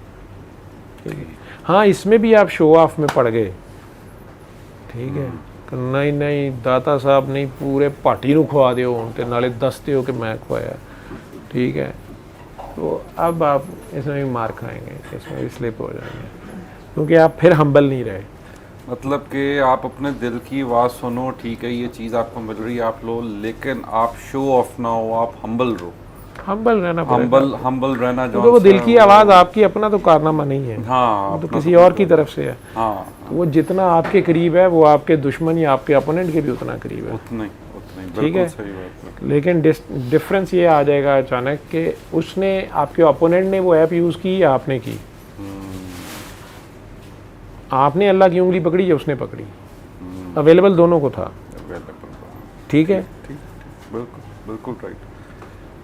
ठीक है। हाँ, इसमें भी आप शो ऑफ में पड़ गए, ठीक है, कि नहीं नहीं दाता साहब नहीं पूरे पार्टी ਨੂੰ ਖਵਾ ਦਿਓ ਹੁਣ ਤੇ ਨਾਲੇ ਦੱਸਦੇ ਹੋ कि मैं ਖਵਾਇਆ, ठीक है। तो अब आप इसमें भी मार खाएंगे, इसमें भी स्लिप हो जाएंगे, क्योंकि आप फिर हम्बल नहीं रहे। मतलब कि आप अपने दिल की आवाज़ सुनो, ठीक है, ये चीज़ आपको मिल रही है, आप लो, लेकिन आप शो ऑफ ना हो, आप हम्बल रहो। हम्बल रहना हम्बल रहना जो वो दिल की आवाज़ आपकी अपना तो कारनामा नहीं है, हाँ, तो किसी और की तरफ से है। हाँ, वो जितना आपके करीब है वो आपके दुश्मन या आपके अपोनेंट के भी उतना करीब है, उतना ही ठीक है। सही बात है। लेकिन डिफरेंस ये आ जाएगा अचानक कि उसने आपके ओपोनेंट ने वो ऐप यूज़ की या आपने की। आपने अल्लाह की उंगली पकड़ी या उसने पकड़ी, अवेलेबल दोनों को था, ठीक है। बिल्कुल बिल्कुल right.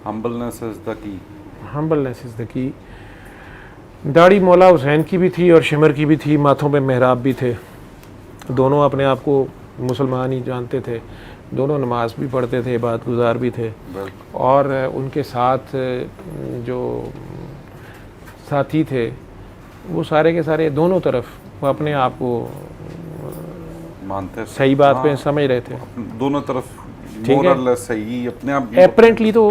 Humbleness is the key. Humbleness is the key. दाढ़ी मौला हुसैन की भी थी और शिमर की भी थी, माथों पे मेहराब भी थे, दोनों अपने आप को मुसलमान ही जानते थे, दोनों नमाज भी पढ़ते थे, इबादत गुजार भी थे, और उनके साथ जो साथी थे वो सारे के सारे दोनों तरफ वो अपने आप को मानते सही बात पे समझ रहे थे, दोनों तरफ ठीक है। सही अपने आप एपरेंटली तो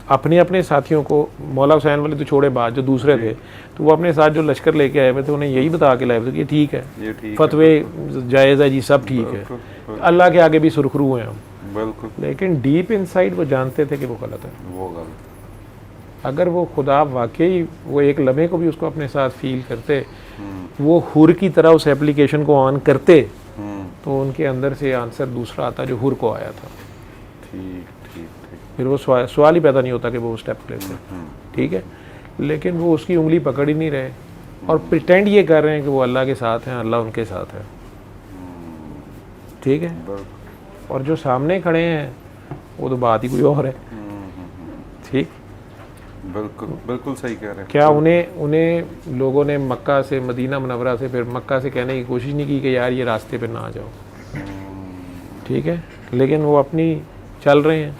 अपने अपने साथियों को, मौला हुसैन वाले तो छोड़े बात, जो दूसरे थे तो वो अपने साथ जो लश्कर लेके आए हुए थे उन्हें यही बता के लाए थे कि ये ठीक है, फतवे जायज़ है जी, सब ठीक है, अल्लाह के आगे भी सुरखरू हैं हम, बिल्कुल। लेकिन डीप इनसाइड वो जानते थे कि वो गलत है। वो गलत, अगर वो खुदा वाकई वो एक लम्हे को भी उसको अपने साथ फील करते, वो हुर की तरह उस एप्लीकेशन को ऑन करते, तो उनके अंदर से आंसर दूसरा आता जो हुर को आया था। ठीक ठीक ठीक। फिर वो सवाल ही पैदा नहीं होता कि वो स्टेप लेते, ठीक है। लेकिन वो उसकी उंगली पकड़ ही नहीं रहे और प्रिटेंड ये कर रहे हैं कि वो अल्लाह के साथ हैं, अल्लाह उनके साथ है, ठीक है। और जो सामने खड़े हैं वो तो बात ही कोई और है, ठीक। बिल्कुल बिल्कुल सही कह रहे हैं। क्या उन्हें लोगों ने मक्का से, मदीना मुनव्वरा से, फिर मक्का से कहने की कोशिश नहीं की कि यार ये रास्ते पे ना जाओ, ठीक है, लेकिन वो अपनी चल रहे हैं,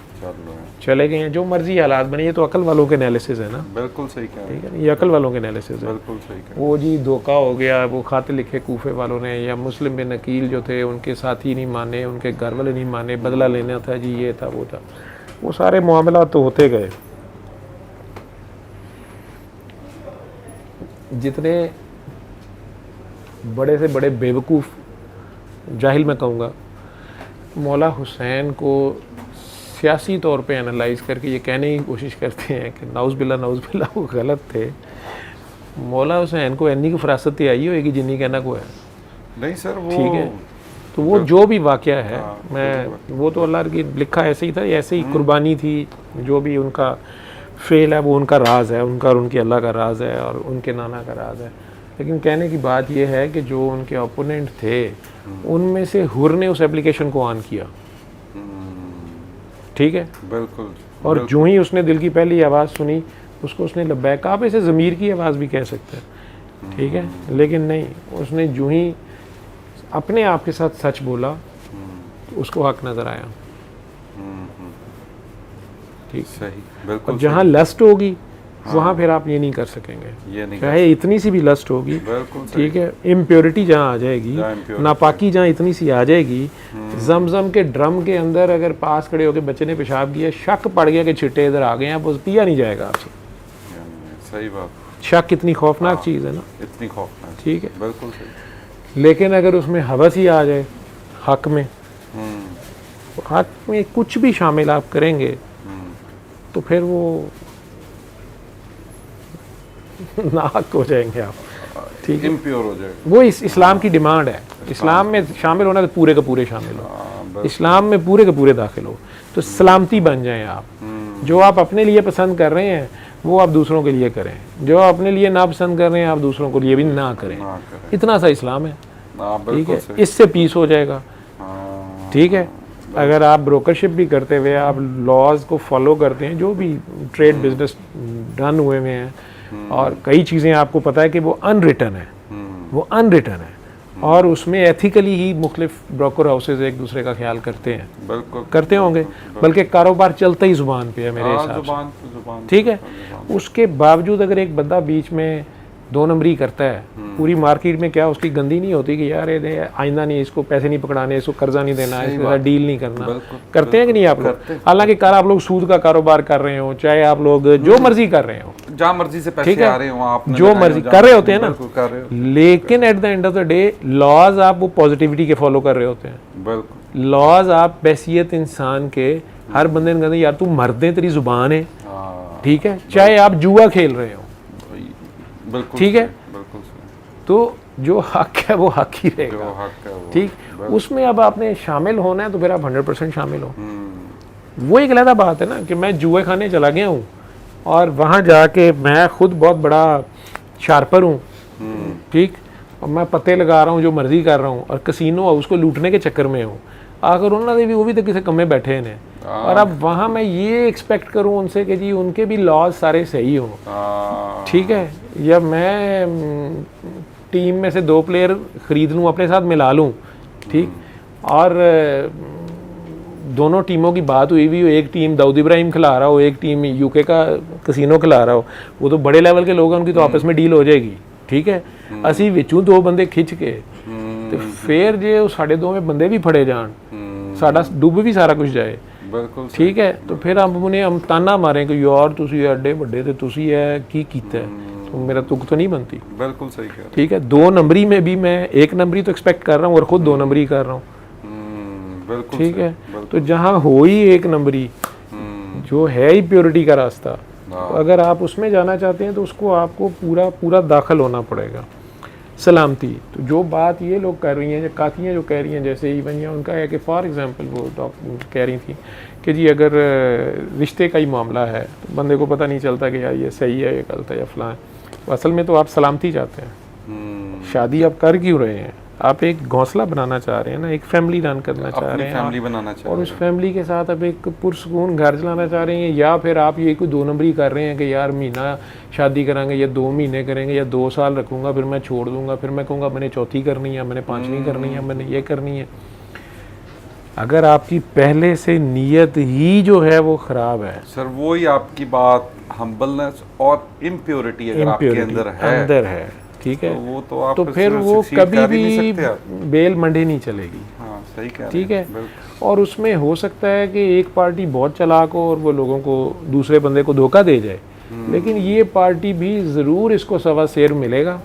चले गए हैं, जो मर्जी हालात बने। ये तो अकल वालों के एनालिसिस है ना, बिल्कुल सही कह रहे हैं, ठीक है, ये अकल वालों के एनालिसिस है। बिल्कुल सही कह रहे हैं। वो जी धोखा हो गया, वो खाते लिखे कूफे वालों ने या मुस्लिम बिन नकील जो थे उनके साथी नहीं माने, उनके घर वाले नहीं माने, बदला लेना था जी, ये था वो था, वो सारे मामला तो होते गए। जितने बड़े से बड़े बेवकूफ़ जाहिल मैं कहूँगा मौला हुसैन को सियासी तौर पे एनालाइज करके ये कहने की कोशिश करते हैं कि नाउज़ बिल्ला वो गलत थे, मौला हुसैन को इन्नी की फरासत आई होगी जिन्नी कहना को है, नहीं सर वो ठीक है। तो वो जो भी वाक़या है, मैं वो तो अल्लाह की लिखा ऐसे ही था, ऐसे ही कुर्बानी थी, जो भी उनका फेल है वो उनका राज है, उनका और उनके अल्लाह का राज है और उनके नाना का राज है। लेकिन कहने की बात यह है कि जो उनके ओपोनेंट थे उनमें से हुर ने उस एप्लीकेशन को ऑन किया, ठीक है, बिल्कुल। और जो ही उसने दिल की पहली आवाज़ सुनी उसको उसने लब्बैक, आप इसे ज़मीर की आवाज़ भी कह सकते हैं, ठीक है, लेकिन नहीं, उसने जो ही अपने आप के साथ सच बोला तो उसको हक नज़र आया, ठीक, सही, बिल्कुल। और जहाँ लस्ट होगी वहाँ फिर आप ये नहीं कर सकेंगे, ये नहीं चाहे इतनी सी भी लस्ट होगी, बिल्कुल ठीक है। इम्प्योरिटी जहाँ आ जाएगी, नापाकी जहाँ इतनी सी आ जाएगी, जमजम के ड्रम के अंदर अगर पास खड़े होकर बच्चे ने पेशाब किया, शक पड़ गया कि छिट्टे इधर आ गए हैं, वो पिया नहीं जाएगा आपसे, सही बात। शक इतनी खौफनाक चीज़ है ना, इतनी खौफनाक, ठीक है, बिल्कुल सही। लेकिन अगर उसमें हवस ही आ जाए हक में, हक में कुछ भी शामिल आप करेंगे तो फिर वो नाहक हो जाएंगे आप, ठीक है, इम्प्योर हो जाए। वो इस्लाम की डिमांड है। इस्लाम में शामिल होना तो पूरे के पूरे शामिल हो, बिल्कुल। इस्लाम में पूरे के पूरे दाखिल हो, तो सलामती बन जाएं आप। जो आप अपने लिए पसंद कर रहे हैं वो आप दूसरों के लिए करें, जो आप अपने लिए ना पसंद कर रहे हैं आप दूसरों के लिए भी ना करें। इतना सा इस्लाम है, हाँ, ठीक बिल्कुल है, सही। इससे पीस हो जाएगा। हाँ, ठीक है, अगर आप ब्रोकरशिप भी करते हुए आप लॉज को फॉलो करते हैं, जो भी ट्रेड बिजनेस डन हुए में हैं, और कई चीज़ें आपको पता है कि वो अनरिटन है, वो अनरिटन है, और उसमें एथिकली ही मुख्तलिफ ब्रोकर हाउसेज एक दूसरे का ख्याल करते हैं, बिल्कुल करते होंगे, बल्कि कारोबार चलता ही ज़ुबान पे है मेरे हाँ, हिसाब से। जुबान ठीक है, उसके बावजूद अगर एक बंदा बीच में 2 नंबरी करता है, पूरी मार्केट में क्या उसकी गंदी नहीं होती कि यार ये आइंदा नहीं, इसको पैसे नहीं पकड़ाने, इसको कर्जा नहीं देना, इसके साथ डील नहीं करना, बिल्कुल, करते हैं कि नहीं आप लोग? हालांकि कार आप लोग सूद का कारोबार कर रहे हो, चाहे आप लोग जो मर्जी कर रहे हो, जहाँ मर्जी से पैसे ठीक है, आ रहे हो आप जो मर्जी कर रहे होते हैं ना, कर रहे हो, लेकिन at the end of the day लॉज आप वो पॉजिटिविटी के फॉलो कर रहे होते हैं। बिल्कुल लॉज आप बैसियत इंसान के, हर बंदे ने कहते यार तू मर्द है, तेरी जुबान है, हाँ, ठीक है, चाहे आप जुआ खेल रहे हो, बिल्कुल ठीक है, बिल्कुल सही। तो जो हक है वो हक ही जो रहेगा। हक है वो, ठीक, उसमें अब आपने शामिल होना है तो फिर आप 100% शामिल हो। हम्म, वो एक अलग बात है ना कि मैं जुए खाने चला गया हूँ और वहाँ जाके मैं खुद बहुत बड़ा शार्पर हूँ, ठीक, और मैं पत्ते लगा रहा हूँ, जो मर्जी कर रहा हूँ, और कसिनो हाउस को लूटने के चक्कर में हूँ, आखिर उन्होंने भी वो भी तो किसी कम में बैठे हैं, और अब वहाँ मैं ये एक्सपेक्ट करूँ उनसे कि जी उनके भी लॉज सारे सही हों, हाँ, ठीक है, या मैं टीम में से 2 प्लेयर ख़रीद लूँ, अपने साथ मिला लूँ, ठीक, और दोनों टीमों की बात हुई भी हो, एक टीम दाऊद इब्राहिम खिला रहा हो, एक टीम यूके का कसिनो खिला रहा हो, वो तो बड़े लेवल के लोग हैं, उनकी तो आपस में डील हो जाएगी, ठीक है, असी विचों 2 बंदे खिंच के तो फिर जे 2.5 में बंदे भी फड़े जान, साडा डुब भी सारा कुछ जाए, बिल्कुल सही। ठीक है, तो फिर हम ताना मारें कि यार तुसी एडे बड़े ते तुसी है की कीता है, तो मेरा तुक तो नहीं बनती। बिल्कुल सही कह रहे ठीक है, 2 नंबरी में भी मैं 1 नंबरी तो एक्सपेक्ट कर रहा हूँ और खुद 2 नंबरी कर रहा हूँ, बिल्कुल ठीक सही, है, बिल्कुल। तो जहाँ हो ही 1 नंबरी जो है ही प्योरिटी का रास्ता, तो अगर आप उसमें जाना चाहते हैं तो उसको आपको पूरा पूरा दाखिल होना पड़ेगा। सलामती, तो जो बात ये लोग कर रही हैं, जो कातियाँ जो कह रही हैं, जैसे इवन या उनका है कि फॉर एग्जांपल वो कह रही थी कि जी अगर रिश्ते का ही मामला है तो बंदे को पता नहीं चलता कि यार ये सही है, ये गलत है, या फलां है, तो असल में तो आप सलामती चाहते हैं। शादी आप कर क्यों रहे हैं? आप एक घोंसला बनाना चाह रहे हैं ना, एक फैमिली रन करना चाह रहे हैं, फैमिली बनाना चाह और रहे उस फैमिली के साथ आप एक पुरसकून घर चलाना चाह रहे हैं, या फिर आप ये कोई 2 नंबरी कर रहे हैं कि यार महीना शादी करेंगे या 2 महीने करेंगे या 2 साल रखूँगा फिर मैं छोड़ दूँगा, फिर मैं कहूँगा मैंने 4थी करनी है, मैंने 5वीं करनी है, मैंने ये करनी है। अगर आपकी पहले से नीयत ही जो है वो ख़राब है, सर, वो ही आपकी बात हम्बलनेस और इम्प्योरिटी अगर आपके अंदर है, ठीक है, तो वो तो आप फिर वो succeed कभी कर ही नहीं भी सकते आप। बेल मंडे नहीं चलेगी। हाँ, सही कह रहे ठीक हैं, है, बिल्कुल। और उसमें हो सकता है कि एक पार्टी बहुत चालाक हो और वो लोगों को दूसरे बंदे को धोखा दे जाए, लेकिन ये पार्टी भी ज़रूर इसको 1.25 शेर मिलेगा,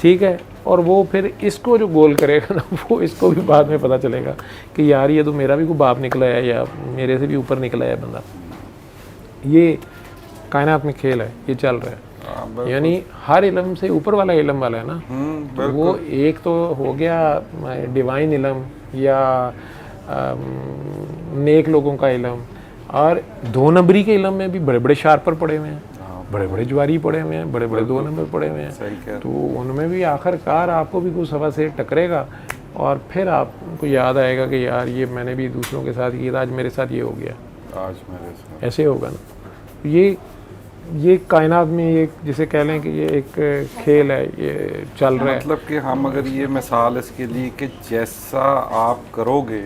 ठीक है, और वो फिर इसको जो गोल करेगा ना, वो इसको भी बाद में पता चलेगा कि यार ये तो मेरा भी कोई बाप निकला है या मेरे से भी ऊपर निकला है बंदा। ये कायनात में खेल है, ये चल रहा है, यानी हर इल्म से ऊपर वाला इल्म वाला है ना, तो वो एक तो हो गया डिवाइन इल्म या नेक लोगों का इल्म, और 2 नंबरी के इल्म में भी बड़े बड़े शार्पर पड़े हुए हैं, बड़े बड़े जुआरी पड़े हुए हैं, बड़े बड़े 2 नंबर पड़े हुए हैं, तो उनमें भी आखिरकार आपको भी कुछ 1.25 शेर टकरेगा, और फिर आपको याद आएगा कि यार ये मैंने भी दूसरों के साथ किया, आज मेरे साथ ये हो गया, आज मेरे साथ ऐसे होगा ना। ये कायनात में ये जिसे कह लें कि ये एक खेल है, ये चल रहा है। मतलब कि हम अगर ये मिसाल इसके लिए कि जैसा आप करोगे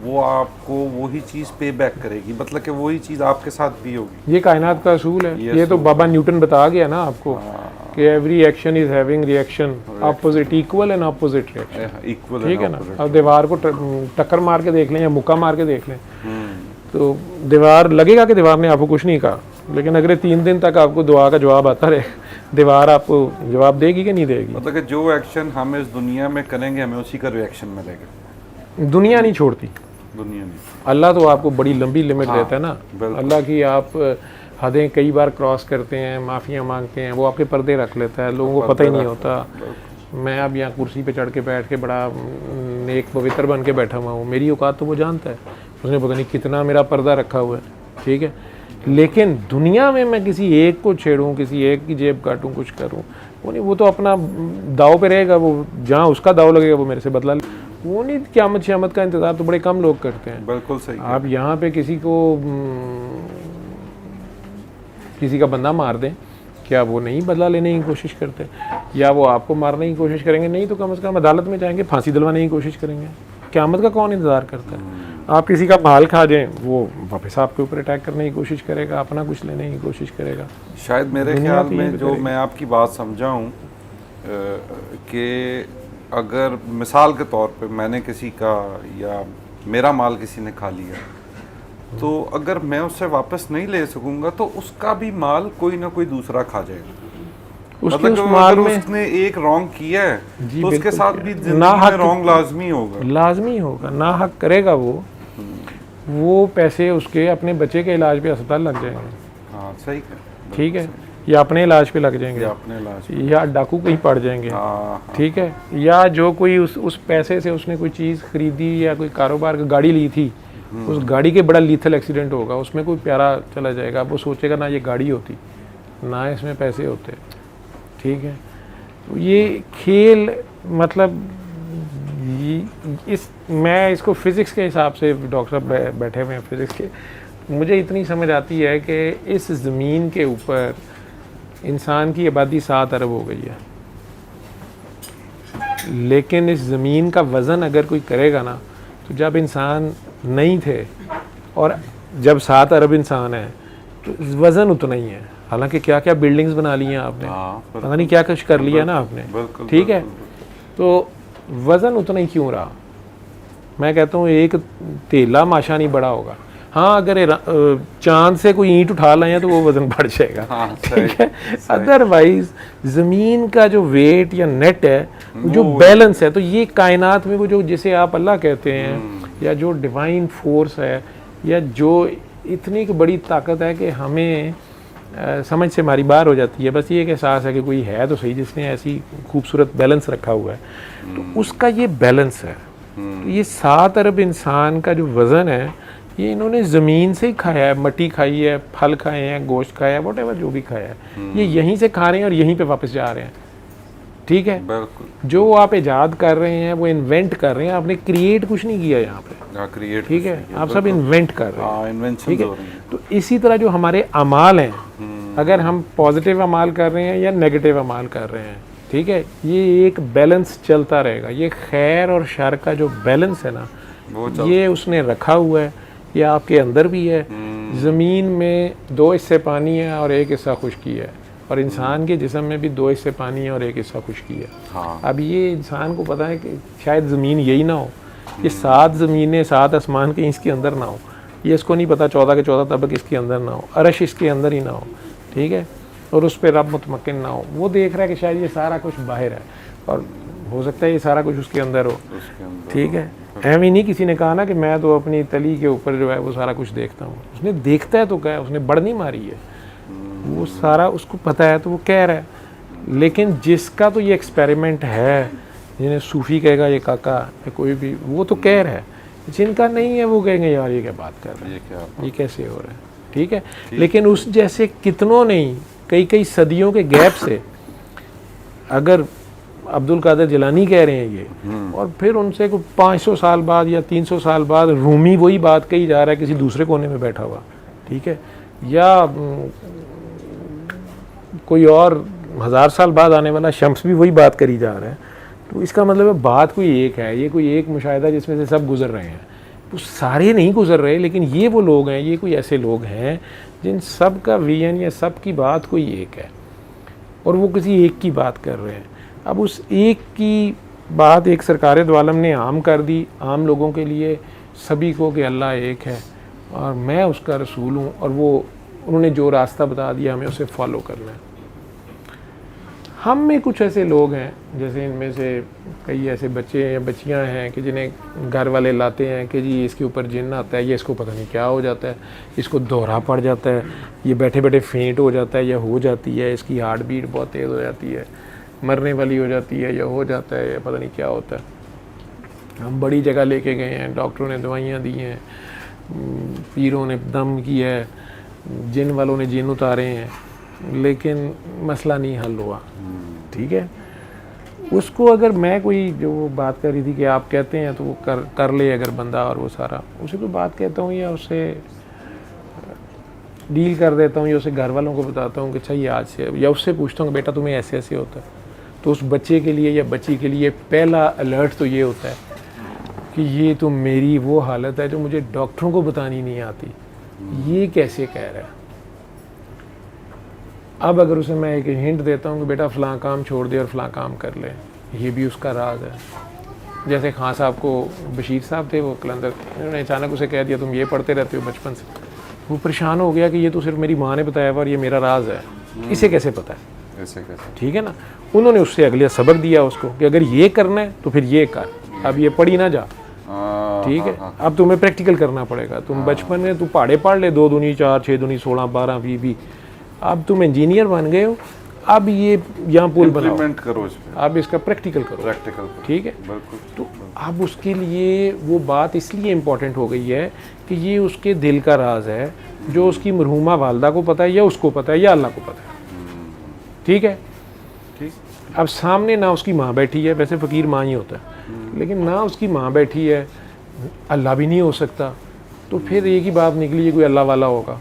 वो आपको वही चीज़ पे बैक करेगी, मतलब कि वही चीज़ आपके साथ भी होगी। ये कायनात का असूल है, ये तो बाबा न्यूटन बता गया ना आपको कि every action is having reaction, opposite equal and opposite reaction, equal, ठीक है ना। अब दीवार को टक्कर मार के देख लें या मुक्का मार के देख लें, तो दीवार लगेगा कि दीवार ने आपको कुछ नहीं कहा, लेकिन अगर 3 दिन तक आपको दुआ का जवाब आता रहे, दीवार आपको जवाब देगी कि नहीं देगी? मतलब कि जो एक्शन हम इस दुनिया में करेंगे हमें उसी का रिएक्शन मिलेगा। दुनिया नहीं छोड़ती, दुनिया नहीं, अल्लाह तो आपको बड़ी लंबी लिमिट देता है ना। अल्लाह की आप हदें कई बार क्रॉस करते हैं, माफ़ियाँ मांगते हैं, वो आपके पर्दे रख लेता है, लोगों को पता ही नहीं होता, मैं अब यहाँ कुर्सी पे चढ़ के बैठ के बड़ा नेक पवित्र बन के बैठा हुआ हूँ, मेरी औकात तो वो जानता है, उसने पता नहीं कितना मेरा पर्दा रखा हुआ है, ठीक है। लेकिन दुनिया में मैं किसी एक को छेड़ूँ, किसी एक की जेब काटूँ, कुछ करूँ, वो नहीं, वो तो अपना दाव पे रहेगा, वो जहाँ उसका दाव लगेगा वो मेरे से बदला ले, वो नहीं। क़यामत श्यामत का इंतज़ार तो बड़े कम लोग करते हैं। बिल्कुल सही। आप यहाँ पे किसी को किसी का बंदा मार दें, क्या वो नहीं बदला लेने की कोशिश करते, या वो आपको मारने की कोशिश करेंगे? नहीं, तो कम से कम अदालत में जाएंगे, फांसी दिलवाने की कोशिश करेंगे। क़यामत का कौन इंतज़ार करता है? आप किसी का माल खा जाएं, वो वापस आपके ऊपर अटैक करने की कोशिश करेगा, अपना कुछ लेने की कोशिश करेगा। शायद मेरे दुनिया ख्याल तो में यही जो करेगी। मैं आपकी बात समझा हूँ कि अगर मिसाल के तौर पे मैंने किसी का या मेरा माल किसी ने खा लिया, तो अगर मैं उससे वापस नहीं ले सकूंगा तो उसका भी माल कोई ना कोई दूसरा खा जाएगा। उसके मतलब उस कि माल अगर में उसने एक रॉन्ग किया है जी, तो उसके बिल्कुल साथ किया भी है। जिंदगी ना में हक- रॉन्ग लाजमी होगा। लाजमी होगा, ना हक करेगा वो पैसे उसके अपने बच्चे के इलाज पे अस्पताल लग जाएंगे, हाँ सही है, ठीक है, या अपने इलाज पे लग जाएंगे, या अपने इलाज। या डाकू कहीं पड़ जाएंगे, हाँ, ठीक है, या जो कोई उस पैसे से उसने कोई चीज़ खरीदी या कोई कारोबार की गाड़ी ली थी, उस गाड़ी के बड़ा लीथल एक्सीडेंट होगा, उसमें कोई प्यारा चला जाएगा, वो सोचेगा ना ये गाड़ी होती, ना इसमें पैसे होते, ठीक है। तो ये खेल मतलब मैं इसको फिज़िक्स के हिसाब से, डॉक्टर साहब बैठे हुए हैं फिज़िक्स के, मुझे इतनी समझ आती है कि इस ज़मीन के ऊपर इंसान की आबादी 7 अरब हो गई है, लेकिन इस ज़मीन का वज़न अगर कोई करेगा ना, तो जब इंसान नहीं थे और जब 7 अरब इंसान है तो वज़न उतना ही है। हालांकि क्या क्या बिल्डिंग्स बना ली हैं आपने, पता नहीं क्या कुछ कर लिया ना आपने, ठीक है, तो वज़न उतना ही क्यों रहा? मैं कहता हूँ एक तेला माशा नहीं बड़ा होगा। हाँ, अगर चांद से कोई ईंट उठा लाए हैं तो वो वज़न बढ़ जाएगा, हाँ, ठीक है। अदरवाइज ज़मीन का जो वेट या नेट है, जो बैलेंस है, तो ये कायनात में वो जो जिसे आप अल्लाह कहते हैं, या जो डिवाइन फोर्स है, या जो इतनी बड़ी ताकत है कि हमें समझ से मारी बाहर हो जाती है। बस ये एक एहसास है कि कोई है तो सही जिसने ऐसी खूबसूरत बैलेंस रखा हुआ है, तो उसका ये बैलेंस है। तो ये 7 अरब इंसान का जो वज़न है, ये इन्होंने ज़मीन से ही खाया है, मट्टी खाई है, फल खाए हैं, गोश्त खाया है, वॉटेवर जो भी खाया है, ये यहीं से खा रहे हैं और यहीं पे वापस जा रहे हैं, ठीक है। जो आप इजाद कर रहे हैं वो इन्वेंट कर रहे हैं, आपने क्रिएट कुछ नहीं किया यहाँ पे, ठीक है, आप सब इन्वेंट कर रहे हैं, ठीक है। तो इसी तरह जो हमारे अमाल हैं, अगर हम पॉजिटिव अमाल कर रहे हैं या नेगेटिव अमाल कर रहे हैं, ठीक है, ये एक बैलेंस चलता रहेगा। ये खैर और शर का जो बैलेंस है ना, ये उसने रखा हुआ है, ये आपके अंदर भी है। ज़मीन में 2 हिस्से पानी है और 1 हिस्सा खुश्की है, और इंसान के जिस्म में भी 2 हिस्से पानी है और 1 हिस्सा खुश्की है। हाँ। अब ये इंसान को पता है कि शायद ज़मीन यही ना हो, ये 7 ज़मीनें 7 आसमान के इसके अंदर ना हो, ये इसको नहीं पता 14 के 14 तबक इसके अंदर ना हो, अरश इसके अंदर ही ना हो, ठीक है, और उस पर रब मुतमक्किन ना हो। वो देख रहा है कि शायद ये सारा कुछ बाहर है, और हो सकता है ये सारा कुछ उसके अंदर हो, ठीक है। एम ही नहीं किसी ने कहा ना कि मैं तो अपनी तली के ऊपर जो है वो सारा कुछ देखता हूँ, उसने देखता है तो क्या है, उसने बढ़ नहीं मारी है, वो सारा उसको पता है तो वो कह रहा है। लेकिन जिसका तो ये एक्सपेरिमेंट है, जिन्हें सूफ़ी कहेगा ये काका या कोई भी, वो तो कह रहा है, जिनका नहीं है वो कहेंगे यार ये क्या बात कर रहे हैं, ये कैसे हो रहा है, ठीक है। लेकिन उस जैसे कितनों नहीं, कई कई सदियों के गैप से, अगर अब्दुल कादिर जिलानी कह रहे हैं ये, और फिर उनसे कोई 500 साल बाद या 300 साल बाद रूमी वही बात कही जा रहा है किसी दूसरे कोने में बैठा हुआ, ठीक है, या कोई और 1000 साल बाद आने वाला शम्स भी वही बात करी जा रहा है, तो इसका मतलब है बात कोई एक है, ये कोई एक मुशाहिदा जिसमें से सब गुजर रहे हैं। वो सारे नहीं गुजर रहे, लेकिन ये वो लोग हैं, ये कोई ऐसे लोग हैं जिन सब का विजन या सब की बात कोई एक है, और वो किसी एक की बात कर रहे हैं। अब उस एक की बात एक सरकार दो आलम ने आम कर दी, आम लोगों के लिए, सभी को, कि अल्लाह एक है और मैं उसका रसूल हूँ, और वो उन्होंने जो रास्ता बता दिया हमें उसे फॉलो करना है। हम में कुछ ऐसे लोग हैं, जैसे इनमें से कई ऐसे बच्चे या बच्चियां हैं कि जिन्हें घर वाले लाते हैं कि जी इसके ऊपर जिन्न आता है, ये इसको पता नहीं क्या हो जाता है, इसको दोहरा पड़ जाता है, ये बैठे बैठे फेंट हो जाता है या हो जाती है, इसकी हार्ट बीट बहुत तेज़ हो जाती है, मरने वाली हो जाती है या हो जाता है या पता नहीं क्या होता है। हम बड़ी जगह लेके गए हैं, डॉक्टरों ने दवाइयाँ दी हैं, पीरों ने दम किया है, जिन वालों ने जिन उतारे हैं, लेकिन मसला नहीं हल हुआ। ठीक है, उसको अगर मैं कोई जो वो बात कर रही थी कि आप कहते हैं तो वो कर ले अगर बंदा, और वो सारा उसे कोई बात कहता हूँ या उससे डील कर देता हूँ या उसे घर वालों को बताता हूँ कि अच्छा ये आज से, या उससे पूछता हूँ कि बेटा तुम्हें ऐसे ऐसे होता है, तो उस बच्चे के लिए या बच्ची के लिए पहला अलर्ट तो ये होता है कि ये तो मेरी वो हालत है जो मुझे डॉक्टरों को बतानी नहीं आती, ये कैसे कह रहा है। अब अगर उसे मैं एक हिंट देता हूँ कि बेटा फ़लाँ काम छोड़ दे और फ़लाँ काम कर ले, ये भी उसका राज है। जैसे खान साहब को, बशीर साहब थे वो कलंदर, उन्होंने अचानक उसे कह दिया तुम ये पढ़ते रहते हो बचपन से, वो परेशान हो गया कि ये तो सिर्फ मेरी माँ ने बताया और ये मेरा राज है, इसे कैसे पता है, ऐसे कैसे। ठीक है ना। उन्होंने उससे अगले सबक दिया उसको कि अगर ये करना है तो फिर ये कर, अब ये पढ़ी ना जा, ठीक है, अब तुम्हें प्रैक्टिकल करना पड़ेगा। तुम बचपन में तू पहाड़े पढ़ ले, 2 दूनी 4, 6 दूनी 16, 12, 20, अब तुम इंजीनियर बन गए हो, अब ये यहाँ पुल बनाओ, करो इस पे, अब इसका प्रैक्टिकल करो, प्रैक्टिकल, ठीक है। बिल्कुल। तो अब उसके लिए वो बात इसलिए इम्पोर्टेंट हो गई है कि ये उसके दिल का राज है जो उसकी मरहूमा वालदा को पता है या उसको पता है या अल्लाह को पता है, ठीक है। ठीक। अब सामने ना उसकी माँ बैठी है, वैसे फ़कीर माँ ही होता है, लेकिन ना उसकी माँ बैठी है, अल्लाह भी नहीं हो सकता, तो फिर एक ही बात निकली है कोई अल्लाह वाला होगा।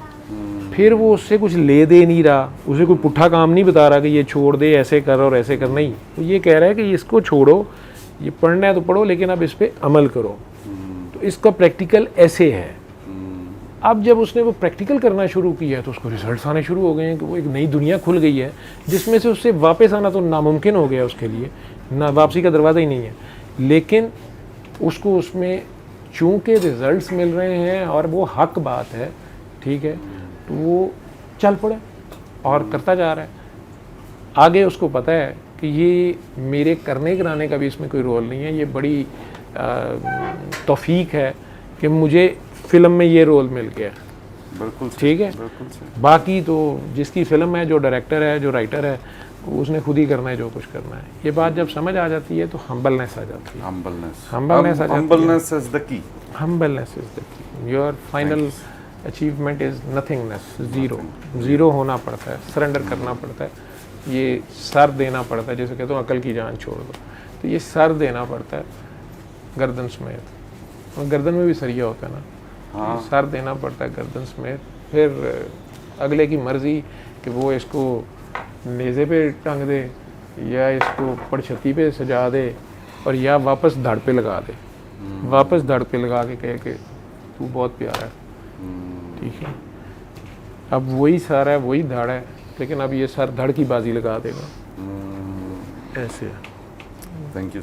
फिर वो उससे कुछ ले दे नहीं रहा, उसे कोई पुट्ठा काम नहीं बता रहा कि ये छोड़ दे, ऐसे कर और ऐसे कर, नहीं, वो ये कह रहा है कि इसको छोड़ो, ये पढ़ना है तो पढ़ो लेकिन अब इस पर अमल करो। तो इसका प्रैक्टिकल ऐसे है। अब जब उसने वो प्रैक्टिकल करना शुरू किया है तो उसको रिजल्ट्स आने शुरू हो गए हैं कि वो एक नई दुनिया खुल गई है जिसमें से उससे वापस आना तो नामुमकिन हो गया उसके लिए, ना वापसी का दरवाज़ा ही नहीं है। लेकिन उसको उसमें चूँकि रिजल्ट्स मिल रहे हैं और वो हक बात है, ठीक है, तो वो चल पड़े और करता जा रहा है आगे। उसको पता है कि ये मेरे करने कराने का भी इसमें कोई रोल नहीं है, ये बड़ी तौफीक है कि मुझे फ़िल्म में ये रोल मिल गया। बिल्कुल ठीक है। बिल्कुल सही। बाकी तो जिसकी फ़िल्म है, जो डायरेक्टर है, जो राइटर है, उसने खुद ही करना है जो कुछ करना है। ये बात जब समझ आ जाती है तो हम्बलनेस आ जाती है। हम्बलनेस आ जाती है। Humbleness is the key. Humbleness is the key. Your final achievement is nothingness, zero होना पड़ता है, सरेंडर करना पड़ता है, ये सर देना पड़ता है। जैसे कहते हो अकल की जान छोड़ दो, तो ये सर देना पड़ता है गर्दन समेत, और गर्दन में भी सरिया होता है ना, हाँ। सर देना पड़ता है गर्दन समेत। फिर अगले की मर्ज़ी कि वो इसको नेज़े पे टंग दे या इसको पड़छत्ती पे सजा दे और या वापस धड़ पे लगा दे, वापस धड़ पे लगा के कहे कि तू बहुत प्यारा है, ठीक है। अब वही सर है, वही धड़ है, लेकिन अब ये सर धड़ की बाजी लगा देगा, ऐसे है। Thank you.